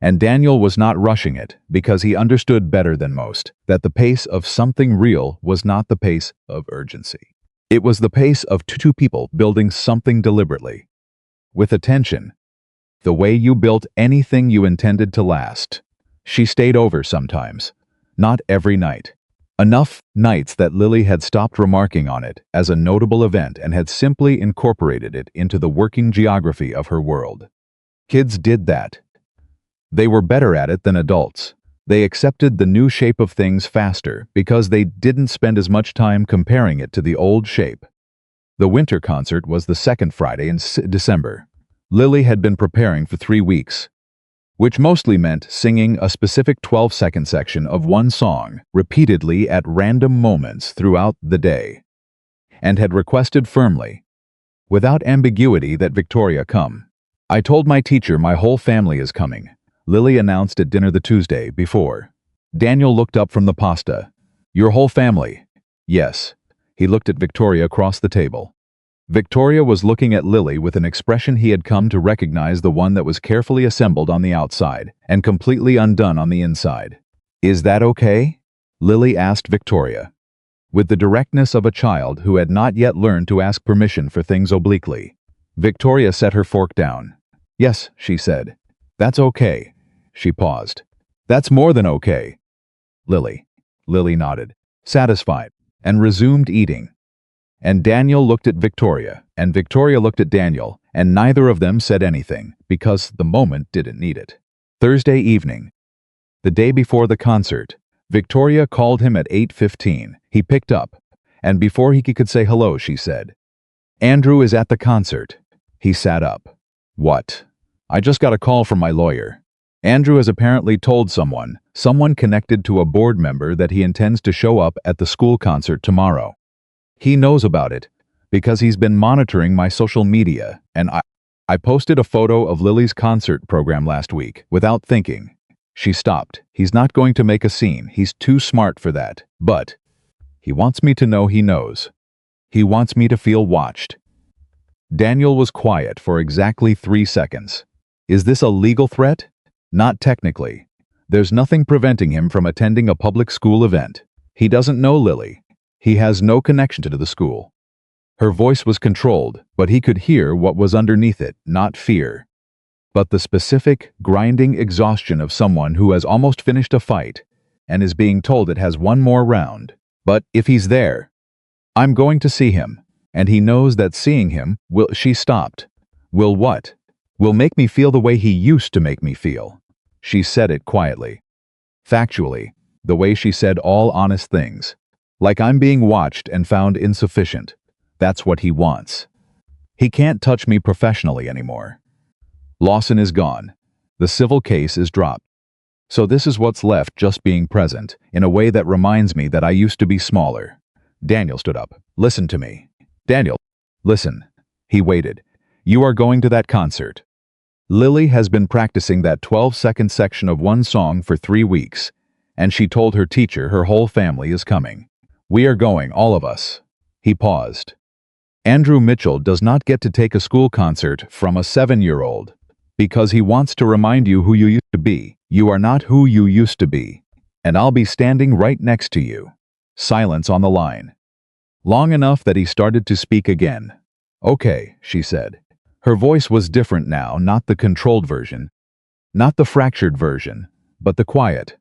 And Daniel was not rushing it because he understood better than most that the pace of something real was not the pace of urgency. It was the pace of 2 people building something deliberately, with attention, the way you built anything you intended to last. She stayed over sometimes, not every night. Enough nights that Lily had stopped remarking on it as a notable event and had simply incorporated it into the working geography of her world. Kids did that. They were better at it than adults. They accepted the new shape of things faster because they didn't spend as much time comparing it to the old shape. The winter concert was the second Friday in December. Lily had been preparing for 3 weeks. which mostly meant singing a specific 12-second section of one song repeatedly at random moments throughout the day, and had requested firmly, without ambiguity, that Victoria come. "I told my teacher my whole family is coming," Lily announced at dinner the Tuesday before. Daniel looked up from the pasta. "Your whole family?" "Yes." He looked at Victoria across the table. Victoria was looking at Lily with an expression he had come to recognize, the one that was carefully assembled on the outside and completely undone on the inside. "Is that okay?" Lily asked Victoria, with the directness of a child who had not yet learned to ask permission for things obliquely. Victoria set her fork down. "Yes," she said. "That's okay." She paused. "That's more than okay." Lily nodded, satisfied, and resumed eating. And Daniel looked at Victoria, and Victoria looked at Daniel, and neither of them said anything, because the moment didn't need it. Thursday evening, the day before the concert, Victoria called him at 8:15. He picked up, and before he could say hello, she said, "Andrew is at the concert." He sat up. "What?" "I just got a call from my lawyer. Andrew has apparently told someone connected to a board member, that he intends to show up at the school concert tomorrow. He knows about it because he's been monitoring my social media, and I posted a photo of Lily's concert program last week without thinking." She stopped. "He's not going to make a scene. He's too smart for that. But he wants me to know he knows. He wants me to feel watched." Daniel was quiet for exactly 3 seconds. "Is this a legal threat?" "Not technically. There's nothing preventing him from attending a public school event. He doesn't know Lily. He has no connection to the school." Her voice was controlled, but he could hear what was underneath it, not fear, but the specific, grinding exhaustion of someone who has almost finished a fight and is being told it has one more round. "But if he's there, I'm going to see him, and he knows that seeing him will—" She stopped. "Will what?" "Will make me feel the way he used to make me feel." She said it quietly, factually, the way she said all honest things. "Like I'm being watched and found insufficient. That's what he wants. He can't touch me professionally anymore. Lawson is gone. The civil case is dropped. So this is what's left, just being present, in a way that reminds me that I used to be smaller." Daniel stood up. "Listen to me." "Daniel, listen." He waited. "You are going to that concert. Lily has been practicing that 12-second section of one song for 3 weeks, and she told her teacher her whole family is coming. We are going, all of us." He paused. "Andrew Mitchell does not get to take a school concert from a 7-year-old because he wants to remind you who you used to be. You are not who you used to be, and I'll be standing right next to you." Silence on the line. Long enough that he started to speak again. "Okay," she said. Her voice was different now, not the controlled version, not the fractured version, but the quiet,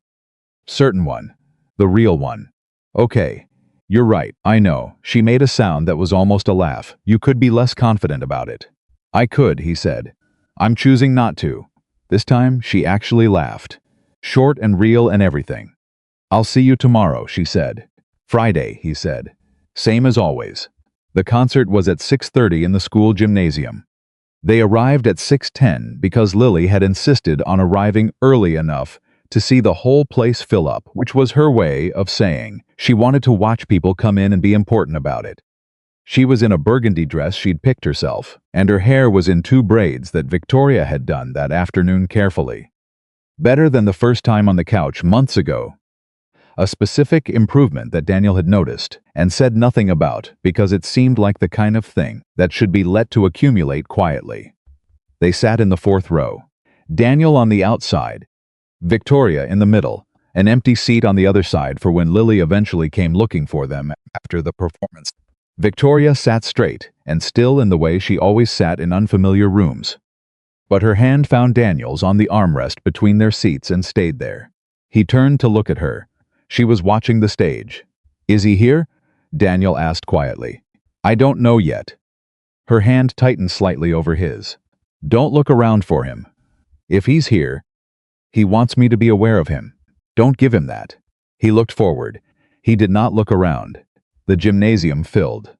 certain one, the real one. "Okay. You're right, I know." She made a sound that was almost a laugh. "You could be less confident about it." "I could," he said. "I'm choosing not to." This time, she actually laughed. Short and real and everything. "I'll see you tomorrow," she said. "Friday," he said. "Same as always." The concert was at 6:30 in the school gymnasium. They arrived at 6:10 because Lily had insisted on arriving early enough to see the whole place fill up, which was her way of saying she wanted to watch people come in and be important about it. She was in a burgundy dress she'd picked herself, and her hair was in 2 braids that Victoria had done that afternoon carefully. Better than the first time on the couch months ago. A specific improvement that Daniel had noticed and said nothing about because it seemed like the kind of thing that should be let to accumulate quietly. They sat in the 4th row. Daniel on the outside, Victoria in the middle, an empty seat on the other side for when Lily eventually came looking for them after the performance. Victoria sat straight and still in the way she always sat in unfamiliar rooms. But her hand found Daniel's on the armrest between their seats and stayed there. He turned to look at her. She was watching the stage. "Is he here?" Daniel asked quietly. "I don't know yet." Her hand tightened slightly over his. "Don't look around for him. If he's here, he wants me to be aware of him. Don't give him that." He looked forward. He did not look around. The gymnasium filled.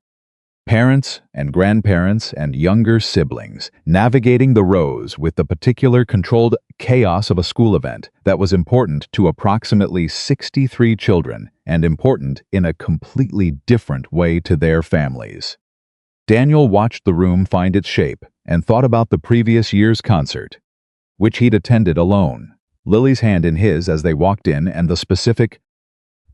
Parents and grandparents and younger siblings navigating the rows with the particular controlled chaos of a school event that was important to approximately 63 children and important in a completely different way to their families. Daniel watched the room find its shape and thought about the previous year's concert, which he'd attended alone, Lily's hand in his as they walked in and the specific,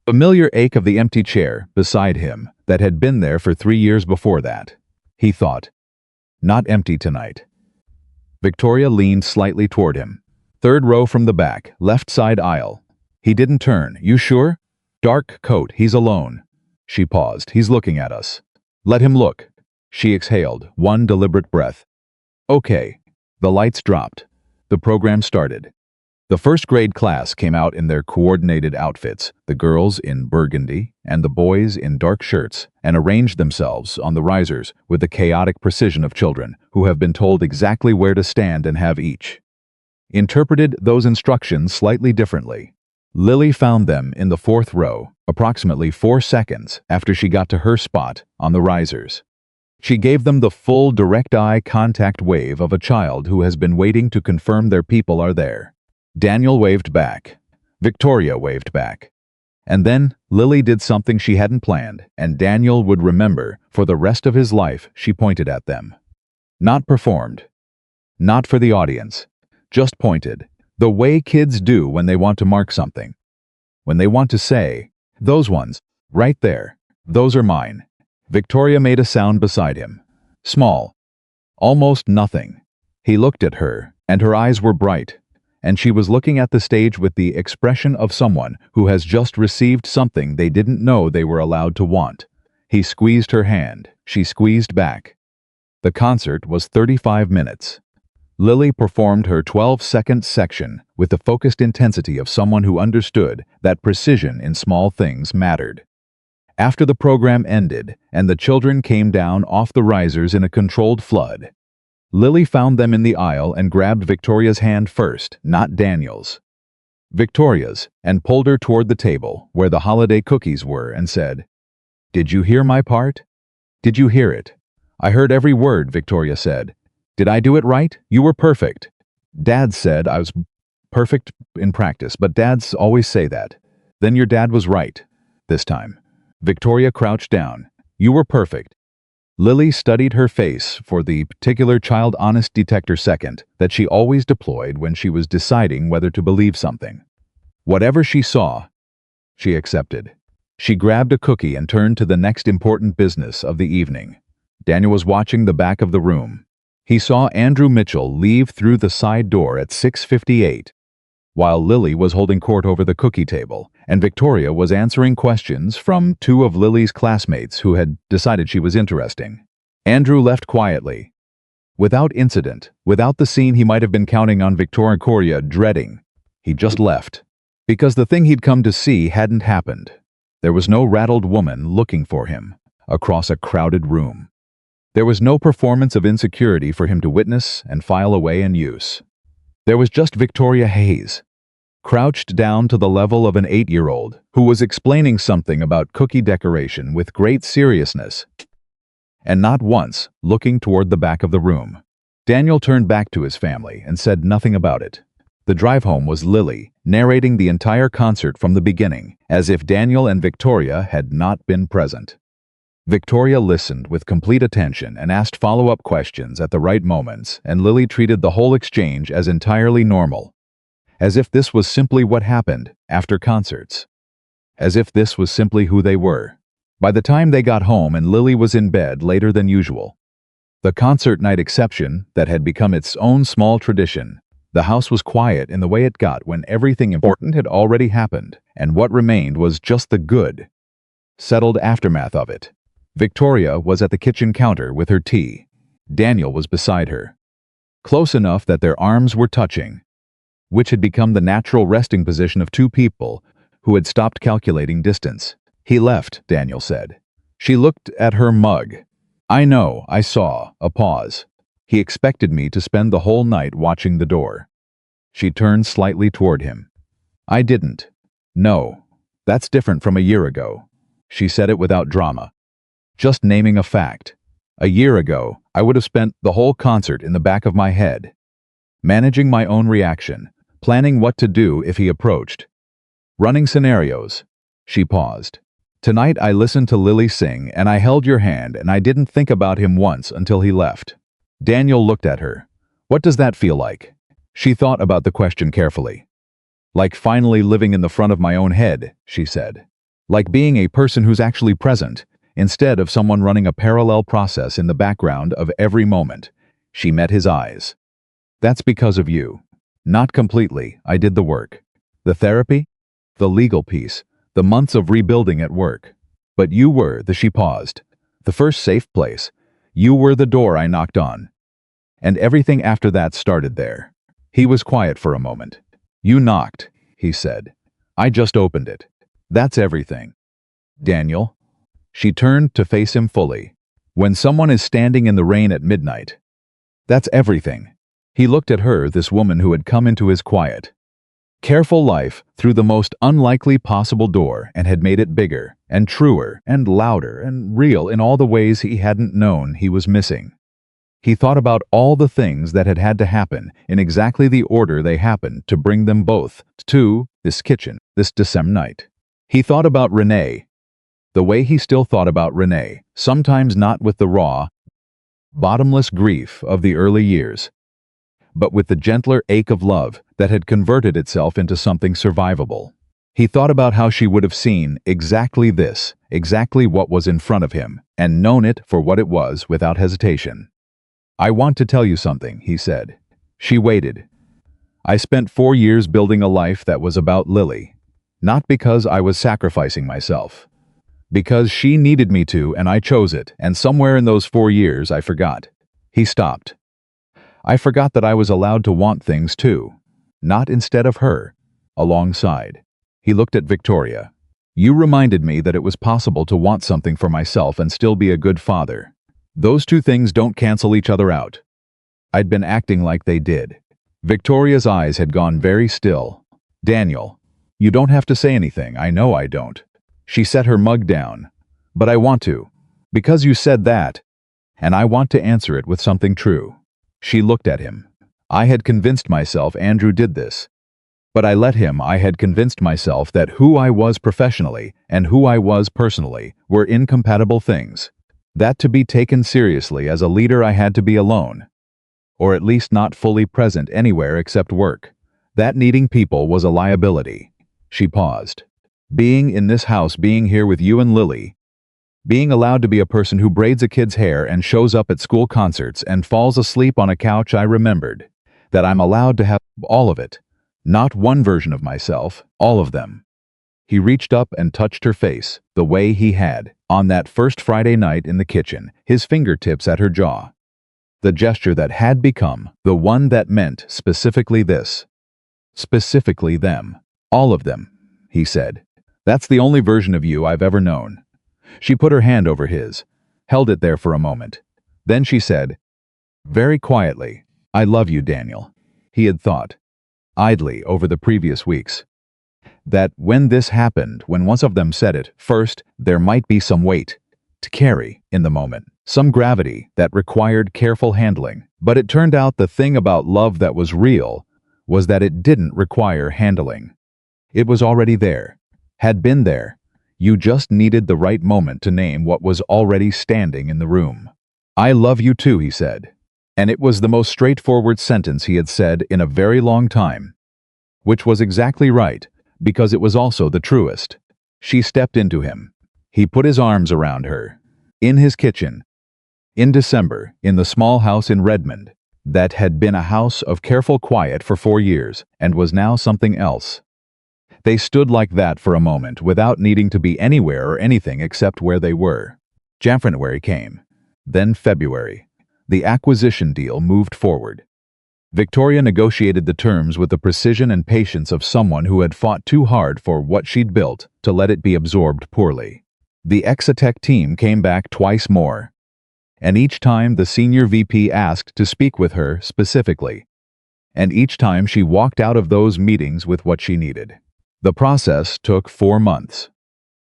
familiar ache of the empty chair beside him that had been there for 3 years before that. He thought, not empty tonight. Victoria leaned slightly toward him. Third row from the back, left side aisle. He didn't turn. You sure? Dark coat, he's alone. She paused. He's looking at us. Let him look. She exhaled, one deliberate breath. Okay. The lights dropped. The program started. The first grade class came out in their coordinated outfits, the girls in burgundy and the boys in dark shirts, and arranged themselves on the risers with the chaotic precision of children who have been told exactly where to stand and have each interpreted those instructions slightly differently. Lily found them in the fourth row, approximately 4 seconds after she got to her spot on the risers. She gave them the full direct eye contact wave of a child who has been waiting to confirm their people are there. Daniel waved back. Victoria waved back. And then Lily did something she hadn't planned, and Daniel would remember for the rest of his life. She pointed at them. Not performed. Not for the audience. Just pointed. The way kids do when they want to mark something. When they want to say, those ones, right there, those are mine. Victoria made a sound beside him. Small. Almost nothing. He looked at her, and her eyes were bright. And she was looking at the stage with the expression of someone who has just received something they didn't know they were allowed to want. He squeezed her hand. She squeezed back. The concert was 35 minutes. Lily performed her 12-second section with the focused intensity of someone who understood that precision in small things mattered. After the program ended and the children came down off the risers in a controlled flood, Lily found them in the aisle and grabbed Victoria's hand first, not Daniel's. Victoria's, and pulled her toward the table where the holiday cookies were and said, "Did you hear my part? Did you hear it?" "I heard every word," Victoria said. "Did I do it right? You were perfect." "Dad said I was perfect in practice, but dads always say that." "Then your dad was right. This time." Victoria crouched down. "You were perfect." Lily studied her face for the particular child honest detector second that she always deployed when she was deciding whether to believe something. Whatever she saw, she accepted. She grabbed a cookie and turned to the next important business of the evening. Daniel was watching the back of the room. He saw Andrew Mitchell leave through the side door at 6:58, while Lily was holding court over the cookie table, and Victoria was answering questions from 2 of Lily's classmates who had decided she was interesting. Andrew left quietly. Without incident, without the scene he might have been counting on Victoria dreading. He just left. Because the thing he'd come to see hadn't happened. There was no rattled woman looking for him across a crowded room. There was no performance of insecurity for him to witness and file away and use. There was just Victoria Hayes, crouched down to the level of an 8-year-old who was explaining something about cookie decoration with great seriousness, and not once looking toward the back of the room. Daniel turned back to his family and said nothing about it. The drive home was Lily, narrating the entire concert from the beginning, as if Daniel and Victoria had not been present. Victoria listened with complete attention and asked follow-up questions at the right moments, and Lily treated the whole exchange as entirely normal. As if this was simply what happened after concerts. As if this was simply who they were. By the time they got home and Lily was in bed later than usual, the concert night exception that had become its own small tradition, the house was quiet in the way it got when everything important had already happened, and what remained was just the good, settled aftermath of it. Victoria was at the kitchen counter with her tea. Daniel was beside her. Close enough that their arms were touching, which had become the natural resting position of 2 people who had stopped calculating distance. "He left," Daniel said. She looked at her mug. "I know, I saw." A pause. "He expected me to spend the whole night watching the door." She turned slightly toward him. "I didn't." "No, that's different from a year ago." She said it without drama. Just naming a fact. A year ago, I would have spent the whole concert in the back of my head, managing my own reaction, planning what to do if he approached, running scenarios. She paused. Tonight I listened to Lily sing and I held your hand and I didn't think about him once until he left. Daniel looked at her. What does that feel like? She thought about the question carefully. Like finally living in the front of my own head, she said. Like being a person who's actually present, instead of someone running a parallel process in the background of every moment. She met his eyes. That's because of you. Not completely, I did the work. The therapy? The legal piece. The months of rebuilding at work. But you were, she paused. The first safe place. You were the door I knocked on. And everything after that started there. He was quiet for a moment. You knocked, he said. I just opened it. That's everything. Daniel? She turned to face him fully. When someone is standing in the rain at midnight. That's everything. He looked at her, this woman who had come into his quiet, careful life through the most unlikely possible door and had made it bigger and truer and louder and real in all the ways he hadn't known he was missing. He thought about all the things that had to happen in exactly the order they happened to bring them both to this kitchen this December night. He thought about Renee, the way he still thought about Renee, sometimes not with the raw, bottomless grief of the early years, but with the gentler ache of love that had converted itself into something survivable. He thought about how she would have seen exactly this, exactly what was in front of him, and known it for what it was without hesitation. I want to tell you something, he said. She waited. I spent 4 years building a life that was about Lily. Not because I was sacrificing myself. Because she needed me to, and I chose it, and somewhere in those 4 years I forgot. He stopped. I forgot that I was allowed to want things too. Not instead of her. Alongside. He looked at Victoria. You reminded me that it was possible to want something for myself and still be a good father. Those two things don't cancel each other out. I'd been acting like they did. Victoria's eyes had gone very still. Daniel, you don't have to say anything, I know I don't. She set her mug down. But I want to. Because you said that. And I want to answer it with something true. She looked at him. I had convinced myself Andrew did this. But I let him. I had convinced myself that who I was professionally and who I was personally were incompatible things. That to be taken seriously as a leader I had to be alone. Or at least not fully present anywhere except work. That needing people was a liability. She paused. Being in this house, being here with you and Lily. Being allowed to be a person who braids a kid's hair and shows up at school concerts and falls asleep on a couch, I remembered. That I'm allowed to have all of it. Not one version of myself, all of them. He reached up and touched her face, the way he had, on that first Friday night in the kitchen, his fingertips at her jaw. The gesture that had become the one that meant specifically this. Specifically them. All of them, he said. That's the only version of you I've ever known. She put her hand over his, held it there for a moment. Then she said, very quietly, I love you, Daniel. He had thought, idly over the previous weeks, that when this happened, when one of them said it, first, there might be some weight to carry in the moment, some gravity that required careful handling. But it turned out the thing about love that was real was that it didn't require handling. It was already there, had been there. You just needed the right moment to name what was already standing in the room. I love you too, he said. And it was the most straightforward sentence he had said in a very long time. Which was exactly right, because it was also the truest. She stepped into him. He put his arms around her. In his kitchen. In December, in the small house in Redmond, that had been a house of careful quiet for 4 years, and was now something else. They stood like that for a moment without needing to be anywhere or anything except where they were. January came. Then February. The acquisition deal moved forward. Victoria negotiated the terms with the precision and patience of someone who had fought too hard for what she'd built to let it be absorbed poorly. The Exatech team came back twice more. And each time the senior VP asked to speak with her specifically. And each time she walked out of those meetings with what she needed. The process took 4 months.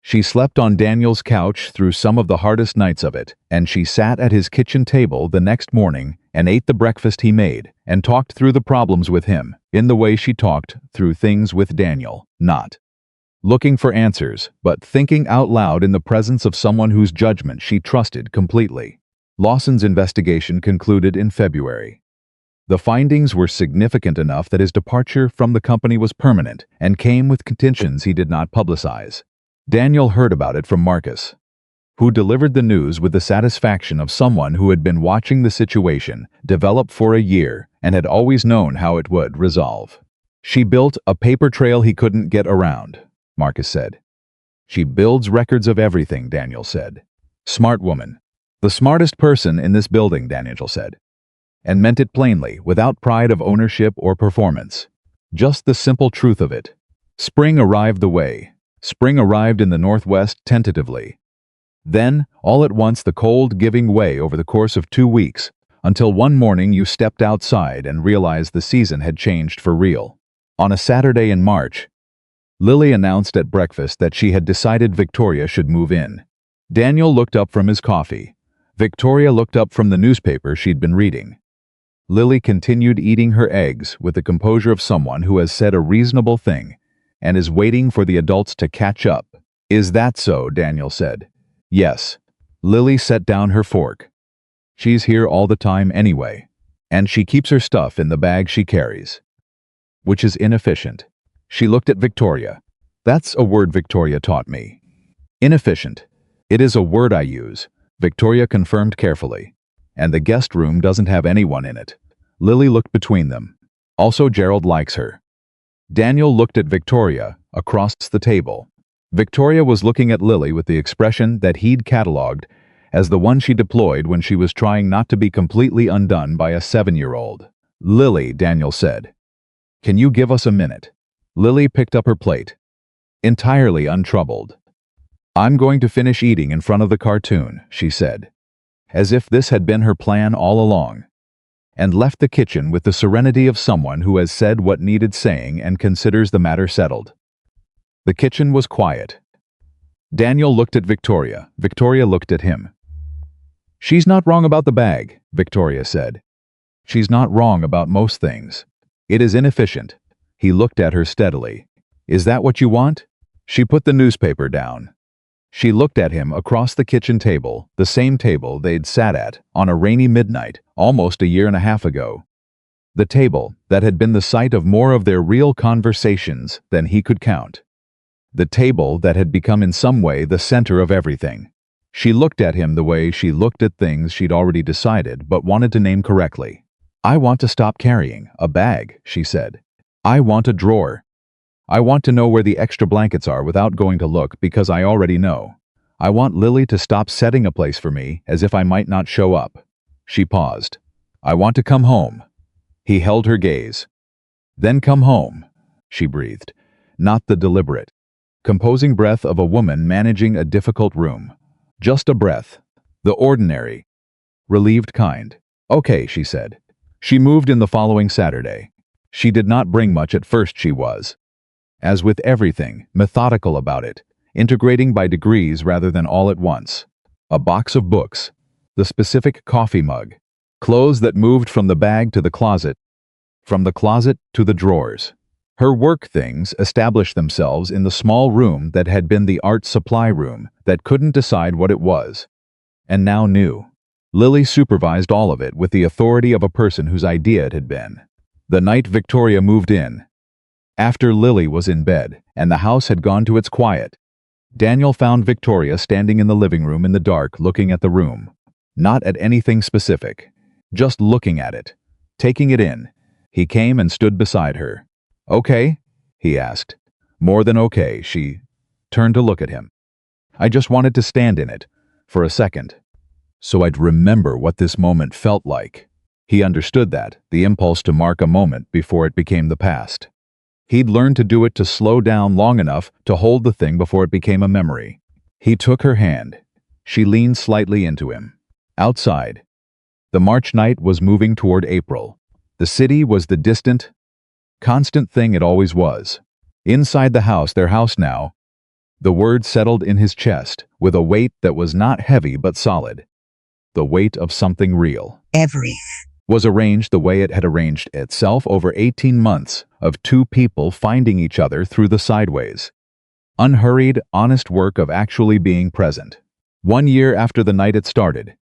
She slept on Daniel's couch through some of the hardest nights of it, and she sat at his kitchen table the next morning and ate the breakfast he made and talked through the problems with him in the way she talked through things with Daniel, not looking for answers, but thinking out loud in the presence of someone whose judgment she trusted completely. Lawson's investigation concluded in February. The findings were significant enough that his departure from the company was permanent and came with conditions he did not publicize. Daniel heard about it from Marcus, who delivered the news with the satisfaction of someone who had been watching the situation develop for a year and had always known how it would resolve. She built a paper trail he couldn't get around, Marcus said. She builds records of everything, Daniel said. Smart woman. The smartest person in this building, Daniel said. And meant it plainly, without pride of ownership or performance. Just the simple truth of it. Spring arrived the way. Spring arrived in the northwest tentatively. Then, all at once, the cold giving way over the course of 2 weeks, until one morning you stepped outside and realized the season had changed for real. On a Saturday in March, Lily announced at breakfast that she had decided Victoria should move in. Daniel looked up from his coffee. Victoria looked up from the newspaper she'd been reading. Lily continued eating her eggs with the composure of someone who has said a reasonable thing and is waiting for the adults to catch up. Is that so? Daniel said. Yes. Lily set down her fork. She's here all the time anyway, and she keeps her stuff in the bag she carries. Which is inefficient. She looked at Victoria. That's a word Victoria taught me. Inefficient. It is a word I use, Victoria confirmed carefully. And the guest room doesn't have anyone in it. Lily looked between them. Also, Gerald likes her. Daniel looked at Victoria across the table. Victoria was looking at Lily with the expression that he'd catalogued as the one she deployed when she was trying not to be completely undone by a 7-year-old. Lily, Daniel said. Can you give us a minute? Lily picked up her plate. Entirely untroubled. I'm going to finish eating in front of the cartoon, she said, as if this had been her plan all along, and left the kitchen with the serenity of someone who has said what needed saying and considers the matter settled. The kitchen was quiet. Daniel looked at Victoria. Victoria looked at him. She's not wrong about the bag, Victoria said. She's not wrong about most things. It is inefficient. He looked at her steadily. Is that what you want? She put the newspaper down. She looked at him across the kitchen table, the same table they'd sat at on a rainy midnight almost a year and a half ago. The table that had been the site of more of their real conversations than he could count. The table that had become in some way the center of everything. She looked at him the way she looked at things she'd already decided but wanted to name correctly. I want to stop carrying a bag, she said. I want a drawer. I want to know where the extra blankets are without going to look because I already know. I want Lily to stop setting a place for me as if I might not show up. She paused. I want to come home. He held her gaze. Then come home, she breathed. Not the deliberate, composing breath of a woman managing a difficult room. Just a breath. The ordinary, relieved kind. Okay, she said. She moved in the following Saturday. She did not bring much at first. She was, as with everything, methodical about it, integrating by degrees rather than all at once. A box of books, the specific coffee mug, clothes that moved from the bag to the closet, from the closet to the drawers. Her work things established themselves in the small room that had been the art supply room that couldn't decide what it was, and now knew. Lily supervised all of it with the authority of a person whose idea it had been. The night Victoria moved in, after Lily was in bed and the house had gone to its quiet, Daniel found Victoria standing in the living room in the dark looking at the room. Not at anything specific, just looking at it, taking it in. He came and stood beside her. Okay? He asked. More than okay, she turned to look at him. I just wanted to stand in it, for a second, so I'd remember what this moment felt like. He understood that, the impulse to mark a moment before it became the past. He'd learned to do it to slow down long enough to hold the thing before it became a memory. He took her hand. She leaned slightly into him. Outside, the March night was moving toward April. The city was the distant, constant thing it always was. Inside the house, their house now, The word settled in his chest, with a weight that was not heavy but solid. The weight of something real. Everything Was arranged the way it had arranged itself over 18 months of two people finding each other through the sideways. Unhurried, honest work of actually being present. 1 year after the night it started.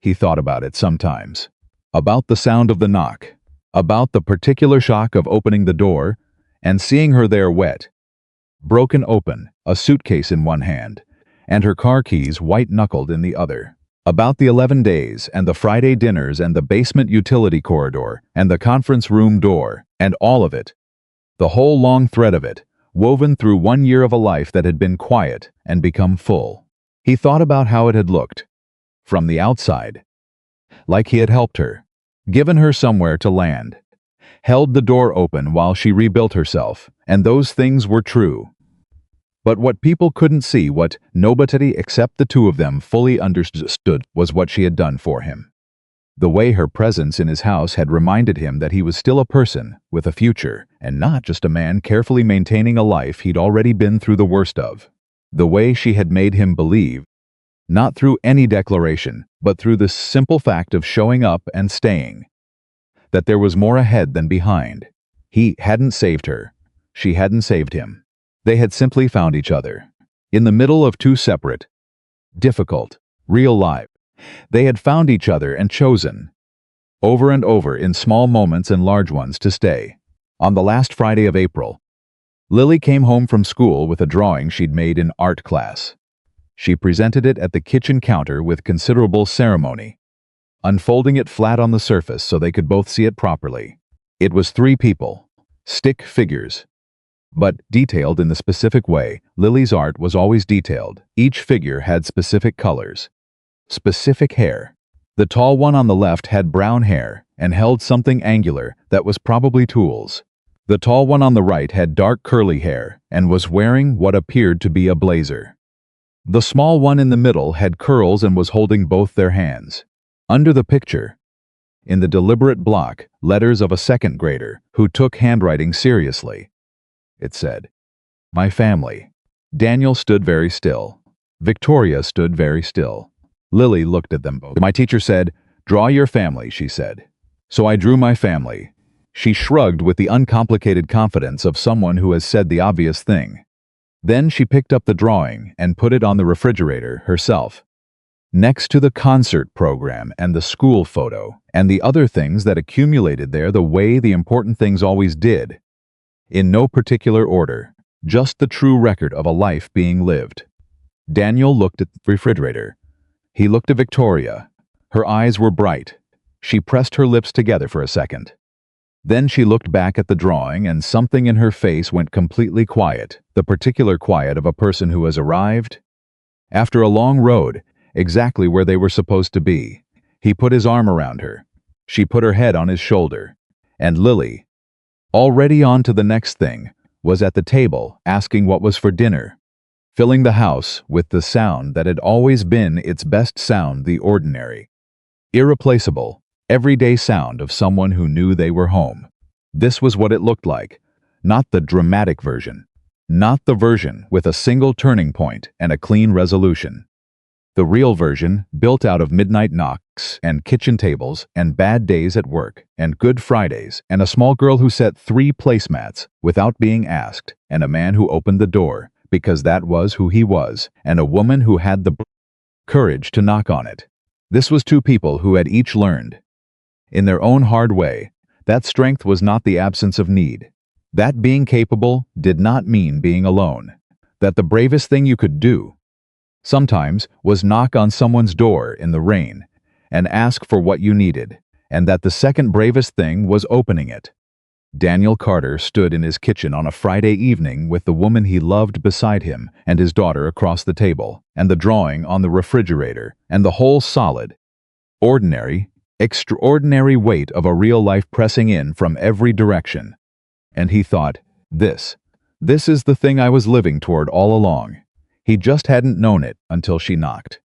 He thought about it sometimes. About the sound of the knock. About the particular shock of opening the door and seeing her there wet, broken open, a suitcase in one hand, and her car keys white-knuckled in the other. About the 11 days and the Friday dinners and the basement utility corridor and the conference room door, and all of it. The whole long thread of it, woven through 1 year of a life that had been quiet and become full. He thought about how it had looked. From the outside. Like he had helped her. Given her somewhere to land. Held the door open while she rebuilt herself, and those things were true. But what people couldn't see, what nobody except the two of them fully understood, was what she had done for him. The way her presence in his house had reminded him that he was still a person with a future, and not just a man carefully maintaining a life he'd already been through the worst of. The way she had made him believe, not through any declaration, but through the simple fact of showing up and staying, that there was more ahead than behind. He hadn't saved her. She hadn't saved him. They had simply found each other. In the middle of two separate, difficult, real lives. They had found each other and chosen, over and over in small moments and large ones, to stay. On the last Friday of April, Lily came home from school with a drawing she'd made in art class. She presented it at the kitchen counter with considerable ceremony, unfolding it flat on the surface so they could both see it properly. It was 3 people, stick figures, but detailed in the specific way. Lily's art was always detailed. Each figure had specific colors, specific hair. The tall one on the left had brown hair and held something angular that was probably tools. The tall one on the right had dark curly hair and was wearing what appeared to be a blazer. The small one in the middle had curls and was holding both their hands. Under the picture, in the deliberate block, letters of a second grader who took handwriting seriously. It said, "My family." Daniel stood very still. Victoria stood very still. Lily looked at them both. "My teacher said, 'Draw your family,'" she said. "So I drew my family." She shrugged with the uncomplicated confidence of someone who has said the obvious thing. Then she picked up the drawing and put it on the refrigerator herself, next to the concert program and the school photo and the other things that accumulated there the way the important things always did. In no particular order, just the true record of a life being lived. Daniel looked at the refrigerator. He looked at Victoria. Her eyes were bright. She pressed her lips together for a second. Then she looked back at the drawing and something in her face went completely quiet, the particular quiet of a person who has arrived after a long road, exactly where they were supposed to be. He put his arm around her. She put her head on his shoulder. And Lily, already on to the next thing, was at the table asking what was for dinner, filling the house with the sound that had always been its best sound, the ordinary, irreplaceable, everyday sound of someone who knew they were home. This was what it looked like, not the dramatic version, not the version with a single turning point and a clean resolution. The real version, built out of midnight knocks and kitchen tables and bad days at work and Good Fridays and a small girl who set 3 placemats without being asked and a man who opened the door because that was who he was and a woman who had the courage to knock on it. This was 2 people who had each learned, in their own hard way, that strength was not the absence of need. That being capable did not mean being alone. That the bravest thing you could do sometimes was knock on someone's door in the rain and ask for what you needed, and that the second bravest thing was opening it. Daniel Carter stood in his kitchen on a Friday evening with the woman he loved beside him and his daughter across the table, and the drawing on the refrigerator, and the whole solid, ordinary, extraordinary weight of a real life pressing in from every direction. And he thought, this is the thing I was living toward all along. He just hadn't known it until she knocked.